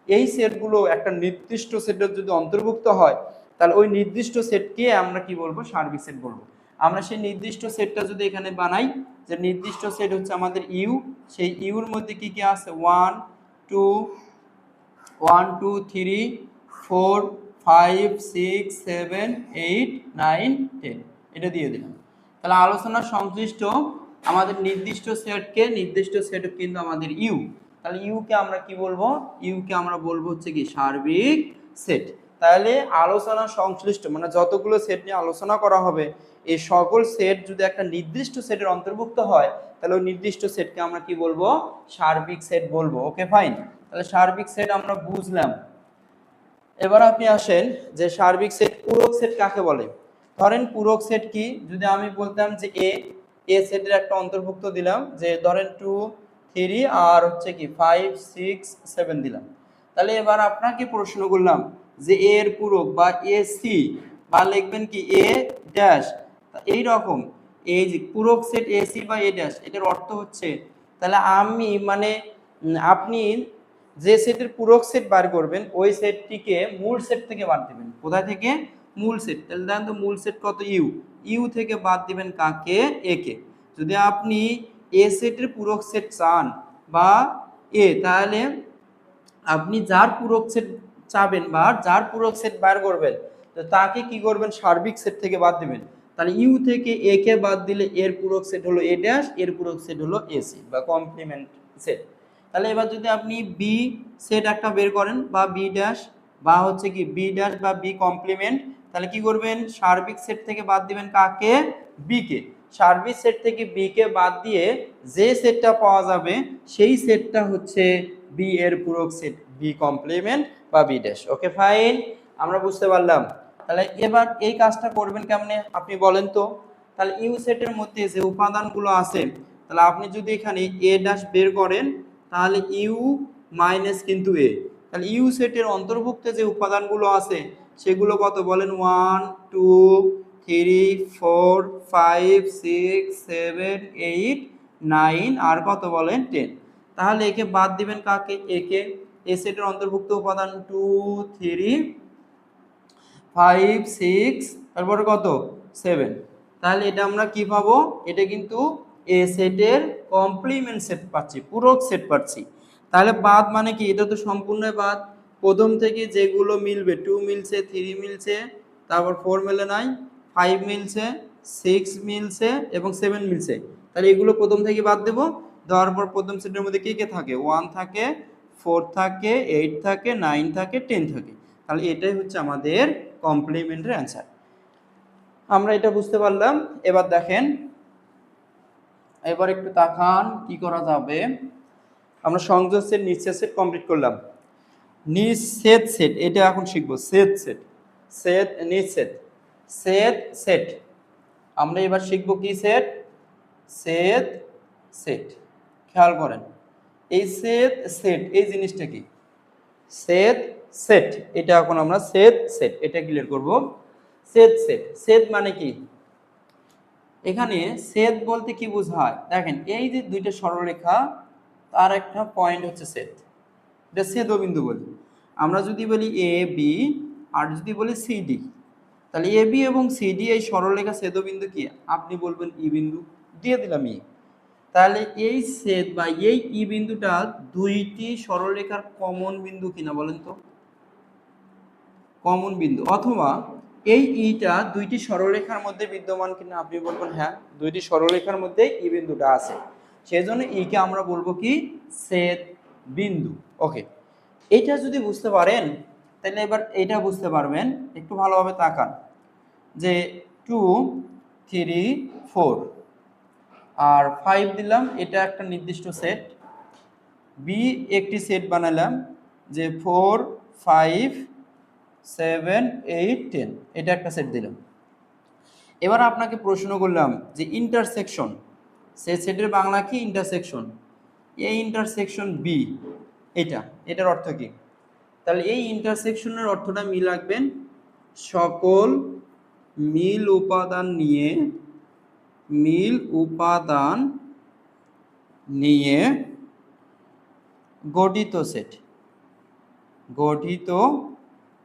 এই সেটগুলো একটা নির্দিষ্ট সেটের যদি অন্তর্ভুক্ত হয়, তাহলে ওই নির্দিষ্ট সেটকে আমরা কি বলবো? সার্বিক সেট বলবো। আমরা সেই নির্দিষ্ট সেটটা যদি এখানে বানাই, যে নির্দিষ্ট সেট হচ্ছে আমাদের ইউ, সেই ইউর মধ্যে কি কি আছে? 1, 2, 3, 4, 5, 6, 7, 8, 9, 10 এটা দিয়ে দিলাম। তাহলে আলোচনা সংশ্লিষ্ট আমাদের নির্দিষ্ট সেট কিন্তু আমাদের ইউ। তাহলে ইউ কে আমরা কি বলবো? ইউ কে আমরা বলবো হচ্ছে কি সার্বিক সেট। তাহলে আলোচনা সংশ্লিষ্ট মানে যতগুলো সেট নিয়ে আলোচনা করা হবে, এই সকল সেট যদি একটা নির্দিষ্ট সেটের অন্তর্ভুক্ত হয়, তাহলে ওই নির্দিষ্ট সেটকে আমরা কি বলবো? সার্বিক সেট বলবো। ওকে ফাইন, তাহলে সার্বিক সেট আমরা বুঝলাম। এবার আপনি আসেন যে সার্বিক সেট, পূরক সেট কাকে বলে? ধরেন পূরক সেট কি? যদি আমি বলতাম যে এ সেটের একটা অন্তর্ভুক্ত দিলাম, যে ধরেন 2, 3 আর হচ্ছে কি 5, 6, 7 দিলাম। তাহলে এবার আপনাকে প্রশ্ন করলাম যে এ এর পূরক বা এ সি, বা লিখবেন কি এ ড্যাশ, এই রকম এই যে পূরক সেট এ সি বা এ ড্যাশ, এটার অর্থ হচ্ছে, তাহলে আমি মানে আপনি যে সেটের পূরক সেট বার করবেন, ওই সেটটিকে মূল সেট থেকে বাদ দিবেন। কোথায় থেকে? মূল সেট। তাহলে দেখেন তো মূল সেট কত? ইউ। ইউ থেকে বাদ দিবেন কাকে? এ কে। যদি আপনি এ সেটের পূরক সেট চান বা এ, তাহলে আপনি যার পূরক সেট চাবেন বা যার পূরক সেট বার করবেন, তো তাকে কি করবেন, সার্বিক সেট থেকে বাদ দিবেন। তাহলে ইউ থেকে এ কে বাদ দিলে এর পূরক সেট হলো এ ড্যাশ, এর পূরক সেট হলো এসি বা কমপ্লিমেন্ট সেট। তাহলে এবার যদি আপনি বি সেট একটা বের করেন বা বি ড্যাশ বা হচ্ছে কি বি ড্যাশ বা বি কমপ্লিমেন্ট, তাহলে কি করবেন, সার্বিক সেট থেকে বাদ দিবেন কাকে, বি কে। সার্বিক সেট থেকে বি কে বাদ দিয়ে যে সেটটা পাওয়া যাবে সেই সেটটা হচ্ছে বি এর পূরক সেট, বি কমপ্লিমেন্ট বা বি ড্যাশ। ওকে ফাইন, আমরা বুঝতে পারলাম। তাহলে এবার এই কাজটা করবেন কেমনে আপনি বলেন তো। তাহলে ইউ সেটের মধ্যে যে উপাদানগুলো আছে, তাহলে আপনি যদি এখানে এ ড্যাশ বের করেন তাহলে ইউ মাইনাস কিন্তু এ, তাহলে ইউ সেটের অন্তর্ভুক্ত যে উপাদানগুলো আছে সেগুলো কত বলেন, 1 2 3 4 5 6 7 8 9 আর কত বলেন 10। তাহলে একে বাদ দিবেন কাকে, একে। এ সেটের অন্তর্ভুক্ত উপাদান 2 3 5 6 তারপরে কত 7। তাহলে এটা আমরা কি পাবো, এটা কিন্তু এ সেটের কমপ্লিমেন্ট সেট পাচ্ছি, পূরক সেট পাচ্ছি। তাহলে বাদ মানে কি, এটা তো সম্পূর্ণ বাদ। প্রথম থেকে যেগুলো মিলবে, 2 মিলছে, 3 মিলছে, তারপর 4 মেলে নাই, 5 মিলছে, 6 মিলছে এবং 7 মিলছে। তাহলে এগুলো প্রথম থেকে বাদ দেব, দেওয়ার পর প্রথম সেটের মধ্যে কি কে থাকে, 1 থাকে, 4 থাকে, 8 থাকে, 9 থাকে, 10 থাকে। তাহলে এটাই হচ্ছে আমাদের কমপ্লিমেন্টের অ্যান্সার। আমরা এটা বুঝতে পারলাম। এবার দেখেন, এবার একটু তাকান কি করা যাবে। আমরা সংযোগ সেট নিঃছেদ সেট কমপ্লিট করলাম। নিঃছেদ সেট এটা এখন শিখবো, সেট সেট, সেট নিঃছেদ, সেট সেট। আমরা এবার শিখবো কি সেট, সেট সেট। খেয়াল করেন এই সেট সেট এই জিনিসটা কি, সেট সেট, এটা এখন আমরা সেট সেট এটা ক্লিয়ার করব। সেট সেট, সেট মানে কি, এখানে সেট বলতে কি বোঝায়, দেখেন এই যে দুইটা সরলরেখা তার একটা পয়েন্ট হচ্ছে সেট, এটা ছেদবিন্দু বলি। আমরা যদি বলি এ বি আর যদি বলি সিডি, তাহলে এ বি এবং সিডি এই সরলরেখা ছেদবিন্দু কি, আপনি বলবেন ই বিন্দু, দিয়ে দিলাম ই। তাহলে এই ছেদ বা এই ই বিন্দুটা দুইটি সরলরেখার কমন বিন্দু কিনা বলেন তো, কমন বিন্দু। অথবা এই ইটা দুইটি সরলরেখার মধ্যে বিদ্যমান কিনা, আপনি বলবেন হ্যাঁ দুইটি সরলরেখার মধ্যে ই বিন্দুটা আছে, সেজন্য ই কে আমরা বলবো কি, ছেদ বিন্দু। ওকে, এটা যদি বুঝতে পারেন তাহলে এবার এটা বুঝতে পারবেন, একটু ভালোভাবে তাকান যে 2 3 4 আর 5 দিলাম, এটা একটা নির্দিষ্ট সেট। বি একটি সেট বানালাম যে 4 5 7 8 10, এটা একটা সেট দিলাম। এবার আপনাকে প্রশ্ন করলাম যে ইন্টারসেকশন, সে সেটের বাংলা কি, ইন্টারসেকশন। এই ইন্টারসেকশন বি, এটার অর্থ কি, তাহলে এই ইন্টারসেকশনের অর্থটা মিল রাখবেন, সকল মিল উপাদান নিয়ে, মিল উপাদান নিয়ে গঠিত সেট, গঠিত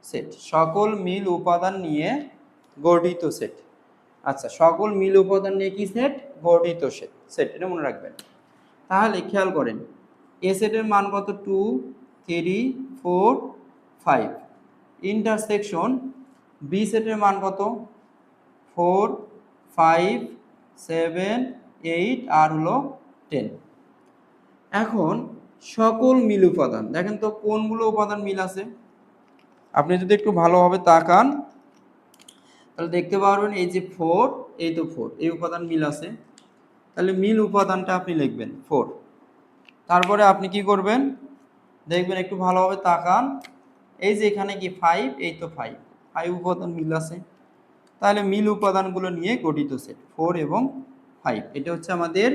সেট, সকল মিল উপাদান নিয়ে গঠিত সেট। আচ্ছা, সকল মিল উপাদান নিয়ে কি সেট, গঠিত সেট, সেট এটা মনে রাখবেন। তাহলে খেয়াল করেন এ সেটের মান কত, 2 3 4 5, ইন্টারসেকশন বি সেটের মান কত, 4 5 7 8 আর হলো 10। এখন সকল মিল উপাদান, দেখেন তো কোনগুলো উপাদান মিল আছে, আপনি যদি একটু ভালোভাবে তাকান তাহলে দেখতে পারবেন এই যে 4, এই তো 4, এই উপাদান মিল আছে। তাহলে মিল উপাদানটা আপনি লিখবেন 4। তারপরে আপনি কি করবেন, দেখবেন একটু ভালোভাবে তাকান, এই যে এখানে কি 5, এই তো 5 উপাদান মিল আছে। তাহলে মিল উপাদানগুলো নিয়ে গঠিত সেট 4 এবং 5, এটা হচ্ছে আমাদের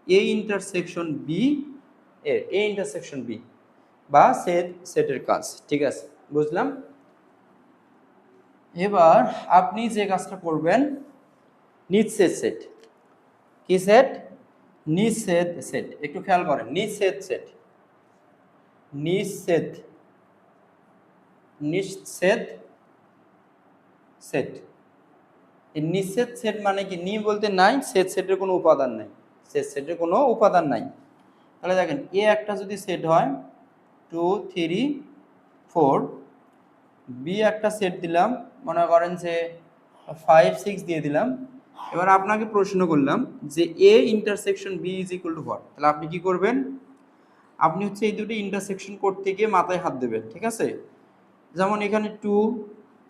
এ ইন্টারসেকশন বি এর, এ ইন্টারসেকশন বি বা সেটের কাজ। ঠিক আছে, বুঝলাম। এবার আপনি যে কাজটা করবেন, নিঃছেদ সেট, কি সেট, নিঃছেদ সেট, একটু খেয়াল করেন, নিঃছেদ সেট, নিঃছেদ, নিঃছেদ সেট। এই নিঃছেদ সেট মানে কি, নি বলতে নাই, সেট সেটের কোনো উপাদান নাই, সেট সেটের কোনো উপাদান নাই। তাহলে দেখেন এ একটা যদি সেট হয় 2 3 4, বি একটা সেট দিলাম, মনে করেন যে 5 6 দিয়ে দিলাম। এবার আপনাকে প্রশ্ন করলাম যে A intersection B is equal to what, তাহলে আপনি কি করবেন? আপনি হচ্ছে এই দুটো ইন্টারসেকশন করতে গিয়ে মাথায় হাত দেবেন, ঠিক আছে? যেমন এখানে 2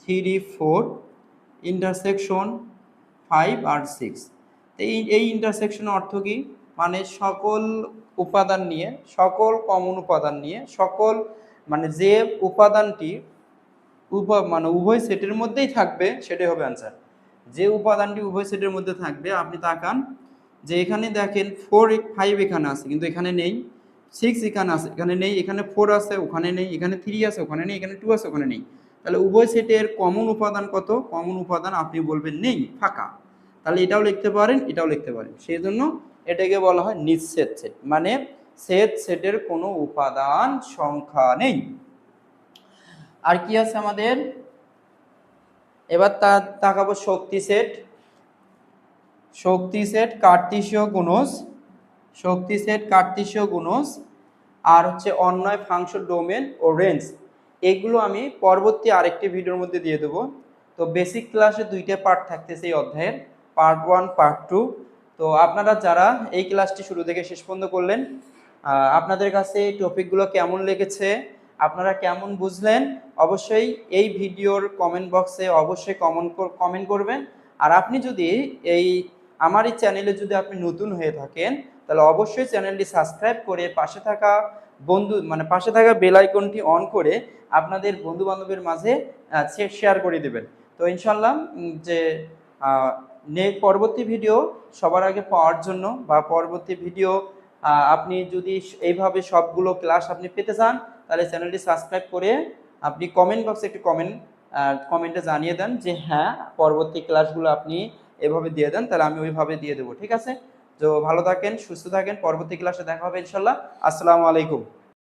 3 4 ইন্টারসেকশন 5 আর 6। এই ইন্টারসেকশন অর্থ কি? মানে সকল উপাদান নিয়ে, সকল কমন উপাদান নিয়ে, সকল মানে যে উপাদানটি মানে উভয় সেটের মধ্যেই থাকবে সেটাই হবে অ্যান্সার। যে উপাদানটি উভয় সেটের মধ্যে থাকবে, আপনি তাকান যে এখানে দেখেন 4 5 এখানে আছে কিন্তু এখানে নেই, 6 এখানে আছে এখানে নেই, এখানে 4 আছে ওখানে নেই, এখানে 3 আছে ওখানে নেই, এখানে 2 আছে ওখানে নেই। তাহলে উভয় সেটের কমন উপাদান কত? কমন উপাদান আপনি বলবেন নেই, ফাঁকা। তাহলে এটাও লিখতে পারেন, এটাও লিখতে পারেন। সেই জন্য এটাকে বলা হয় নিঃছেদ সেট, মানে সেটের কোনো উপাদান সংখ্যা নেই। আর কি আছে আমাদের? এবার তাকাবো শক্তি সেট। শক্তি সেট কার্তেশীয় গুণজ, শক্তি সেট কার্তেশীয় গুণজ, আর হচ্ছে অন্যয় ফাংশন ডোমেন ও রেঞ্জ। এগুলো আমি পরবর্তী আরেকটি ভিডিওর মধ্যে দিয়ে দেবো। তো বেসিক ক্লাসে দুইটা পার্ট থাকতেছে এই অধ্যায়ের, পার্ট 1 পার্ট 2। তো আপনারা যারা এই ক্লাসটি শুরু থেকে শেষ পর্যন্ত করলেন, আপনাদের কাছে এই টপিকগুলো কেমন লেগেছে, আপনারা কেমন বুঝলেন, অবশ্যই এই ভিডিওর কমেন্ট বক্সে অবশ্যই কমেন্ট করবেন। আর আপনি যদি আমার এই চ্যানেলে যদি আপনি নতুন হয়ে থাকেন, তাহলে অবশ্যই চ্যানেলটি সাবস্ক্রাইব করে পাশে থাকা পাশে থাকা বেল আইকনটি অন করে আপনাদের বন্ধু বান্ধবের মাঝে শেয়ার করে দেবেন। তো ইনশাল্লাহ যে পরবর্তী ভিডিও সবার আগে পাওয়ার জন্য, বা পরবর্তী ভিডিও আপনি যদি এইভাবে সবগুলো ক্লাস আপনি পেতে চান, তাহলে চ্যানেলটি সাবস্ক্রাইব করে আপনি কমেন্ট বক্সে একটি কমেন্টে জানিয়ে দেন যে হ্যাঁ পরবর্তী ক্লাসগুলো আপনি এভাবে দিয়ে দেন, তাহলে আমি ওইভাবে দিয়ে দেবো। ঠিক আছে? তো ভালো থাকেন, সুস্থ থাকেন, পরবর্তী ক্লাসে দেখা হবে ইনশাল্লাহ। আসসালামু আলাইকুম।